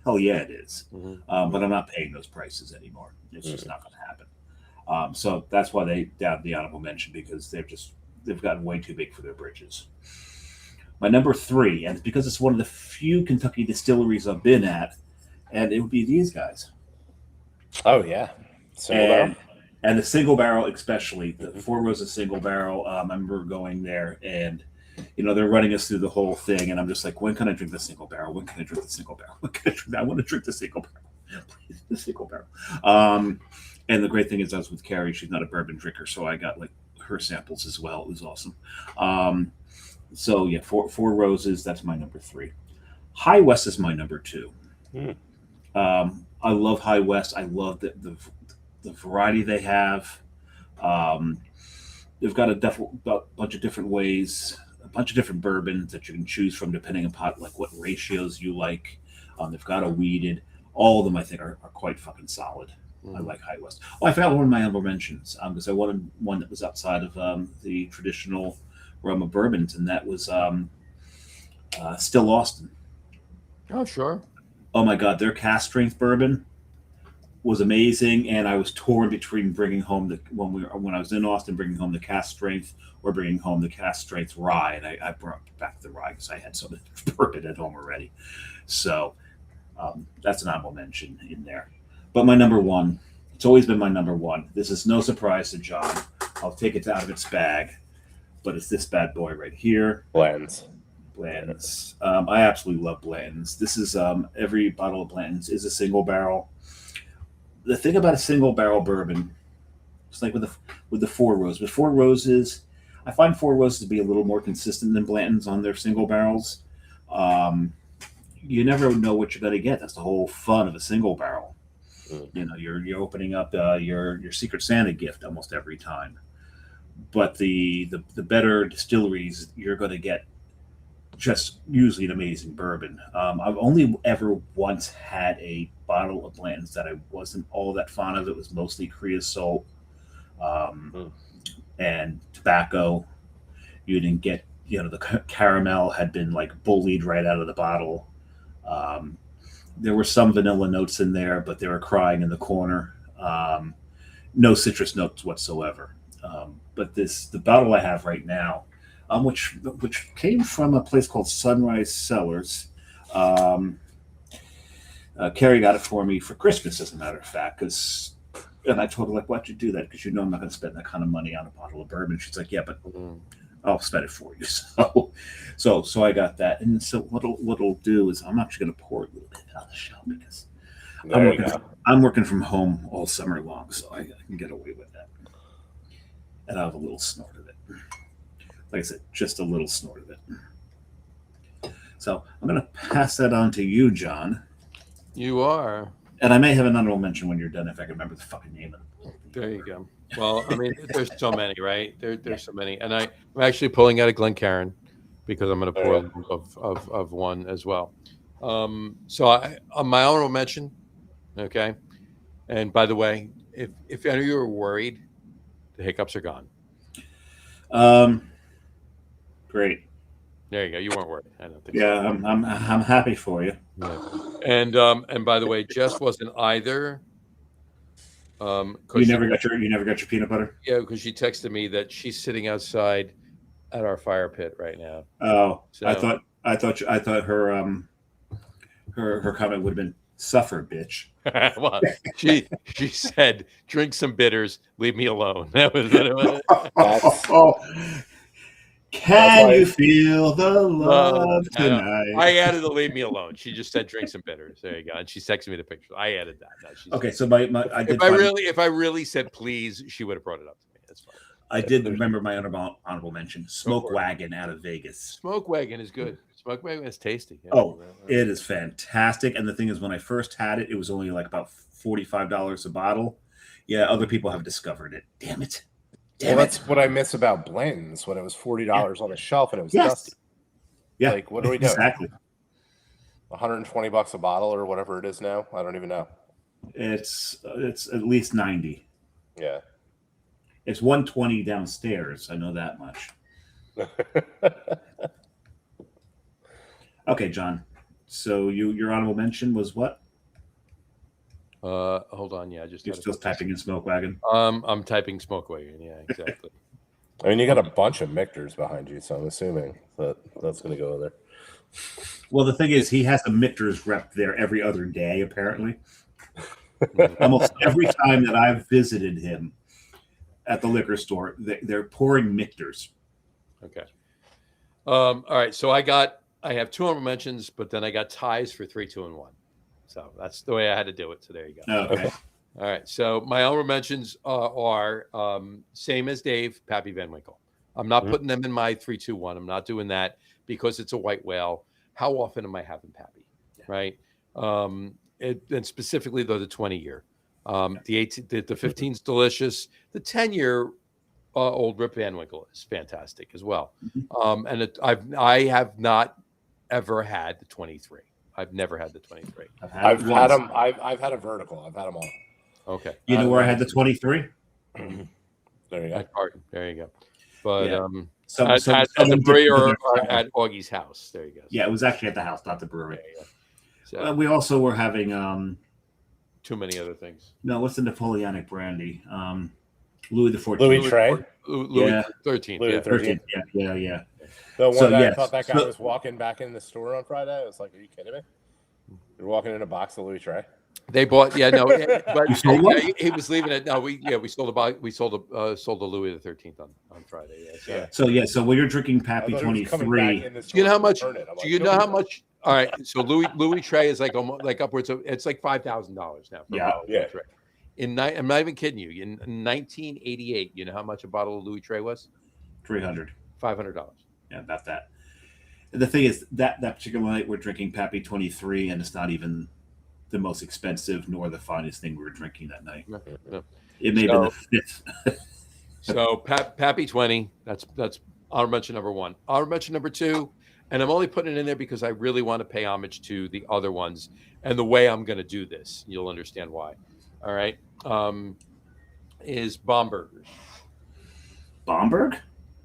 Hell yeah, it is. Mm-hmm. But I'm not paying those prices anymore. It's just not going to happen. So that's why they down the honorable mention, because they've gotten way too big for their britches. My number 3, and because it's one of the few Kentucky distilleries I've been at, and it would be these guys. Oh yeah, single barrel. And the single barrel, especially the Four Roses single barrel. I remember going there, and they're running us through the whole thing, and I'm just like, when can I drink the single barrel? When can I drink the single barrel? When can I drink that? I want to drink the single barrel, please, the single barrel. And the great thing is, I was with Carrie. She's not a bourbon drinker, so I got like her samples as well. It was awesome. So yeah, Four Roses. That's my number 3. High West is my number 2. I love High West. I love the variety they have. They've got a bunch of different ways, a bunch of different bourbons that you can choose from depending upon like what ratios you like. They've got a weeded. All of them, I think, are quite fucking solid. I like High West. Oh, I forgot one of my honorable mentions because I wanted one that was outside of the traditional realm of bourbons, and that was Still Lawson. Oh, sure. Oh my God, their cask strength bourbon was amazing, and I was torn between bringing home when I was in Austin, bringing home the cask strength or bringing home the cask strength rye, and I brought back the rye because I had some bourbon at home already. So that's an honorable mention in there. But my number 1, it's always been my number 1. This is no surprise to John. I'll take it out of its bag, but it's this bad boy right here. Blends. I absolutely love Blanton's. This is every bottle of Blanton's is a single barrel. The thing about a single barrel bourbon, it's like with the Four Roses. With Four Roses, I find Four Roses to be a little more consistent than Blanton's on their single barrels. You never know what you're going to get. That's the whole fun of a single barrel. You're opening up your Secret Santa gift almost every time. But the better distilleries, you're going to get just usually an amazing bourbon. I've only ever once had a bottle of Blanton's that I wasn't all that fond of. It was mostly creosote and tobacco. You didn't get, the caramel had been like bullied right out of the bottle. There were some vanilla notes in there, but they were crying in the corner. No citrus notes whatsoever. But the bottle I have right now, which came from a place called Sunrise Cellars. Carrie got it for me for Christmas, as a matter of fact, and I told her, like, why'd you do that? Because I'm not going to spend that kind of money on a bottle of bourbon. She's like, yeah, but I'll spend it for you. So I got that. And so what it'll do is I'm actually going to pour a little bit on the shelf because I'm working from home all summer long, so I can get away with that. And I'll have a little snort of it. Like I said, just a little snort of it. So I'm going to pass that on to you, John. You are. And I may have an honorable mention when you're done if I can remember the fucking name of it. There you go. Well, I mean, there's so many, right? There's so many. And I'm actually pulling out a Glencairn because I'm going to pour a little of one as well. So on my honorable mention, okay? And by the way, if any of you are worried, the hiccups are gone. Great. There you go. You weren't worried. I don't think. Yeah, so. I'm happy for you. Yeah. And by the way, Jess wasn't either. You never got your peanut butter? Yeah, because she texted me that she's sitting outside at our fire pit right now. Oh, so, I thought her comment would have been suffer, bitch. Well, she said, drink some bitters, leave me alone. That was it. Can you feel the love tonight? I added the leave me alone. She just said drink some bitters. There you go. And she texted me the picture. I added that. No, okay, so if I really said please, she would have brought it up to me. That's fine. I did remember my honorable mention. Smoke Wagon out of Vegas. Smoke Wagon is good. Smoke Wagon is tasty. Yeah. Oh, it is fantastic. And the thing is, when I first had it, it was only like about $45 a bottle. Yeah, other people have discovered it. Damn it. That's what I miss about Blanton's when it was $40 on the shelf and it was dusty. Yeah. Like, what are we doing? Exactly. $120 a bottle or whatever it is now. I don't even know. It's at least 90. Yeah. It's 120 downstairs. I know that much. Okay, John. So your honorable mention was what? Hold on. Yeah, I just You're gotta still put this- typing in Smoke Wagon. I'm typing Smoke Wagon. Yeah, exactly. I mean, you got a bunch of Michters behind you, so I'm assuming that's going to go there. Well, the thing is, he has a Michter's rep there every other day, apparently. Almost every time that I've visited him at the liquor store, they're pouring Michters. Okay. All right. So I have 2 honorable mentions, but then I got ties for 3, 2, and 1. So that's the way I had to do it. So there you go. Okay. All right. So my honorable mentions are same as Dave, Pappy Van Winkle. I'm not putting them in my 3, 2, 1. I'm not doing that because it's a white whale. How often am I having Pappy? Right. And specifically though the 20-year. The 15's delicious. The 10-year old Rip Van Winkle is fantastic as well. And I have not ever had the 23. I've never had the 23. I've had them. I've had a vertical. I've had them all. Okay. You know where I had the 23? There you go. There you go. But Yeah. at the brewery or at Augie's house. There you go. Yeah, it was actually at the house, not the brewery. So, We also were having too many other things. no, what's the Napoleonic brandy? Louis XIV. Louis Trey. Louis Yeah. 13th. Louis Yeah. 13th. Yeah. The one So, that yeah, I thought that guy so- was walking back in the store on Friday. I was like, "Are you kidding me? You're walking in a box of Louis Trey." They bought, but You sold one? he was leaving it. No, we sold a Louis the 13th on Friday. Yeah. So when you're drinking Pappy I thought he was coming 23, back in the Do store you know how to much? return it. I'm Do like, you know "No, how no." much? All right. So Louis Trey is like almost like upwards of it's like $5,000 now. For a bottle of Louis Trey. I'm not even kidding you. In 1988, you know how much a bottle of Louis Trey was? $300. $500. Yeah, about that. The thing is that particular night we're drinking Pappy 23, and it's not even the most expensive nor the finest thing we were drinking that night. No. It may have been the fifth. So Pappy 20. That's honorable mention number 1. Honorable mention number 2, and I'm only putting it in there because I really want to pay homage to the other ones and the way I'm going to do this. You'll understand why. All right. Is Bomburgers. Bomberg?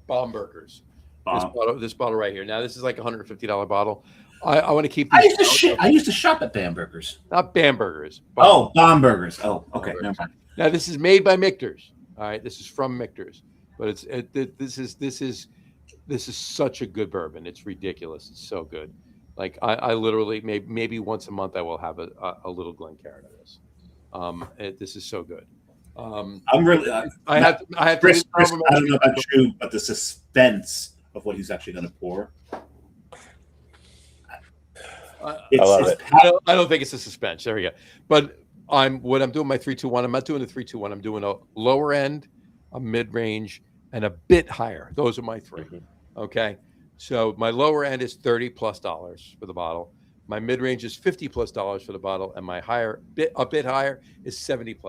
Bomburgers. Bomb. This bottle right here. Now this is like a $150 bottle. I want to keep. I used to shop at Bambergers. Not Bamburgers. Oh, Bomburgers. Oh, okay. Bomburgers. Never mind. Now this is made by Michters. All right, this is from Michters, but this is such a good bourbon. It's ridiculous. It's so good. Like I literally maybe once a month I will have a little Glencairn of this. This is so good. I'm really. I have Chris, to. I don't know about you, but the suspense of what he's actually going to pour. I don't think it's a suspense. There we go. But what I'm doing my 3-2-1. I'm not doing a 3-2-1. I'm doing a lower end, a mid range, and a bit higher. Those are my 3. Okay. So my lower end is $30+ for the bottle. My mid range is $50+ for the bottle, and my a bit higher is $70+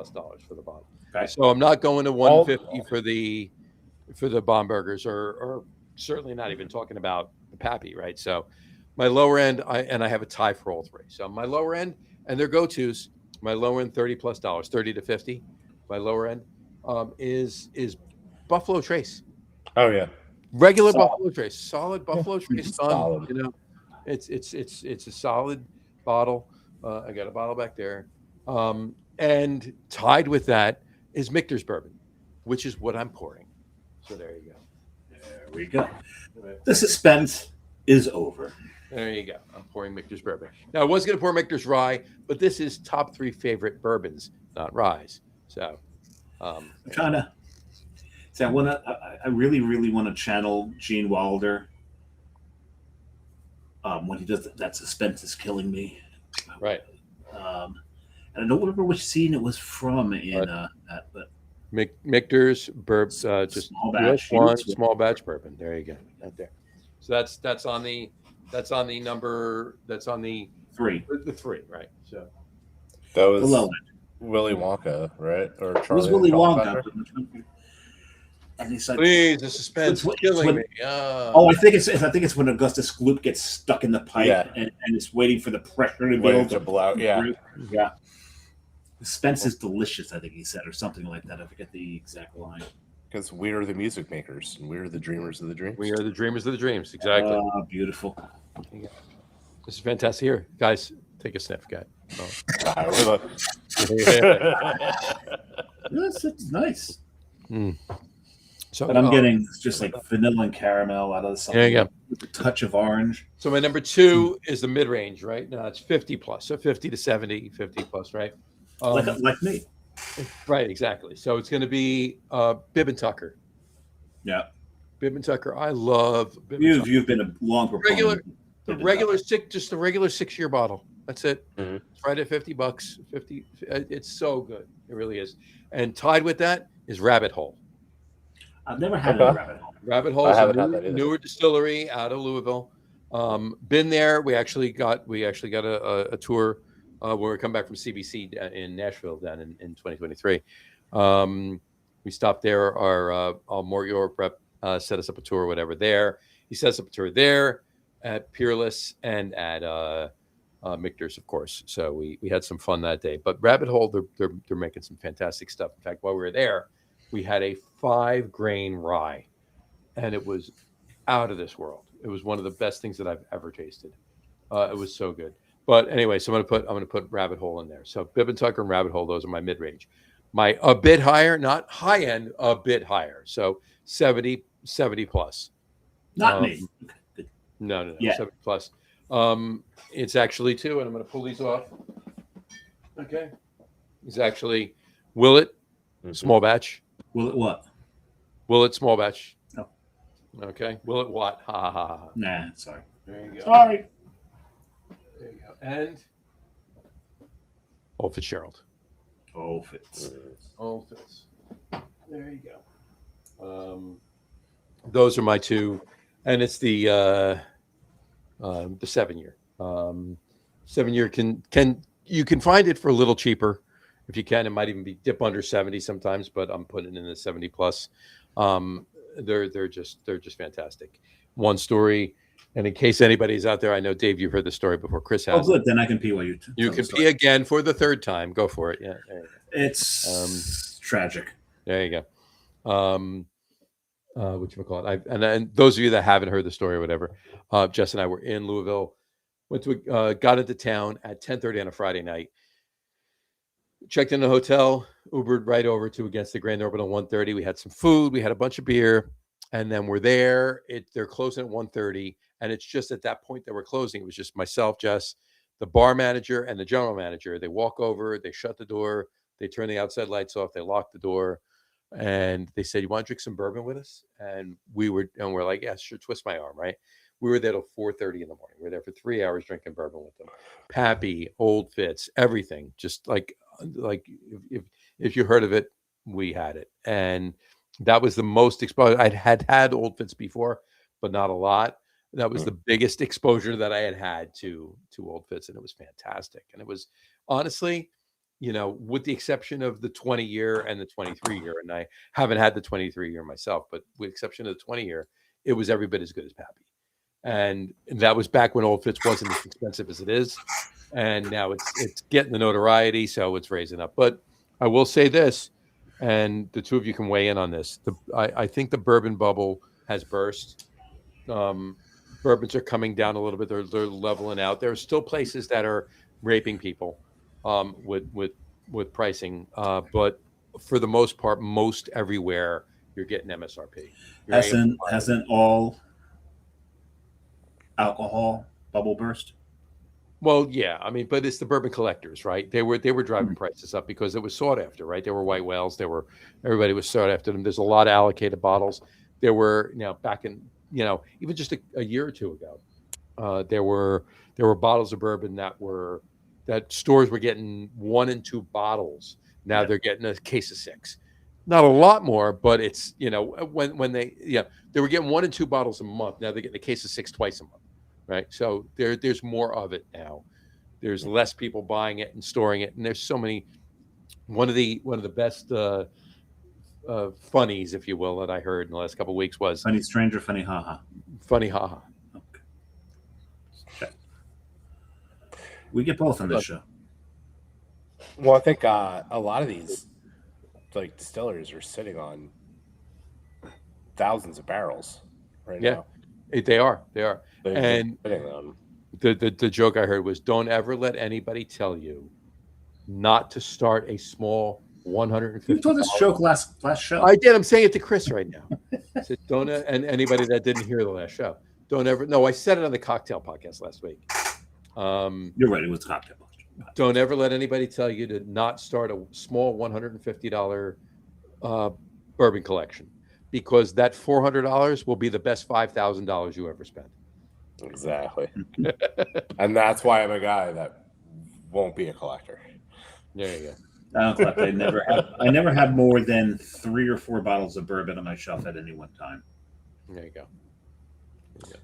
for the bottle. Okay. So I'm not going to 150 for the Bomburgers, or certainly not even talking about the Pappy, right? So my lower end, I have a tie for all 3. So my lower end and their go-tos, my lower end $30+, 30 to 50. My lower end is Buffalo Trace. Oh yeah, regular Buffalo Trace, solid Buffalo Trace. Solid. You know, it's a solid bottle. I got a bottle back there, and tied with that is Michter's bourbon, which is what I'm pouring. So there you go. There we go. The suspense is over. There you go. I'm pouring Michter's bourbon. Now I was going to pour Michter's rye, but this is top 3 favorite bourbons, not ryes. So I'm trying to. See, I really, really want to channel Gene Wilder. When he does that, suspense is killing me. Right. And I don't remember which scene it was from in that, but Michter's bourbon, just small batch, one small batch bourbon. There you go, right there. So that's on the number. That's on the 3. The 3, right? So that was Below Willy Wonka, right? Or it was Charlie Willy and the Wonka. Chocolate And he's like, please, the suspense is killing me. Oh, I think it's when Augustus Gloop gets stuck in the pipe and it's waiting for the pressure to Waiting build to blow out. Yeah. Yeah. Suspense is delicious, I think he said, or something like that. I forget the exact line. Because we are the music makers and we are the dreamers of the dreams. We are the dreamers of the dreams. Exactly. Beautiful. This is fantastic. Here, guys, take a sniff, guy. Oh. It's nice. Mm. So And I'm getting just like vanilla and caramel out of the there you go. with a touch of orange. So my number 2 is the mid range, right? Now it's 50 plus, so 50 to 70, 50 plus, right? Like me. Right, exactly. So it's going to be Bib and Tucker. Yeah. Bib and Tucker. I love Bib and Tucker. You've been a long proponent. The regular 6-year bottle. That's it. Mm-hmm. It's right at $50. 50. It's so good. It really is. And tied with that is Rabbit Hole. I've never had a Rabbit Hole. Rabbit Hole is a newer distillery out of Louisville. Been there. We actually got a tour when we come back from CBC in Nashville down in 2023. We stopped there. Our Mort Europe rep set us up a tour or whatever there. He set us up a tour there at Peerless and at Michter's, of course. So we had some fun that day. But Rabbit Hole, they're making some fantastic stuff. In fact, while we were there, we had a 5-grain rye, and it was out of this world. It was one of the best things that I've ever tasted. It was so good. But anyway, so I'm gonna put Rabbit Hole in there. So Bib and Tucker and Rabbit Hole, those are my mid range. My a bit higher, not high end, a bit higher. So 70 plus. Not me. No. Yeah. 70 plus. It's actually 2, and I'm gonna pull these off. Okay. It's actually Willet small batch. Will it what? Willet small batch. Oh. Okay. Willet what? Ha ha ha ha. Nah, sorry. There you go. Sorry. There you go. And Old Fitzgerald. Oh, Fitz. Old Fitz. There you go. Those are my 2, and it's the 7-year. 7-year you can find it for a little cheaper if you can. It might even be dip under 70 sometimes, but I'm putting it in the 70 plus. They're just fantastic. One story. And in case anybody's out there, I know, Dave, you've heard the story before. Chris has. Oh, good. Then I can pee while you. You can pee again for the 3rd time. Go for it. Yeah. There you go. It's tragic. There you go. Whatchamacallit? And those of you that haven't heard the story or whatever, Jess and I were in Louisville, got into town at 10:30 on a Friday night, checked in the hotel, Ubered right over to against the Grand Orbit at 1:30. We had some food, we had a bunch of beer, and then we're there. They're closing at 1:30, and it's just at that point that we're closing. It was just myself, Jess, the bar manager, and the general manager. They walk over, they shut the door, they turn the outside lights off, they lock the door, and they said, "You want to drink some bourbon with us?" And we're like, "Yeah, sure." Twist my arm, right? We were there till 4:30 in the morning. We were there for 3 hours drinking bourbon with them. Pappy, Old Fitz, everything. Just like if you heard of it, we had it, and that was the most exposure. I'd had Old Fitz before, but not a lot. That was the biggest exposure that I had to Old Fitz, and it was fantastic. And it was honestly, with the exception of the 20-year and the 23-year, and I haven't had the 23-year myself, but with the exception of the 20-year, it was every bit as good as Pappy. And that was back when Old Fitz wasn't as expensive as it is. And now it's getting the notoriety, so it's raising up. But I will say this, and the two of you can weigh in on this. I think the bourbon bubble has burst. Bourbons are coming down a little bit. They're leveling out. There are still places that are raping people with pricing, but for the most part, most everywhere you're getting MSRP. Hasn't all alcohol bubble burst? Well, yeah, I mean, but it's the bourbon collectors, right? They were driving prices up because it was sought after, right? There were white whales. Everybody was sought after them. There's a lot of allocated bottles. There were, back in, even just a year or two ago, there were bottles of bourbon that stores were getting 1 and 2 bottles. Now they're getting a case of 6. Not a lot more, but it's, when they were getting 1 and 2 bottles a month. Now they're getting a case of 6 twice a month. Right. So there's more of it now. There's less people buying it and storing it. And there's so many. One of the best funnies, if you will, that I heard in the last couple of weeks was Funny Stranger, Funny Haha. Funny Haha. Okay. We get both on this show. Well, I think a lot of these distilleries are sitting on thousands of barrels right now. They are. And The joke I heard was, don't ever let anybody tell you not to start a small $150. You told this joke last show. I did. I'm saying it to Chris right now. I said, don't, and anybody that didn't hear the last show, don't ever. No, I said it on the cocktail podcast last week. You're right. It was cocktail. Don't ever let anybody tell you to not start a small $150 bourbon collection, because that $400 will be the best $5,000 you ever spent. Exactly. And that's why I'm a guy that won't be a collector. There you go. I don't collect. I never have more than 3 or 4 bottles of bourbon on my shelf at any one time. There you go.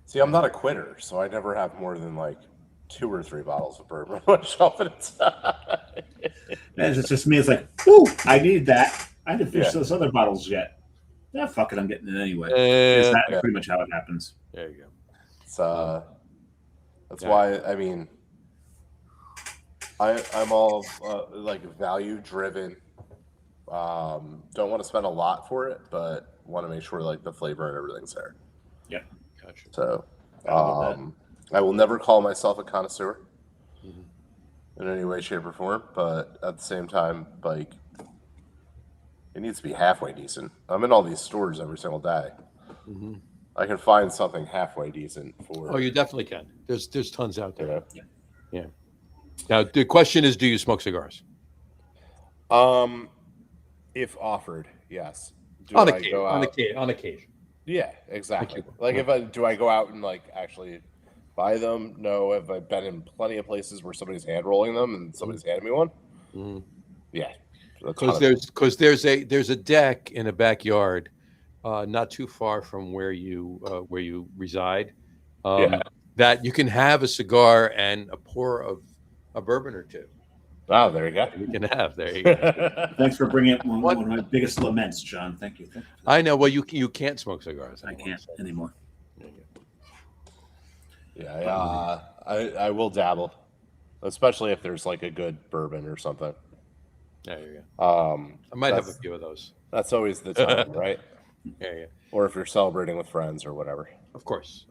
See, I'm not a quitter, so I never have more than like 2 or 3 bottles of bourbon on my shelf at a time. And it's just me. It's like, whoo, I need that. I didn't finish those other bottles yet. Yeah, fuck it. I'm getting it anyway. That's pretty much how it happens. There you go. So that's why, I mean, I'm all like value driven. Don't want to spend a lot for it, but want to make sure like the flavor and everything's there. Yeah, gotcha. So I will never call myself a connoisseur in any way, shape, or form, but at the same time, like, it needs to be halfway decent. I'm in all these stores every single day. I can find something halfway decent for. Oh, you definitely can. There's tons out there. You know? Yeah. Now the question is, do you smoke cigars? If offered, yes. On occasion. Yeah, exactly. Like, do I go out and like actually buy them? No. Have I been in plenty of places where somebody's hand rolling them and somebody's handed me one? Yeah. Because there's a deck in a backyard, not too far from where you reside, that you can have a cigar and a pour of a bourbon or two. Oh, there you go. You can have. There you go. Thanks for bringing up one of my biggest laments, John. Thank you. I know. Well, you can't smoke cigars anymore. I can't anymore. Yeah, I will dabble, especially if there's like a good bourbon or something. There you go. I might have a few of those. That's always the time, right? Yeah. Or if you're celebrating with friends or whatever. Of course.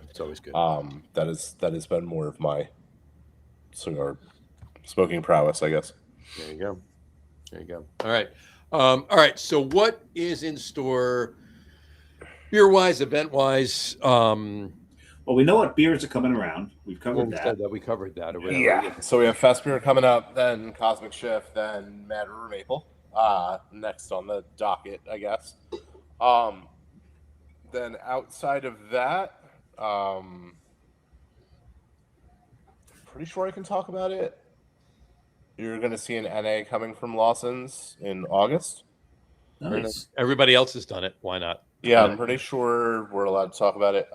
It's always good. That has been more of my cigar smoking prowess, I guess. There you go. All right. So what is in store, beer wise, event wise? Well, we know what beers are coming around. We've covered that. We covered that already. Yeah. So we have Fest Beer coming up, then Cosmic Shift, then Mad River Maple. Next on the docket, I guess. Then outside of that, pretty sure I can talk about it. You're going to see an NA coming from Lawson's in August. Nice. Everybody else has done it. Why not? Yeah, I'm pretty sure we're allowed to talk about it.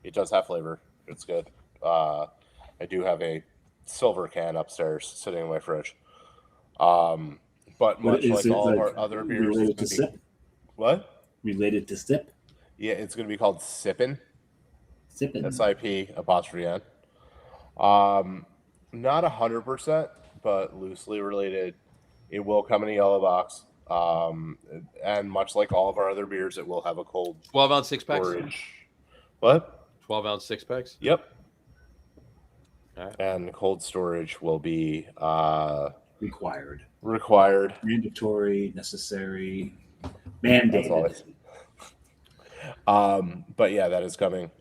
It does have flavor. It's good. I do have a silver can upstairs sitting in my fridge. But much like all of our other beers, related to sip. What? Related to sip? Yeah, it's going to be called Sippin'. Sippin'. SIP''N. Not 100%, but loosely related. It will come in a yellow box. And much like all of our other beers, it will have a cold 12-ounce six-packs? storage. What? 12-ounce six-packs? Yep. All right. And cold storage will be Required. Mandatory, necessary, mandated. But yeah, that is coming.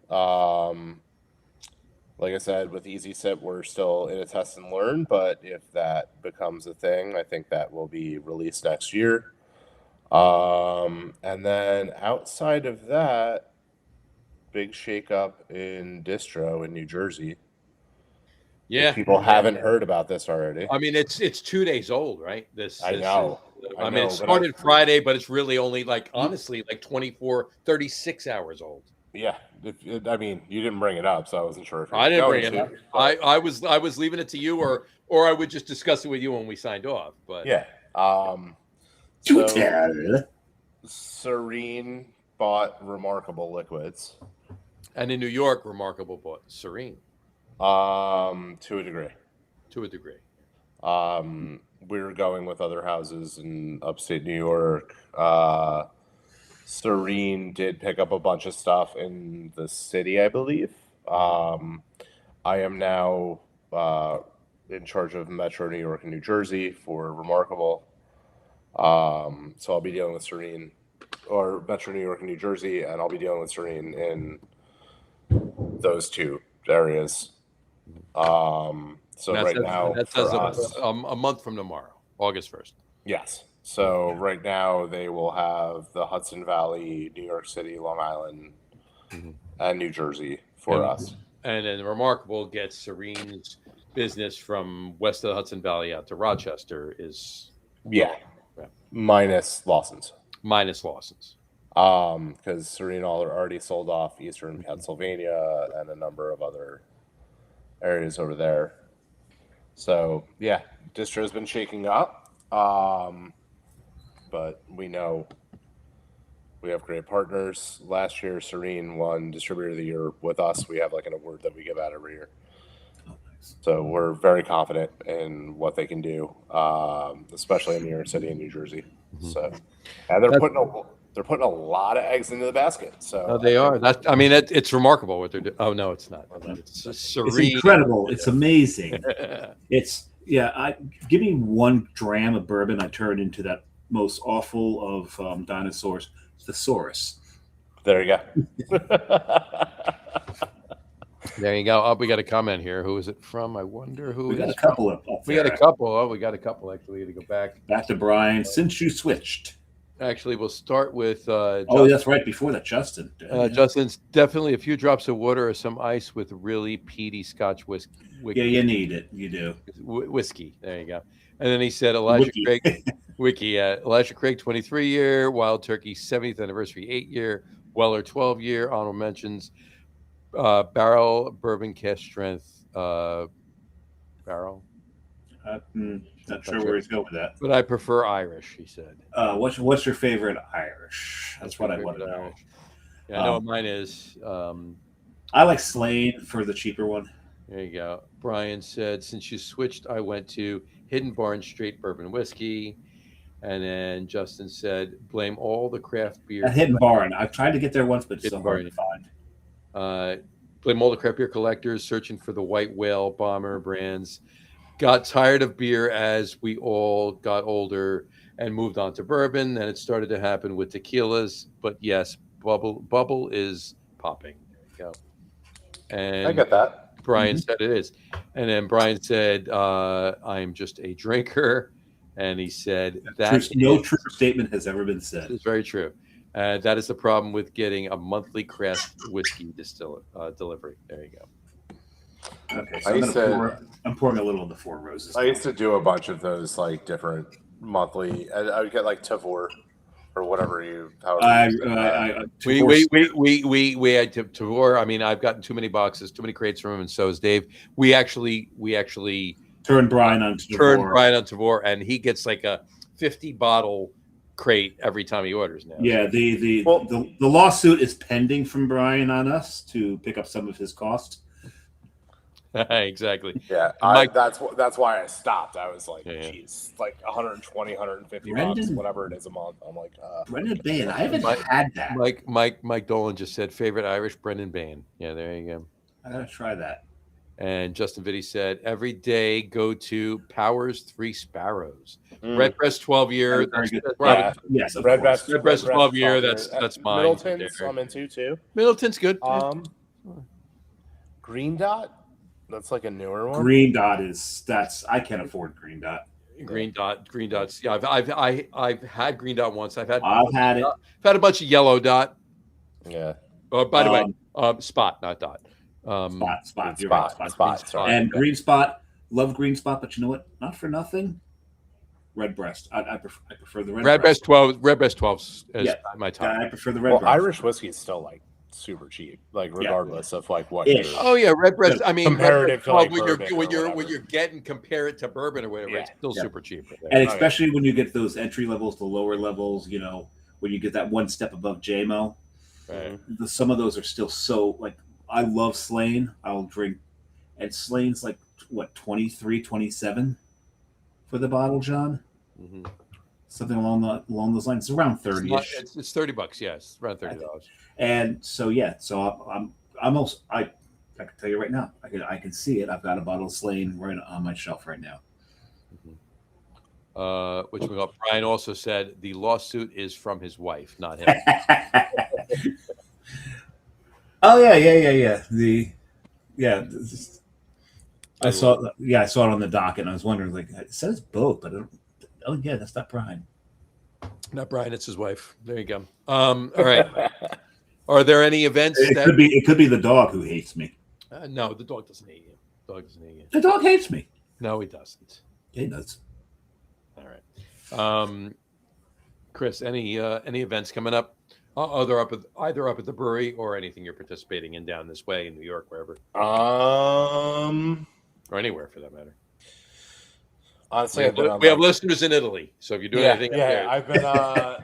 Like I said, with Easy Sip, we're still in a test and learn, but if that becomes a thing, I think that will be released next year. And then outside of that, big shakeup in distro in New Jersey. Yeah, if people haven't heard about this already. I mean, it's 2 days old, right? I know. I mean, it started Friday, but it's really only honestly, 36 hours old. Yeah, I mean, you didn't bring it up, so I wasn't sure. If I didn't bring it up. I was leaving it to you, or I would just discuss it with you when we signed off. But yeah, so Serene bought Remarkable Liquids, and in New York, Remarkable bought Serene. To a degree. We were going with other houses in upstate New York. Serene did pick up a bunch of stuff in the city, I believe. I am now in charge of Metro New York and New Jersey for Remarkable. So I'll be dealing with Serene, or Metro New York and New Jersey, and I'll be dealing with Serene in those two areas. So right now, that's for as us, a month from tomorrow, August 1st. yes. So right now they will have the Hudson Valley, New York City, Long Island, and New Jersey for us. And then Remarkable gets Serene's business from west of the Hudson Valley out to Rochester is minus Lawson's. Minus Lawson's. Because Serene already sold off Eastern Pennsylvania and a number of other areas over there. So yeah, distro's been shaking up. But we know we have great partners. Last year, Serene won Distributor of the Year with us. We have like an award that we give out every year. So we're very confident in what they can do, especially in New York City and New Jersey. So, and they're putting a lot of eggs into the basket. So they are. It's remarkable what they're doing. Oh no, it's not. It's Serene. It's incredible. It's amazing. Give me 1 dram of bourbon, I turn into that most awful of dinosaurs, thesaurus. There you go. There you go. Oh, we got a comment here. Who is it from? I wonder who. We got a couple of. We got a couple. Oh, we got a couple. Actually, we got to go back. Back to Brian. Since you switched. Actually, we'll start with. That's right. Before that, Justin. Justin's definitely a few drops of water or some ice with really peaty Scotch whiskey. Yeah, you need it. You do. Whiskey. There you go. And then he said, Elijah Craig, Elijah Craig, 23-year, Wild Turkey, 70th anniversary, 8-year, Weller, 12-year, honorable mentions, barrel, bourbon, cask strength, barrel. Not sure where he's going with that. But I prefer Irish, he said. What's your favorite Irish? That's what I want to know. Yeah, I know what mine is. I like Slane for the cheaper one. There you go. Brian said, since you switched, I went to Hidden Barn Straight Bourbon Whiskey. And then Justin said, blame all the craft beer. At Hidden Barn. I've tried to get there once, but it's so hard to find. Blame all the craft beer collectors searching for the White Whale Bomber brands. Got tired of beer as we all got older and moved on to bourbon. And it started to happen with tequilas. But yes, bubble is popping. There you go. And I get that. Brian said it is. And then Brian said, I'm just a drinker. And he said that no true statement has ever been said. It's very true. That is the problem with getting a monthly craft whiskey delivery. There you go. Okay, so I'm pouring a little of the Four Roses. I used to do a bunch of those like different monthly. I would get like Tavor or whatever you. We had Tavor. I mean, I've gotten too many boxes, too many crates from him, and so has Dave. We actually turned Brian on Tavor, and he gets like a 50 bottle crate every time he orders now. Yeah, the lawsuit is pending from Brian on us to pick up some of his costs. Exactly. Yeah, that's why I stopped. I was like, geez, like 120, 150 bucks, whatever it is a month. I'm like, Brendan Bain. I haven't had that. Mike Dolan just said favorite Irish, Brendan Bain. Yeah, there you go. I gotta try that. And Justin Vitti said every day go to Powers 3 Sparrows. Redbreast 12-year. Yes, Redbreast 12-year. That's mine. Middleton's I'm into too. Middleton's good. Green Dot. That's like a newer one. Green Dot I can't afford Green Dot. Green Dots. Yeah, I've had Green Dot once. I've had it. I've had a bunch of Yellow Dot. Yeah. By the way, Spot, not Dot. Spot. And Green Spot. Love Green Spot, but you know what? Not for nothing. Redbreast. I prefer the Redbreast 12. Redbreast 12 is my top. I prefer the Redbreast. Well, Irish whiskey is still like super cheap, like regardless of like what. Oh yeah, Redbreast. I mean, comparative to like when you're getting compare it to bourbon or whatever, it's still super cheap. And especially when you get those entry levels, the lower levels, you know, when you get that one step above JMO, some of those are still so like. I love Slane. I'll drink, and Slane's like what 23, 27 for the bottle, John. Mm-hmm. Something along those lines. It's around 30-ish. It's $30. Yes, around $30. And so I'm I can tell you right now. I can see it. I've got a bottle of Slane right on my shelf right now. Which Brian also said the lawsuit is from his wife, not him. Oh yeah. I saw it on the docket, and I was wondering, like, it says both, but oh yeah, that's not Brian. Not Brian, it's his wife. There you go. All right. Are there any events It could be the dog who hates me. No, the dog doesn't hate you. The dog hates me. No, he doesn't. He does. All right. Chris, any events coming up? Either up at the brewery or anything you're participating in down this way in New York, wherever. Or anywhere for that matter. Honestly, we have listeners in Italy, so if you're doing anything, I've been a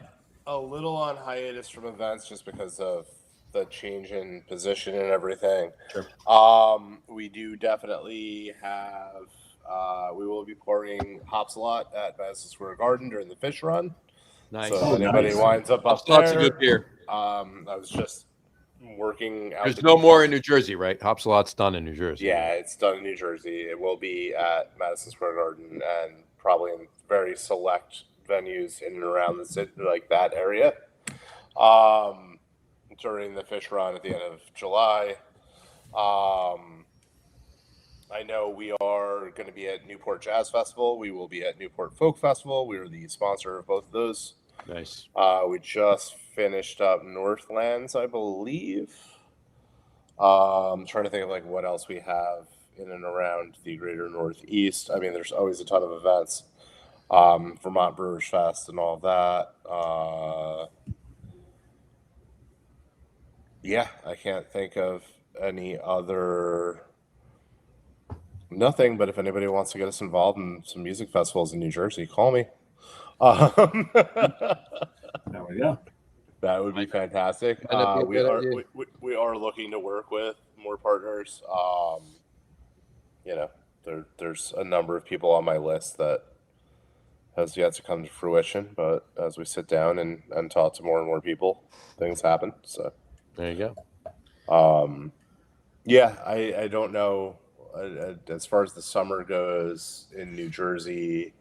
little on hiatus from events just because of the change in position and everything. Sure. We do definitely have. We will be pouring hops a lot at Madison Square Garden during the fish run. Nice. So if anybody winds up Hops there, Lot's a good beer. I was just working out. There's no more in New Jersey, right? Hops Lot's done in New Jersey. Yeah, it's done in New Jersey. It will be at Madison Square Garden and probably in very select venues in and around the city, like that area. During the fish run at the end of July. I know we are going to be at Newport Jazz Festival. We will be at Newport Folk Festival. We are the sponsor of both of those. Nice. We just finished up Northlands, I believe. I'm trying to think of like what else we have in and around the greater Northeast. I mean, there's always a ton of events. Vermont Brewers Fest and all of that. Yeah, I can't think of any other... Nothing, but if anybody wants to get us involved in some music festivals in New Jersey, call me. There we go. That would be fantastic. We are looking to work with more partners. There's a number of people on my list that has yet to come to fruition, but as we sit down and talk to more and more people, things happen. So there you go. I don't know. As far as the summer goes in New Jersey,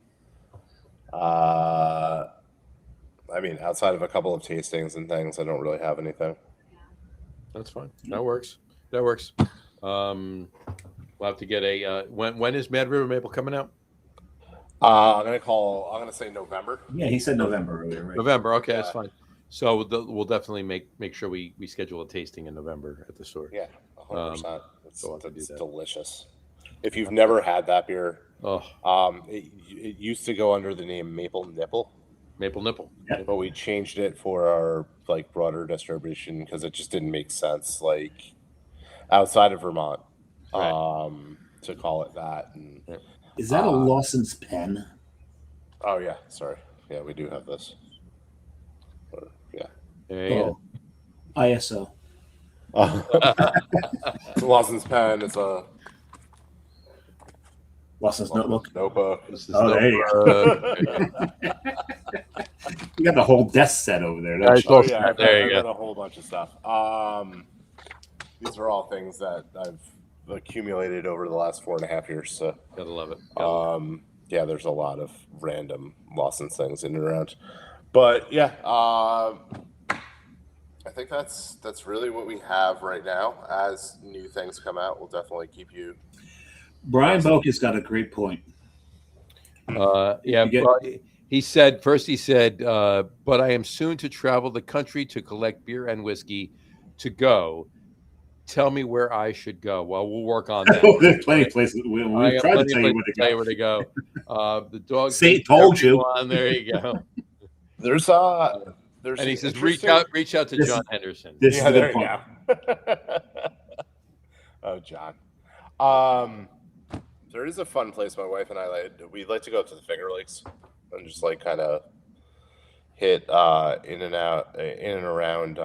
I mean, outside of a couple of tastings and things, I don't really have anything. That's fine. That works. We'll have to get a when is Mad River Maple coming out? I'm gonna say November. Yeah, he said November earlier, right? November. Okay, that's fine. So we'll definitely make sure we schedule a tasting in November at the store. Yeah, 100%. It's that. Delicious. If you've never had that beer, it used to go under the name Maple Nipple. Maple Nipple. Yeah. But we changed it for our broader distribution because it just didn't make sense outside of Vermont to call it that. And, is that a Lawson's pen? Oh yeah, sorry. Yeah, we do have this. Yeah. There you go. ISO. It's a Lawson's pen. It's a Lawson's notebook. Notebook. There you go. You got the whole desk set over there. There you go. I've got a whole bunch of stuff. These are all things that I've accumulated over the last 4.5 years. So gotta love it. There's a lot of random Lawson's things in and around. But I think that's really what we have right now. As new things come out, we'll definitely keep you. Brian Boak has got a great point. He said, but I am soon to travel the country to collect beer and whiskey to go. Tell me where I should go. Well, we'll work on that. There's plenty of places. We'll try to tell you where to go. The dog. Say, told you. There you go. There's and he says, reach out to John Henderson. This is the there point. you go. Oh, John. There is a fun place my wife and I we'd like to go to the Finger Lakes and just kind of hit in and around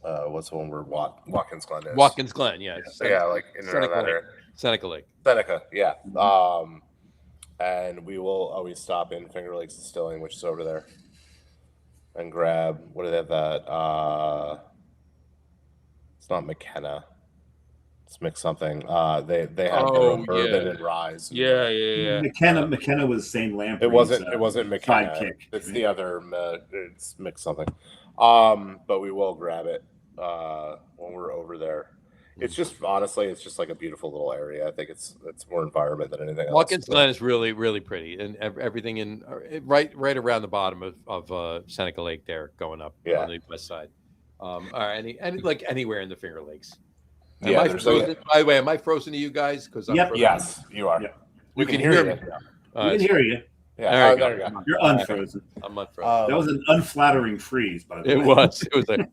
what's the one where Watkins Glen is? Watkins Glen, yeah. In and around that area. Seneca Lake. Seneca, yeah. And we will always stop in Finger Lakes Distilling, which is over there, and grab, what do they have that? It's not McKenna. It's mixed something. They have their own bourbon and rye. Yeah. McKenna was St. Lampreys. It wasn't McKenna. Sidekick. It's the other. It's mixed something. But we will grab it when we're over there. It's just honestly, it's just like a beautiful little area. I think it's more environment than anything else. Watkins Glen is really, really pretty, and everything in right around the bottom of Seneca Lake there, going up on the west side, or like anywhere in the Finger Lakes. By the way, am I frozen to you guys? Because yes, you are. Yep. We can hear you. We can hear you. Yeah, there you go. You're unfrozen. I'm unfrozen. That was an unflattering freeze, by the way. It was. It was like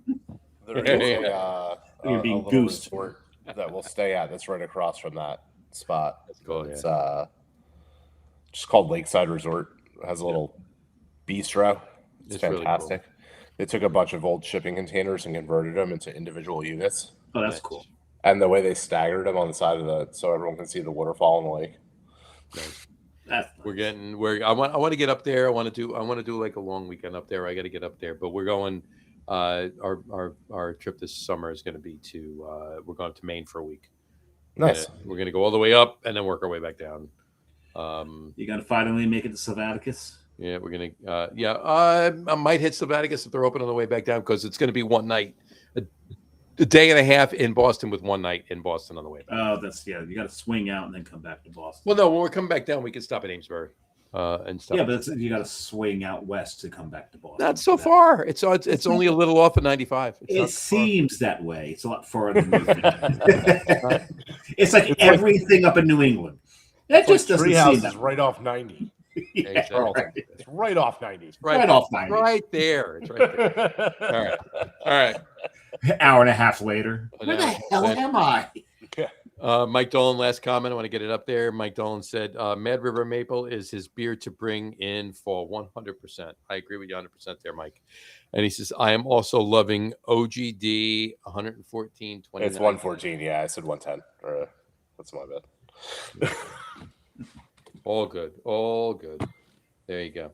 you're being a goosed. resort that we'll stay at. That's right across from that spot. That's cool. It's just called Lakeside Resort. It has a little bistro. It's fantastic. Really cool. They took a bunch of old shipping containers and converted them into individual units. Oh, that's cool. And the way they staggered them on the side of so everyone can see the waterfall in the lake. Nice. I want to get up there. I want to do like a long weekend up there. I got to get up there, but we're going. Our trip this summer is going to be we're going to Maine for a week. Nice. We're going to go all the way up and then work our way back down. You got to finally make it to Sylvaticus. Yeah, we're gonna. I might hit Sylvaticus if they're open on the way back down, because it's going to be one night, a day and a half in Boston with one night in Boston on the way back. Oh, you got to swing out and then come back to Boston. Well, no, when we're coming back down, we can stop at Amesbury. And stuff. Yeah, but you got to swing out west to come back to Boston. Not so far. It's only a little off of 95. It seems that way. It's a lot farther than you think. It's like everything up in New England. That just doesn't seem that right off 90. Yeah, exactly. It's right off 90. Right off 90. Right there. It's right there. All right. Hour and a half later. Where the hell am I? Mike Dolan, last comment. I want to get it up there. Mike Dolan said, Mad River Maple is his beer to bring in fall 100%. I agree with you 100% there, Mike. And he says, I am also loving OGD 114. It's 114. Yeah, I said 110. That's my bad. All good. There you go.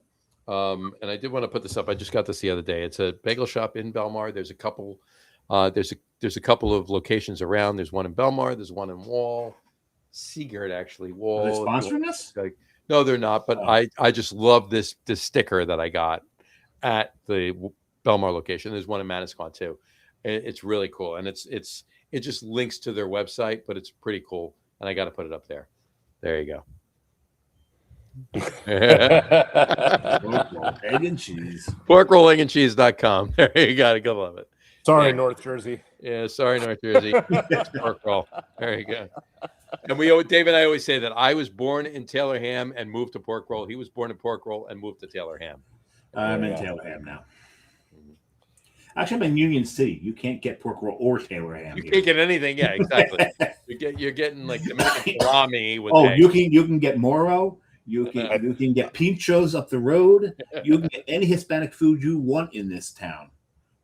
And I did want to put this up. I just got this the other day. It's a bagel shop in Belmar. There's a couple. There's a couple of locations around. There's one in Belmar. There's one in Wall. Seagard, actually. Wall. Are they sponsoring us? No, they're not. But I just love this sticker that I got at the Belmar location. There's one in Manasquan too. It's really cool, and it just links to their website, but it's pretty cool. And I got to put it up there. There you go. Egg and cheese. Porkrollegandcheese.com. There you got to go. Love it. Sorry, North Jersey. Yeah, sorry, North Jersey. Pork roll. There you go. And Dave and I always say that I was born in Taylor Ham and moved to Pork Roll. He was born in Pork Roll and moved to Taylor Ham. I'm in Taylor Ham now. Actually, I'm in Union City. You can't get Pork Roll or Taylor Ham. You can't get anything. Yeah, exactly. You're getting like Dominican salami with you can get Moro. You can get pinchos up the road. You can get any Hispanic food you want in this town.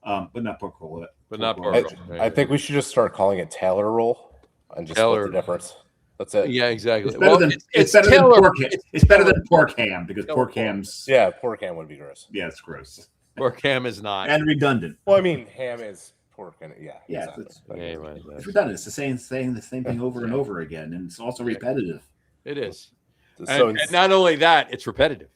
But not pork roll. I think we should just start calling it Taylor roll and just split the difference. That's it. Yeah, exactly. It's better than pork ham because pork ham's pork ham would be gross. Yeah, it's gross. Pork ham is not and redundant. Well, I mean, ham is pork and exactly. It's redundant. It's the same thing over and over again, and it's also repetitive. It is. And not only that, it's repetitive.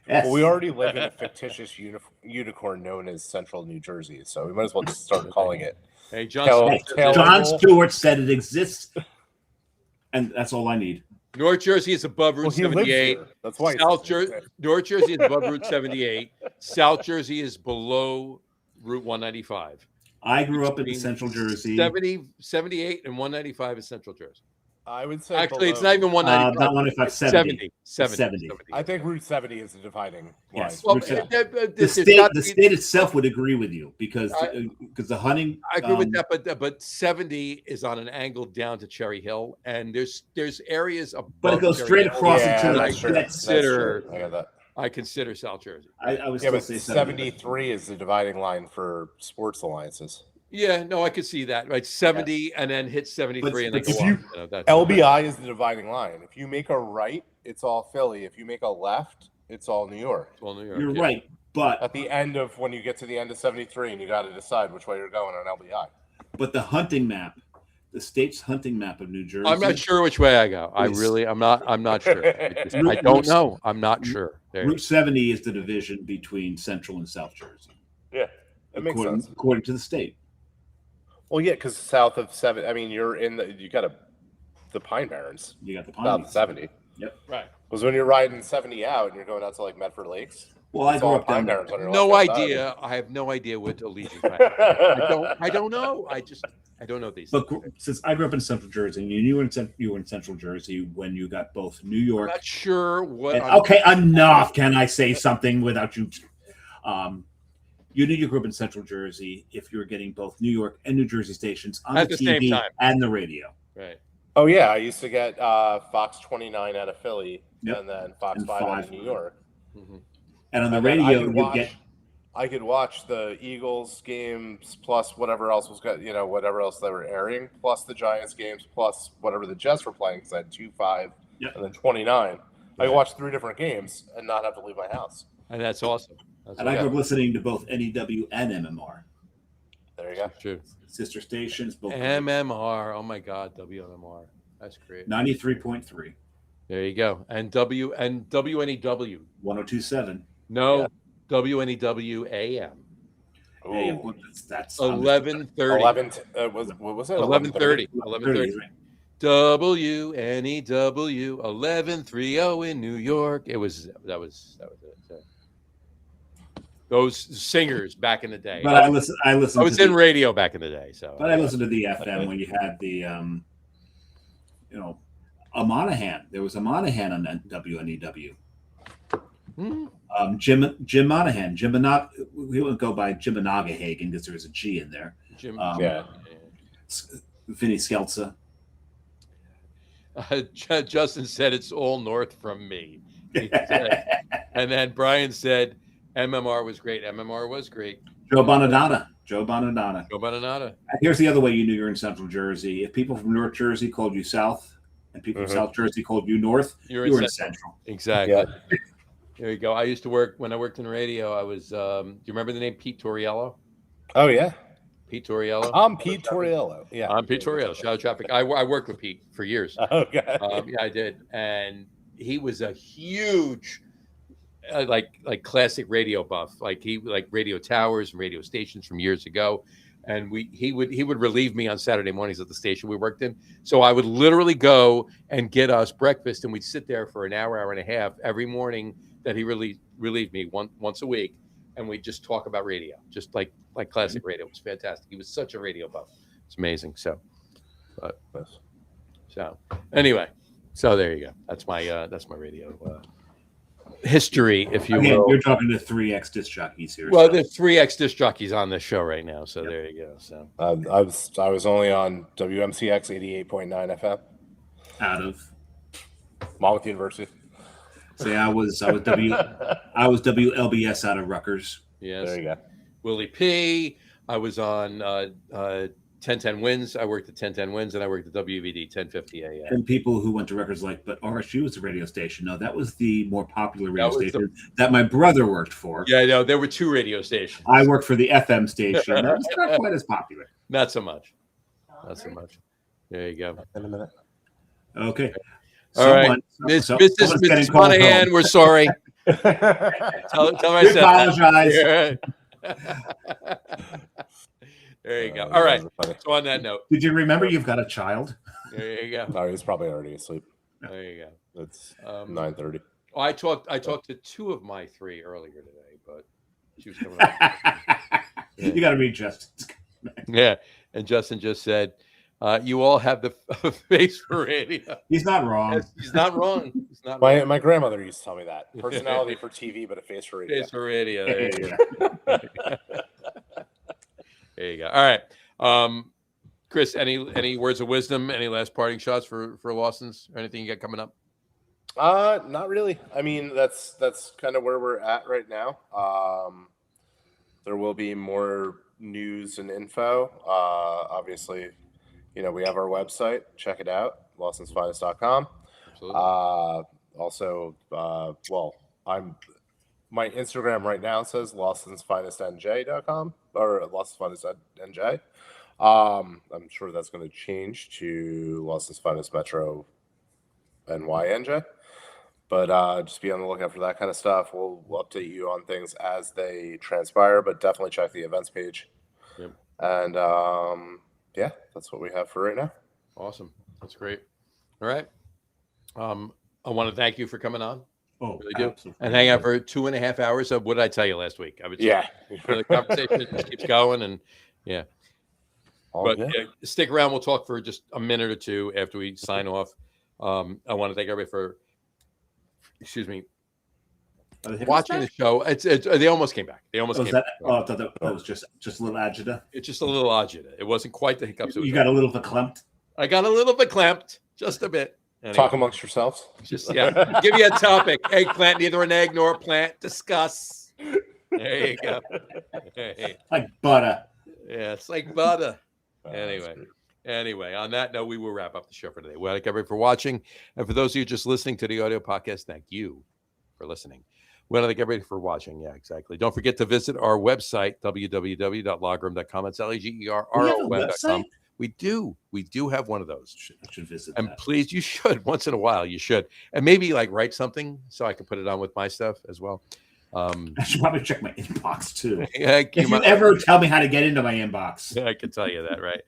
Yes. Well, we already live in a fictitious unicorn known as Central New Jersey, so we might as well just start calling it. Hey, John Stewart said it exists, and that's all I need. North Jersey is above Route 78. That's why North Jersey is above Route 78. South Jersey is below Route 195. I grew up in Central Jersey. 78 and 195 is Central Jersey. I would say actually it's not even 195. Not 195. 70. I think Route 70 is the dividing line. Yes. Well, the state itself would agree with you because the hunting. I agree with that, but 70 is on an angle down to Cherry Hill, and there's areas above. But it goes straight across into I consider South Jersey. I would still say 73 is the dividing line for sports alliances. Yeah, no, I could see that. Right, 70 and then hit 73 and then go on. LBI is the dividing line. If you make a right, it's all Philly. If you make a left, it's all New York. It's all New York. You're right, but at the end of when you get to the end of 73, and you got to decide which way you're going on LBI. But the hunting map the state's hunting map of New Jersey. I'm not sure which way I go. I'm not sure. I don't know. I'm not sure. Route 70 is the division between Central and South Jersey. Yeah, that makes sense. According to the state. Well, yeah, because south of 7, I mean, you got the Pine Barrens. You got the Pine South of 70. Yep. Right. Because when you're riding 70 out and you're going out to like Medford Lakes, well, I grew up Pine down Barrens there. on your No left idea. side. I have no idea what Allegiance. I don't know. I don't know these. But since I grew up in Central Jersey, and you were in Central Jersey when you got both New York. I'm not sure what. Okay, enough. Can I say something without you? You knew you grew up in Central Jersey if you were getting both New York and New Jersey stations on At the the TV same time. and the radio. Right. Oh, yeah. I used to get Fox 29 out of Philly and then Fox And 5 out of New York. Mm-hmm. And on the radio, I could watch the Eagles games plus whatever else whatever else they were airing, plus the Giants games, plus whatever the Jets were playing, because I had 2-5 and then 29. I could watch 3 different games and not have to leave my house. And that's awesome. I grew up listening to both NEW and MMR. There you go. True. Sister stations, both MMR. Oh my God, WMMR. That's great. 93.3. There you go. And WNEW. 102.7. No, WNEW AM. Hey, that's 11:30. What was it? 11:30. 11:30. WNEW 11:30 in New York. That was it. Those singers back in the day. But I listened. I was in radio back in the day, so. But I listened to the FM when you had the, a Monahan. There was a Monahan on WNEW. Jim Monahan. We wouldn't go by Jim Monagahagan because there was a G in there. Vinny Skelza. Justin said it's all north from me. And then Brian said MMR was great. MMR was great. Joe Bonadonna. Here's the other way you knew you're in Central Jersey. If people from North Jersey called you South and people from South Jersey called you North, you were in Central. Exactly. Yeah. There you go. I used to work, when I worked in radio, I was, do you remember the name Pete Torriello? Oh, yeah. Pete Torriello. I'm Pete Torriello. Yeah. I'm Pete Torriello, Shadow Traffic. I worked with Pete for years. Okay. Yeah, I did. And he was a huge, like classic radio buff. He radio towers and radio stations from years ago. And he would relieve me on Saturday mornings at the station we worked in. So I would literally go and get us breakfast, and we'd sit there for an hour and a half every morning that he relieved me once a week, and we'd just talk about radio, just like classic radio. It was fantastic. He was such a radio buff. It's amazing. So anyway, so there you go. That's my radio history, if you will. You're talking to 3X disc jockeys here. Well, there's 3X disc jockeys on this show right now, so there you go. So I was only on WMCX 88.9 FM out of Monmouth University. See, I was WLBS out of Rutgers. Yes, there you go. Willie P. I was on 1010 Wins. I worked at 1010 Wins, and I worked at WVD 1050 AM. And people who went to Rutgers but RSU was the radio station. No, that was the more popular radio station that my brother worked for. Yeah, no, there were 2 radio stations. I worked for the FM station. That was not quite as popular. Not so much. There you go. In a minute. Okay. All right. Mrs. Monahan, we're sorry. tell her I said apologize. There you go. All right. So on that note, did you remember you've got a child? There you go. No, he's probably already asleep. There you go. It's 9:30. Well, I talked to 2 of my 3 earlier today, but she was coming up. You got to read Justin's. Yeah, and Justin just said, "You all have the face for radio." He's not wrong. He's not wrong. My grandmother used to tell me that. Personality for TV, but a face for radio. Face for radio. There you go. There you go. All right, Chris. Any words of wisdom? Any last parting shots for Lawson's or anything you got coming up? Not really. I mean, that's kind of where we're at right now. There will be more news and info. Obviously, we have our website. Check it out, lawsonsfinest.com. Also, my Instagram right now says lawsonsfinestnj.com or lawsonsfinestnj. I'm sure that's going to change to Lawson's Finest Metro NYNJ. But just be on the lookout for that kind of stuff. We'll update you on things as they transpire, but definitely check the events page. Yep. And yeah, that's what we have for right now. Awesome. That's great. All right. I want to thank you for coming on. Oh, Really do. absolutely. And hang out for 2.5 hours of what did I tell you last week? I would Yeah. the conversation just keeps going, and yeah. But stick around. We'll talk for just a minute or two after we sign off. I want to thank everybody for, watching the show. They almost came back. They almost came back. Oh, I thought that was just a little agita. It's just a little agita. It wasn't quite the hiccups. You got a little verklempt? I got a little bit clamped, just a bit. Anyway, talk amongst yourselves. Just give you a topic. Eggplant, neither an egg nor a plant. Discuss. There you go. Hey. Like butter. Yeah, it's like butter. Anyway, on that note, we will wrap up the show for today. Well, thank everybody for watching. And for those of you just listening to the audio podcast, thank you for listening. Well, thank everybody for watching. Yeah, exactly. Don't forget to visit our website, www.lagerum.com. That's LAGERROM.com. We do have one of those. I should visit and that. Please, you should. Once in a while, you should. And maybe like write something so I can put it on with my stuff as well. I should probably check my inbox too. If you ever tell me how to get into my inbox. I can tell you that, right?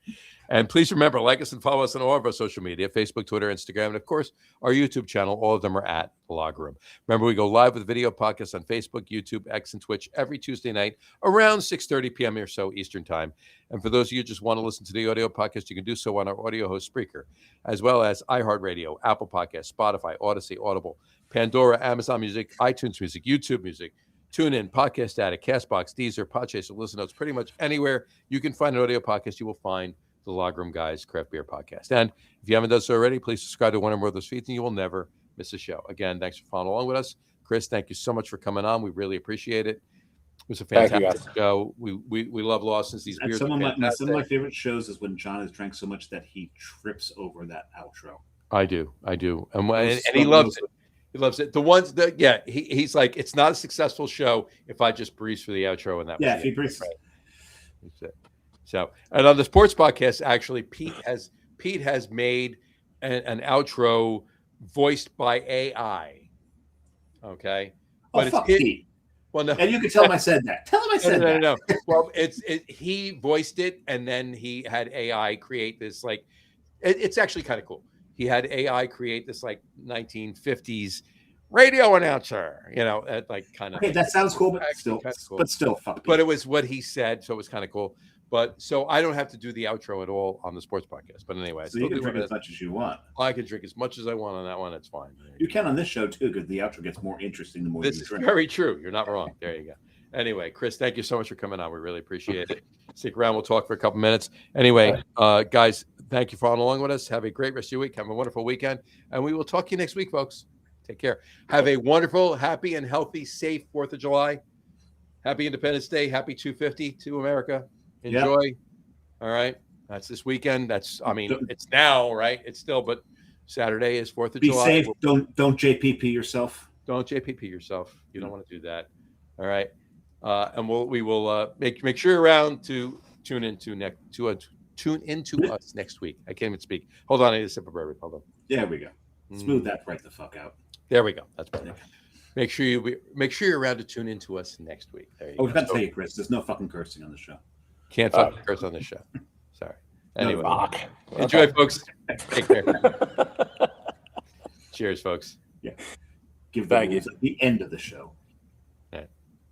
And please remember, like us and follow us on all of our social media, Facebook, Twitter, Instagram, and of course, our YouTube channel. All of them are at The Log Room. Remember, we go live with video podcasts on Facebook, YouTube, X, and Twitch every Tuesday night around 6:30 p.m. or so Eastern time. And for those of you who just want to listen to the audio podcast, you can do so on our audio host Spreaker, as well as iHeartRadio, Apple Podcasts, Spotify, Odyssey, Audible, Pandora, Amazon Music, iTunes Music, YouTube Music, TuneIn, Podcast Addict, Castbox, Deezer, Podchaser, Listen Notes, pretty much anywhere you can find an audio podcast, you will find the Log Room Guys Craft Beer Podcast. And if you haven't done so already, please subscribe to one or more of those feeds and you will never miss a show. Again, thanks for following along with us. Chris, thank you so much for coming on. We really appreciate it. It was a fantastic show. We love Lawson's. These beers. Some of my favorite shows is when John has drank so much that he trips over that outro. I do. And he loves it. He loves it. The ones that, he's like, it's not a successful show if I just breeze for the outro and that. Yeah, if he breezes. Right. So, and on the sports podcast, actually, Pete has made an outro voiced by AI. Okay, but fuck Pete. Well, no, and you can tell him I said that. Tell him I said that. No. Well, he voiced it, and then he had AI create this it's actually kind of cool. He had AI create this 1950s radio announcer, Okay, that sounds cool, but still, fuck Pete. But it was what he said, so it was kind of cool. But so I don't have to do the outro at all on the sports podcast. But anyway, so you can drink as much as you want. I can drink as much as I want on that one. It's fine. You can on this show too, because the outro gets more interesting the more you drink. This is very true. You're not wrong. There you go. Anyway, Chris, thank you so much for coming on. We really appreciate it. Stick around. We'll talk for a couple minutes. Anyway, guys, thank you for following along with us. Have a great rest of your week. Have a wonderful weekend. And we will talk to you next week, folks. Take care. Have a wonderful, happy, and healthy, safe 4th of July. Happy Independence Day. Happy 250 to America. Enjoy. Yep. All right. That's this weekend. It's now, right? It's still, but Saturday is 4th of July. Be safe. Don't JPP yourself. Don't JPP yourself. You don't want to do that. All right. And we will make sure you're around to tune into us next week. I can't even speak. Hold on, I need a sip of bourbon. Hold on. There we go. Smooth that right the fuck out. There we go. That's better. Make sure you're around to tune into us next week. There you go. I got to tell you, Chris, there's no fucking cursing on the show. Can't fucking curse on this show. Sorry. Anyway, enjoy, folks. Take care. Cheers, folks. Yeah. Give the rules at the end of the show.